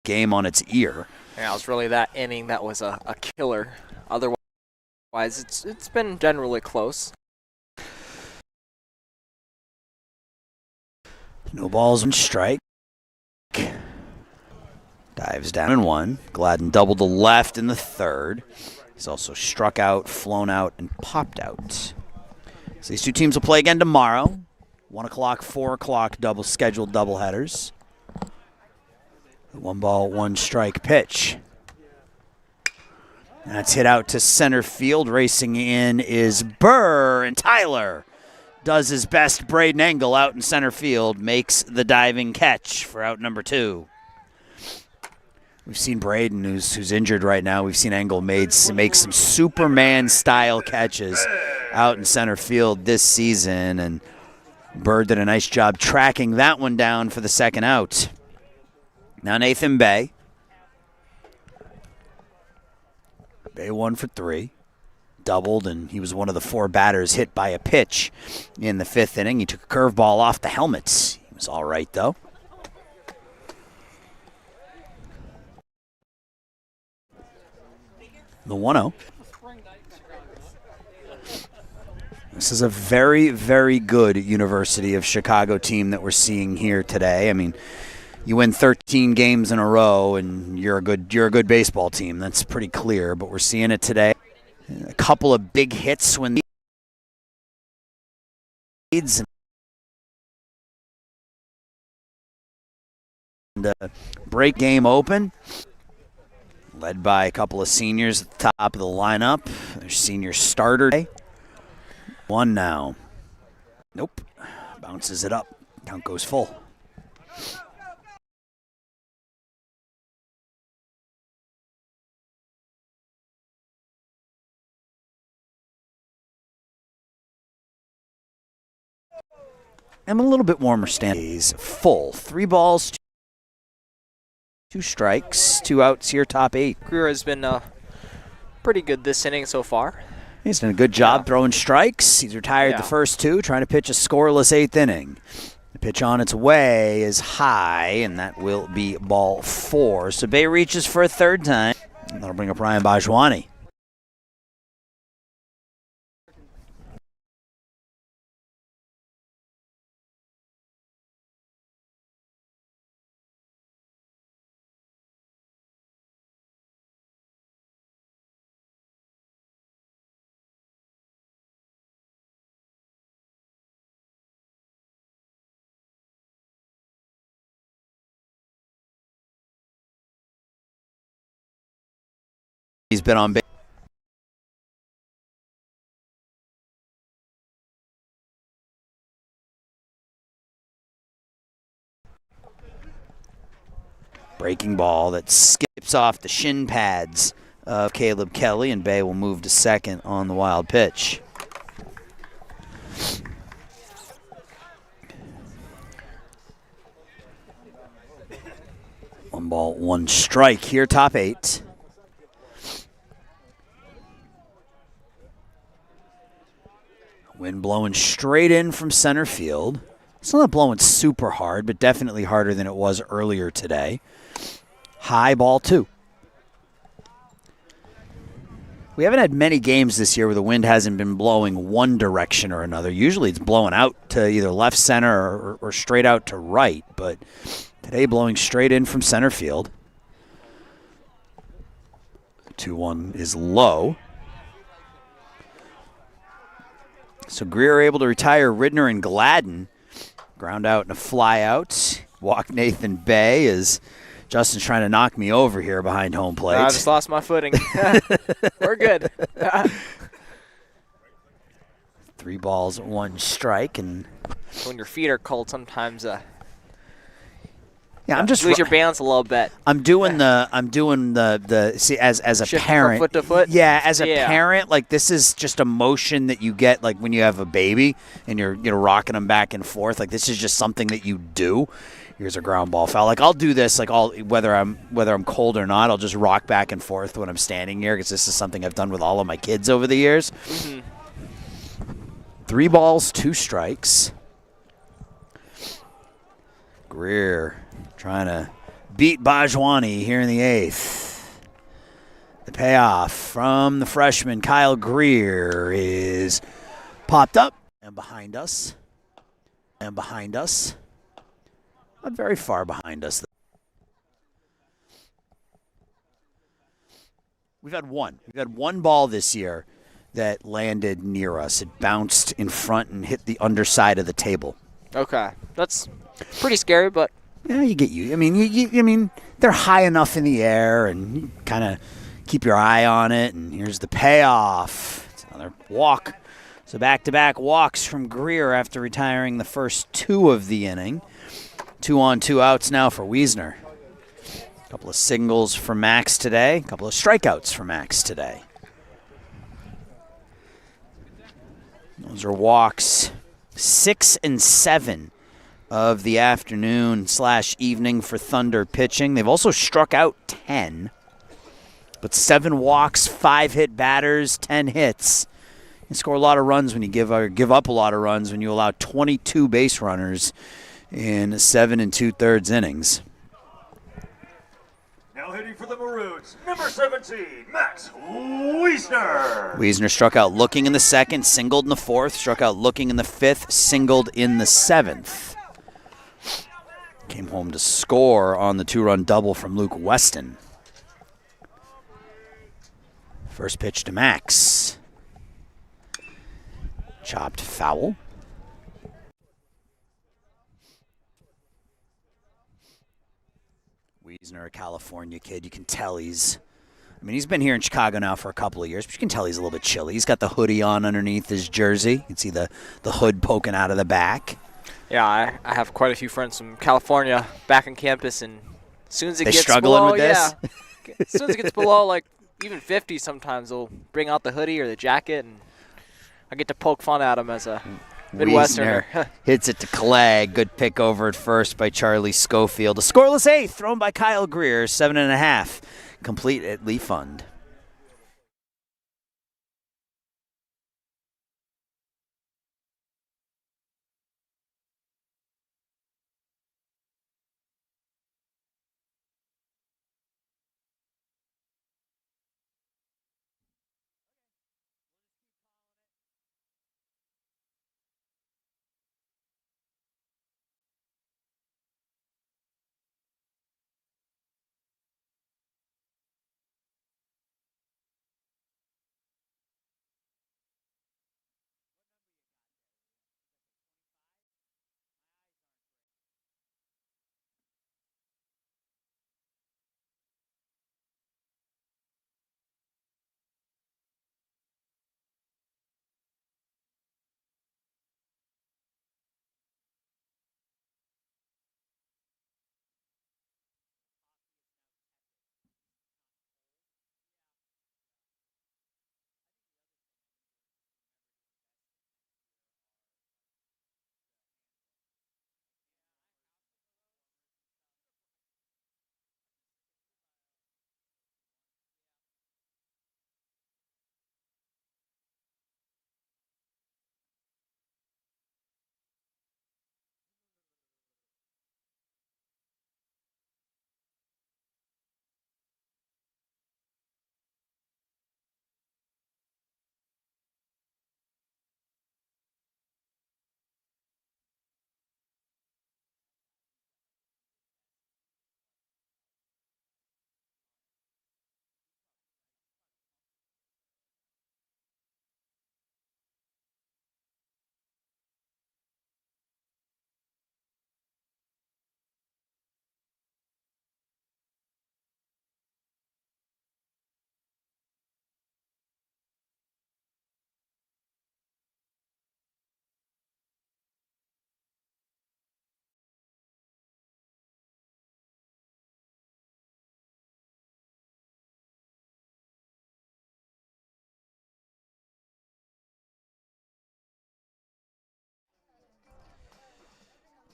game on its ear. Yeah, it was really that inning that was a killer. Otherwise, it's been generally close. No balls and strike. Dives down and 1. Gladden doubled to left in the 3rd. He's also struck out, flown out, and popped out. So these 2 teams will play again tomorrow. 1 o'clock, 4 o'clock scheduled doubleheaders. 1 ball, 1 strike pitch. That's hit out to center field. Racing in is Burr, and Tyler does his best. Braden Engel out in center field makes the diving catch for out number 2. We've seen Braden, who's injured right now. We've seen Engel make some Superman-style catches out in center field this season, and Burr did a nice job tracking that one down for the 2nd out. Now Nathan Bay. Bay 1 for 3. Doubled, and he was one of the 4 batters hit by a pitch in the 5th inning. He took a curveball off the helmets. He was all right, though. The 1-0. This is a very, very good University of Chicago team that we're seeing here today. I mean, you win 13 games in a row, and you're a good baseball team. That's pretty clear, but we're seeing it today. A couple of big hits when leads, and break game open. Led by a couple of seniors at the top of the lineup. Their senior starter day. 1 now. Nope. Bounces it up. Count goes full. I'm a little bit warmer standing. He's full. 3 balls, 2 strikes, 2 outs here, top 8. Greer has been pretty good this inning so far. He's done a good job throwing strikes. He's retired the first 2, trying to pitch a scoreless 8th inning. The pitch on its way is high, and that will be ball 4. So Bay reaches for a 3rd time, and that'll bring up Ryan Bajwani. He's been on base. Breaking ball that skips off the shin pads of Caleb Kelly, and Bay will move to 2nd on the wild pitch. One ball, 1 strike here, top 8. Wind blowing straight in from center field. It's not blowing super hard, but definitely harder than it was earlier today. High, ball 2. We haven't had many games this year where the wind hasn't been blowing one direction or another. Usually it's blowing out to either left center or straight out to right, but today blowing straight in from center field. 2-1 is low. So Greer able to retire Ridner and Gladden. Ground out and a fly out. Walk Nathan Bay as Justin's trying to knock me over here behind home plate. I just lost my footing. We're good. 3 balls, 1 strike, and When your feet are cold, sometimes yeah, I'm just lose your balance a little bit. I'm doing the see as a Shift parent. from foot to foot? Yeah, as a Yeah. parent, like this is just a motion that you get like when you have a baby and you're rocking them back and forth. Like this is just something that you do. Here's a ground ball foul. Like I'll do this like whether I'm cold or not, I'll just rock back and forth when I'm standing here because this is something I've done with all of my kids over the years. Mm-hmm. 3 balls, 2 strikes. Greer trying to beat Bajwani here in the 8th. The payoff from the freshman Kyle Greer is popped up and behind us. Not very far behind us. We've had one ball this year that landed near us. It bounced in front and hit the underside of the table. Okay, that's pretty scary, but Yeah, you get you. I mean, they're high enough in the air, and you kind of keep your eye on it. And here's the payoff. It's another walk. So back-to-back walks from Greer after retiring the first 2 of the inning. 2 on, 2 outs now for Wiesner. A couple of singles for Max today. A couple of strikeouts for Max today. Those are walks 6 and 7 of the afternoon/evening for Thunder pitching. They've also struck out 10, but 7 walks, 5 hit batters, 10 hits. You score a lot of runs when you give up a lot of runs when you allow 22 base runners in 7 2/3 innings. Now hitting for the Maroons, number 17, Max Wiesner. Wiesner struck out looking in the 2nd, singled in the 4th, struck out looking in the 5th, singled in the 7th. Came home to score on the 2-run double from Luke Weston. First pitch to Max. Chopped foul. Wiesner, a California kid. You can tell he's been here in Chicago now for a couple of years, but you can tell he's a little bit chilly. He's got the hoodie on underneath his jersey. You can see the hood poking out of the back. yeah, I have quite a few friends from California back on campus, and as soon as it They gets struggling below, with this? yeah, as soon as it gets below like even 50, sometimes they'll bring out the hoodie or the jacket, and I get to poke fun at them as a Midwesterner. Wiesner hits it to Clay. Good pick over at first by Charlie Schofield. A scoreless 8th thrown by Kyle Greer. 7.5 complete at Lee Fund.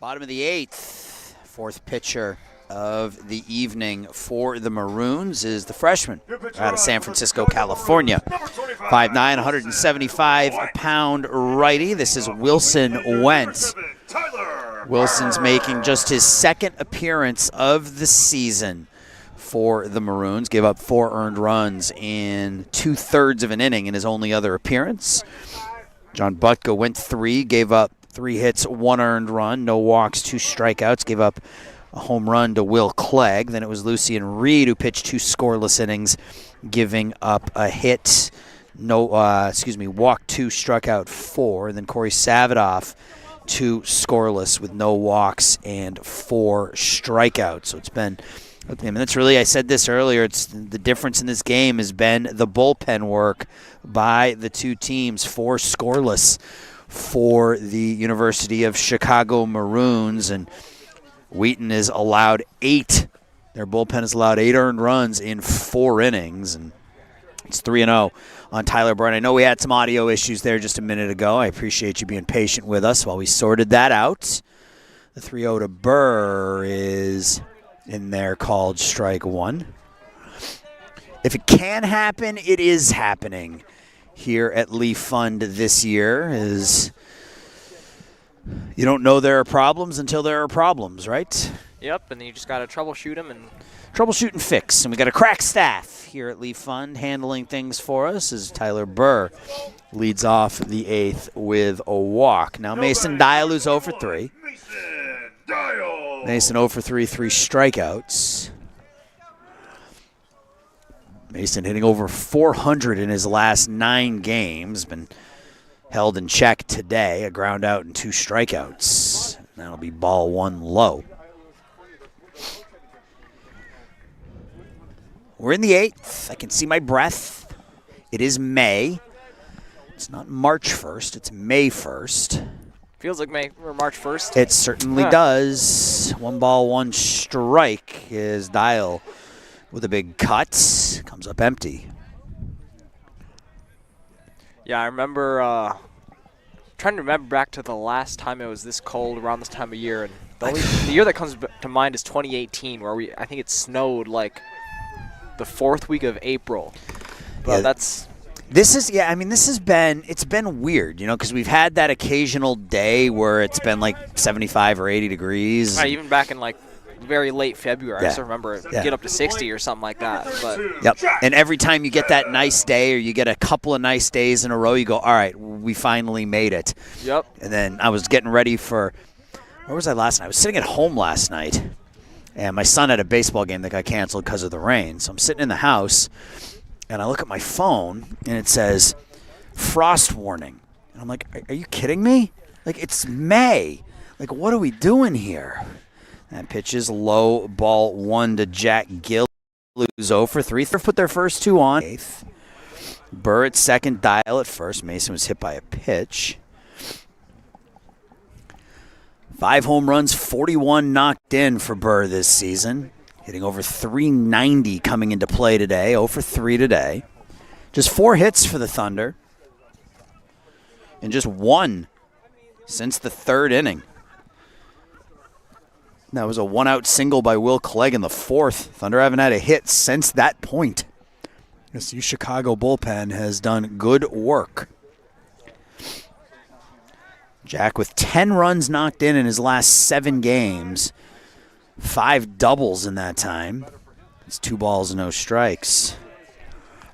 Bottom of the 8th, fourth pitcher of the evening for the Maroons is the freshman out of San Francisco, California. 5'9", 175-pound righty. This is Wilson Wentz. Wilson's making just his second appearance of the season for the Maroons. Gave up 4 earned runs in 2/3 of an inning in his only other appearance. John Butko went 3, gave up 3 hits, 1 earned run, no walks, 2 strikeouts, gave up a home run to Will Clegg. Then it was Lucien Reed who pitched 2 scoreless innings, giving up a hit, walked 2, struck out 4. And then Corey Savadoff, 2 scoreless with no walks and 4 strikeouts. So it's been, that's really, I said this earlier, it's the difference in this game has been the bullpen work by the two teams. 4 scoreless for the University of Chicago Maroons, and Wheaton is allowed 8. Their bullpen has allowed 8 earned runs in 4 innings, and it's 3-0 on Tyler Burr. I know we had some audio issues there just a minute ago. I appreciate you being patient with us while we sorted that out. The 3-0 to Burr is in there, called strike 1. If it can happen, it is happening here at Lee Fund this year. Is you don't know there are problems until there are problems, right? Yep, and then you just got to troubleshoot them and fix. And we got a crack staff here at Lee Fund handling things for us as Tyler Burr leads off the 8th with a walk. Now Mason Dial, who's 0 for 3. Mason 0 for 3, 3 strikeouts. Mason hitting over 400 in his last 9 games. Been held in check today. A ground out and 2 strikeouts. That'll be ball 1 low. We're in the 8th. I can see my breath. It is May. It's not March 1st. It's May 1st. Feels like May or March 1st. It certainly does. 1 ball, 1 strike is Dial with a big cut. Comes up empty. Yeah, I remember trying to remember back to the last time it was this cold around this time of year. And the year that comes to mind is 2018, where I think it snowed like the 4th week of April. But yeah, this has been, it's been weird, because we've had that occasional day where it's been like 75 or 80 degrees. Right, even back in like very late February, Yeah. I still remember it get up to 60 or something like that. But Yep. And every time you get that nice day or you get a couple of nice days in a row, you go, all right, we finally made it. Yep. And then I was getting ready for, where was I last night? I was sitting at home last night, and my son had a baseball game that got canceled because of the rain. So I'm sitting in the house, and I look at my phone, and it says, frost warning. And I'm like, are you kidding me? Like, it's May. Like, what are we doing here? That pitch is low, ball 1 to Jack Gill, who's 0 for 3. They've put their first 2 on. 8th. Burr at second, Dial at first. Mason was hit by a pitch. 5 home runs, 41 knocked in for Burr this season. Hitting over 390 coming into play today. 0 for 3 today. Just 4 hits for the Thunder. And just 1 since the 3rd inning. That was a 1-out single by Will Clegg in the 4th. Thunder haven't had a hit since that point. This Chicago bullpen has done good work. Jack with 10 runs knocked in his last 7 games. 5 doubles in that time. It's 2 balls and no strikes.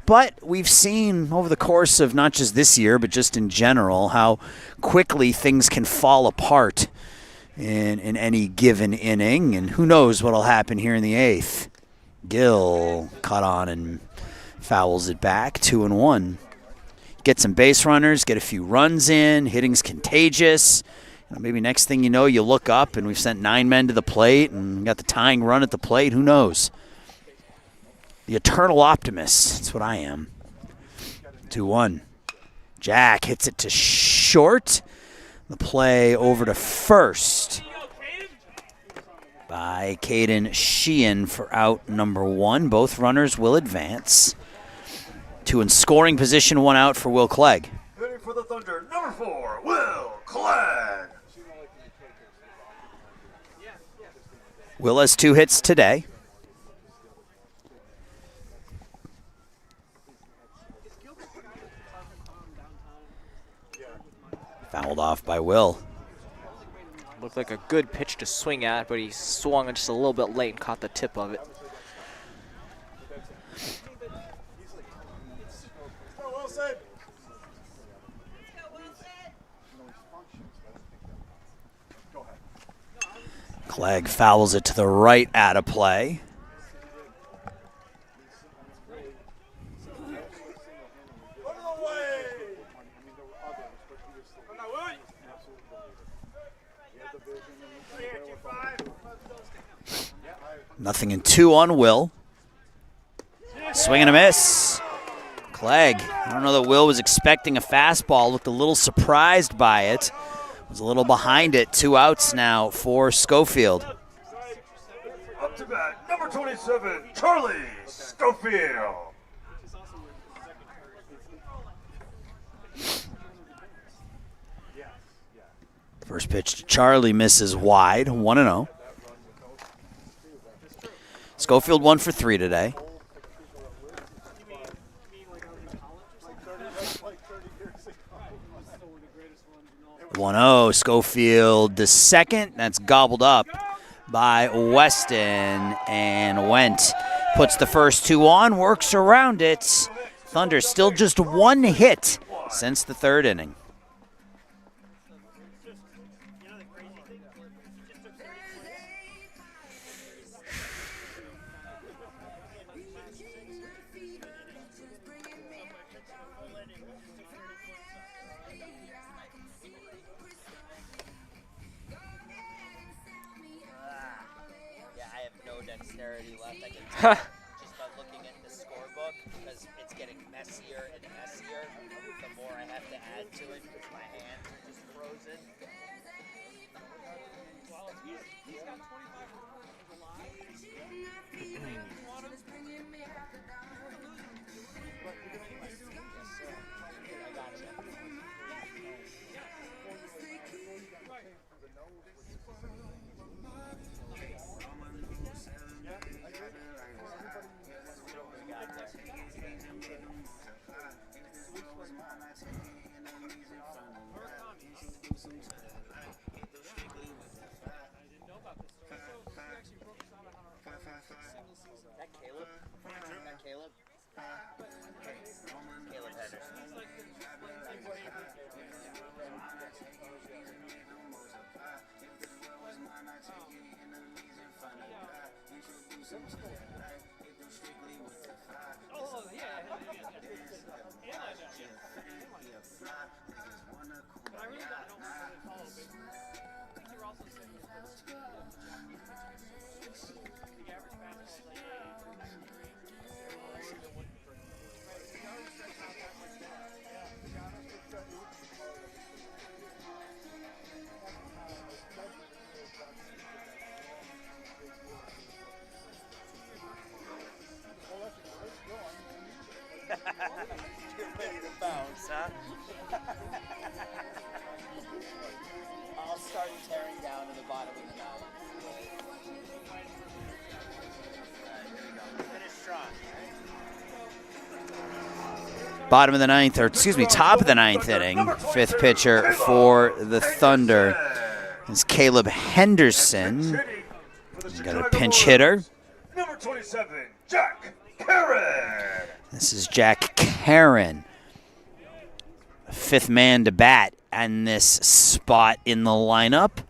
But we've seen over the course of not just this year, but just in general, how quickly things can fall apart in any given inning, and who knows what'll happen here in the 8th. Gill caught on and fouls it back, 2-1. Get some base runners, get a few runs in, hitting's contagious. Maybe next thing you know, you look up and we've sent 9 men to the plate and got the tying run at the plate. Who knows? The eternal optimist. That's what I am. 2-1. Jack hits it to short. The play over to first by Caden Sheehan for out number 1. Both runners will advance. 2 in scoring position, 1 out for Will Clegg. Hitting for the Thunder, number 4, Will Clegg. Will has 2 hits today. Fouled off by Will. Looked like a good pitch to swing at, but he swung just a little bit late and caught the tip of it. Clegg fouls it to the right, out of play. Nothing in 2 on Will. Swing and a miss. Clegg, I don't know that Will was expecting a fastball. Looked a little surprised by it. Was a little behind it. 2 outs now for Schofield. Up to bat, number 27, Charlie Schofield. First pitch to Charlie misses wide, 1-0. Schofield 1 for 3 today. 1-0, Schofield the second. That's gobbled up by Weston, and Went puts the first 2 on, works around it. Thunder still just 1 hit since the 3rd inning. Just by looking at the scorebook, because it's getting messier and messier the more I have to add to it, because my hands are just frozen. Caleb Henderson. Too ready to bounce, huh? I'll start tearing down to the bottom of the ninth. Finish strong, right? Bottom of the ninth, or excuse me, top of the ninth inning. 5th pitcher for the Thunder is Caleb Henderson. He's got a pinch hitter. Number 27, Jack Karen. This is Jack Karen, 5th man to bat in this spot in the lineup.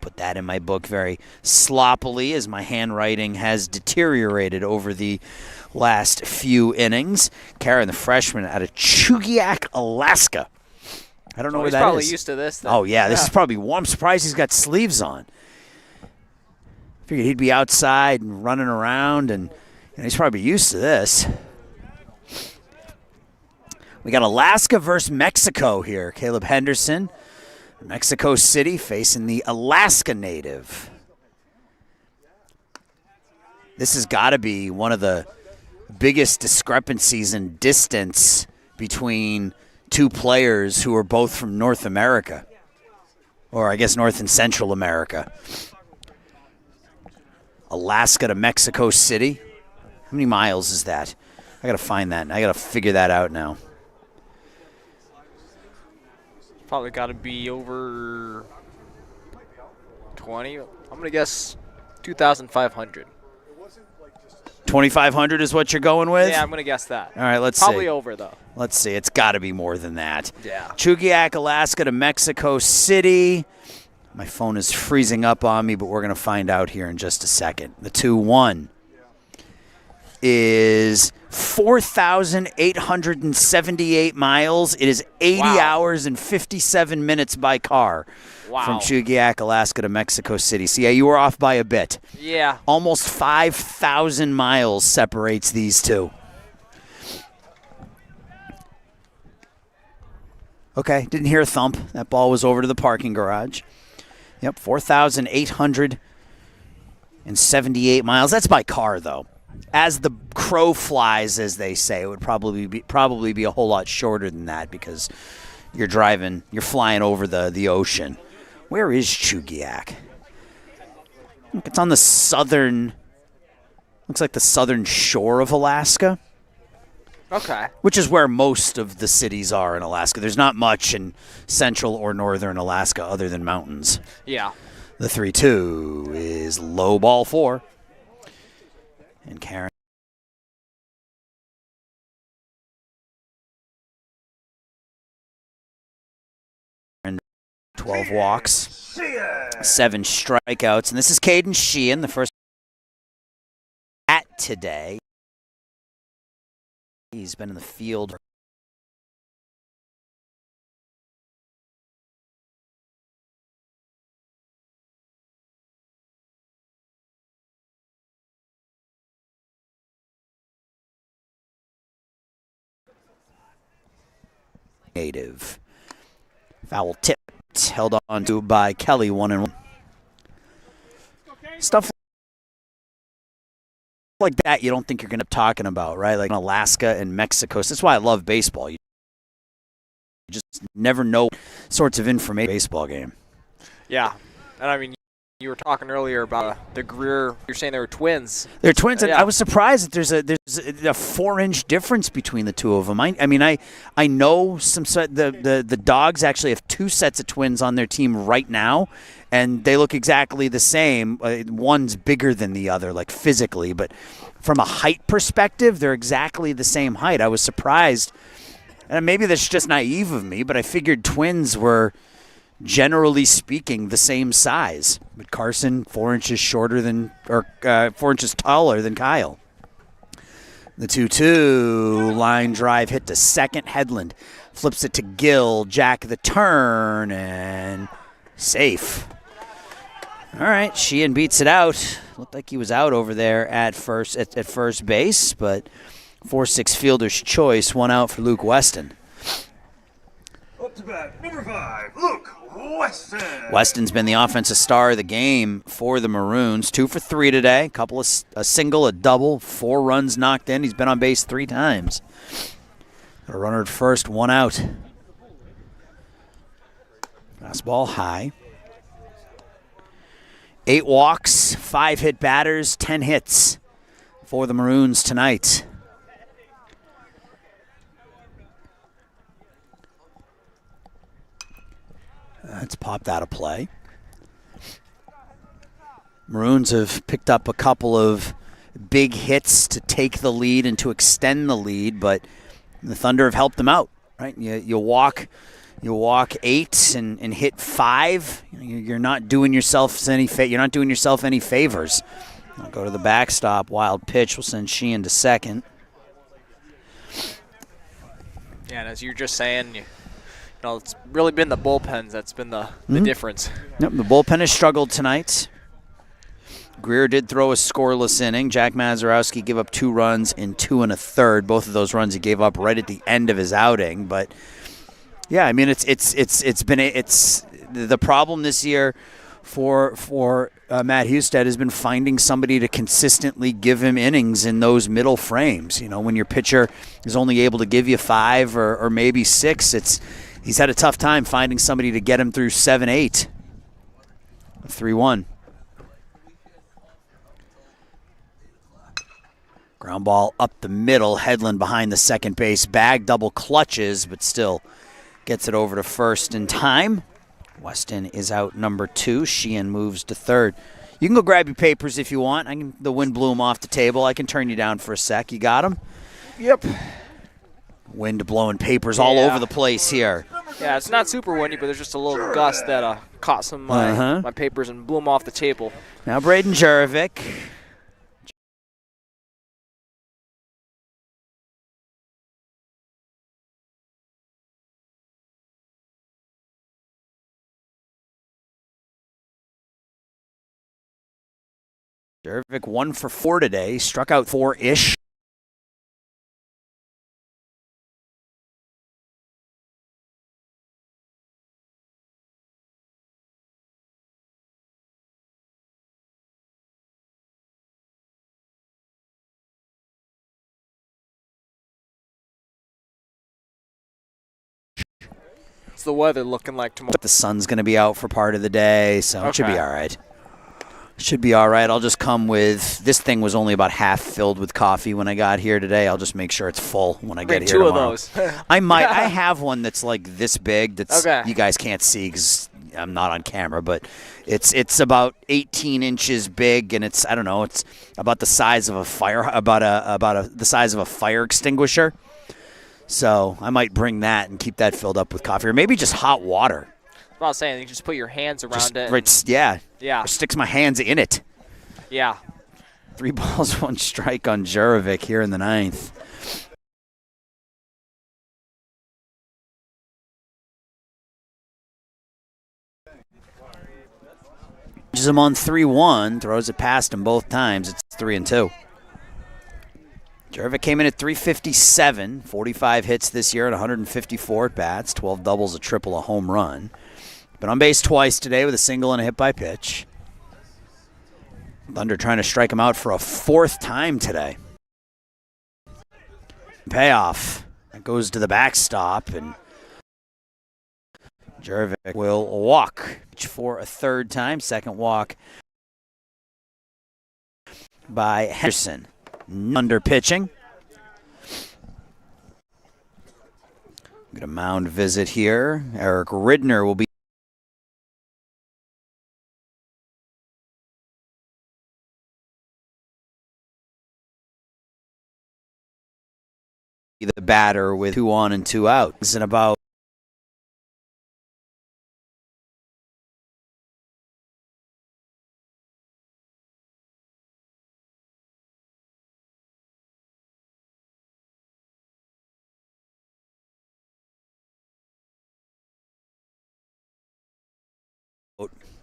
Put that in my book very sloppily as my handwriting has deteriorated over the last few innings. Karen, the freshman out of Chugiak, Alaska. I don't know where that is. He's probably used to this then. Oh, yeah, this is probably warm. I'm surprised he's got sleeves on. Figured he'd be outside and running around, and he's probably used to this. We got Alaska versus Mexico here. Caleb Henderson, Mexico City, facing the Alaska native. This has got to be one of the biggest discrepancies in distance between 2 players who are both from North America, or I guess North and Central America. Alaska to Mexico City. How many miles is that? I got to find that. I got to figure that out now. Probably got to be over 20. I'm going to guess 2,500. 2,500 is what you're going with? Yeah, I'm going to guess that. All right, let's see. Probably over, though. Let's see. It's got to be more than that. Yeah. Chugiak, Alaska to Mexico City. My phone is freezing up on me, but we're going to find out here in just a second. The 2-1 is 4,878 miles. It is 80 hours and 57 minutes by car from Chugiak, Alaska to Mexico City. So, yeah, you were off by a bit. Yeah. Almost 5,000 miles separates these two. Okay, didn't hear a thump. That ball was over to the parking garage. Yep, 4,878 miles. That's by car, though. As the crow flies, as they say, it would probably be a whole lot shorter than that because you're flying over the ocean. Where is Chugiak? It's on the looks like the southern shore of Alaska. Okay. Which is where most of the cities are in Alaska. There's not much in central or northern Alaska other than mountains. Yeah. The 3-2 is low ball 4. And Karen. 12 walks, 7 strikeouts. And this is Caden Sheehan, the first at today. He's been in the field. Native. Foul tipped, held on to by Kelly, 1-1. Stuff like that you don't think you're going to be talking about, right? Like Alaska and Mexico. So that's why I love baseball. You just never know sorts of information in a baseball game. Yeah. And I mean, you were talking earlier about the Greer. You're saying they were twins. They're twins. And Yeah. I was surprised that there's a 4-inch difference between the two of them. I mean, I know the Dogs actually have 2 sets of twins on their team right now, and they look exactly the same. One's bigger than the other, like physically, but from a height perspective, they're exactly the same height. I was surprised, and maybe that's just naive of me, but I figured twins were, generally speaking, the same size. But Carson, 4 inches shorter than, or 4 inches taller than Kyle. The 2-2 line drive hit to second. Headland flips it to Gill. Jack the turn and safe. All right, Sheehan beats it out. Looked like he was out over there at first base, but 4-6 fielder's choice. 1 out for Luke Weston. Up to bat, number 5, Luke Weston. Weston's been the offensive star of the game for the Maroons. 2 for 3 today. A single, a double, 4 runs knocked in. He's been on base 3 times. A runner at first, 1 out. Fastball high. 8 walks, 5 hit batters, 10 hits for the Maroons tonight. That's popped out of play. Maroons have picked up a couple of big hits to take the lead and to extend the lead, but the Thunder have helped them out, right? You walk 8 and hit 5. You're not doing yourself any favors. I'll go to the backstop. Wild pitch will send Sheehan to second. Yeah, and as you're just saying, it's really been the bullpens that's been the difference. Yep, the bullpen has struggled tonight. Greer did throw a scoreless inning. Jack Mazurowski gave up 2 runs in 2 1/3. Both of those runs he gave up right at the end of his outing. But yeah, I mean it's the problem this year for Matt Husted has been finding somebody to consistently give him innings in those middle frames. When your pitcher is only able to give you 5 or maybe 6, he's had a tough time finding somebody to get him through 7, 8. 3-1. Ground ball up the middle. Headland behind the second base bag. Double clutches, but still gets it over to first in time. Weston is out number 2. Sheehan moves to third. You can go grab your papers if you want. The wind blew them off the table. I can turn you down for a sec. You got them? Yep. Wind blowing papers all over the place here. Yeah, it's not super windy, but there's just a little gust that caught some of my papers and blew them off the table. Now Braden Jurovic. Jurovic 1 for 4 today. Struck out 4-ish. What's the weather looking like tomorrow? The sun's going to be out for part of the day, so it should be all right. Should be all right. I'll just come with, this thing was only about half filled with coffee when I got here today. I'll just make sure it's full when I get here tomorrow. 2 of those. I have one that's like this big that's okay. You guys can't see because I'm not on camera, but it's about 18 inches big, and it's, I don't know, it's about the size of a fire, the size of a fire extinguisher. So I might bring that and keep that filled up with coffee, or maybe just hot water. I was saying, you just put your hands around it. Right, yeah. Yeah. Or sticks my hands in it. Yeah. 3 balls, 1 strike on Jurovic here in the 9th. Pitches him on 3-1, throws it past him both times. It's 3-2. Jurovic came in at 357, 45 hits this year and 154 at-bats, 12 doubles, a triple, a home run. Been on base twice today with a single and a hit by pitch. Thunder trying to strike him out for a 4th time today. Payoff. That goes to the backstop, and Jurovic will walk for a 3rd time. Second walk by Henderson. Under pitching. Get a mound visit here. Eric Ridner will be the batter with 2 on and 2 out. It's in about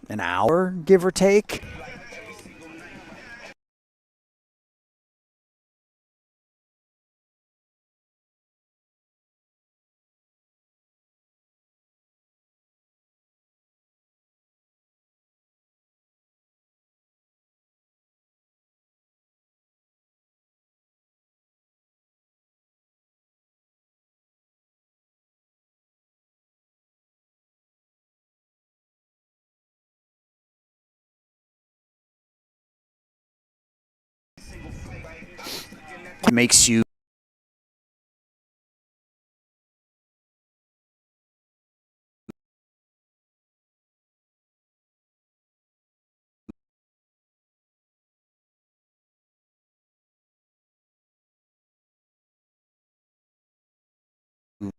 an hour, give or take. Makes you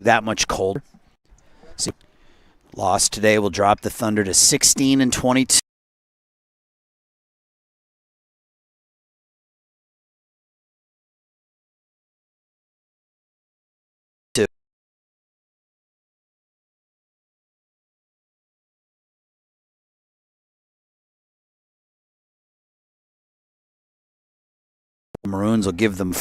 that much colder. So, loss today will drop the Thunder to 16-22. Maroons will give them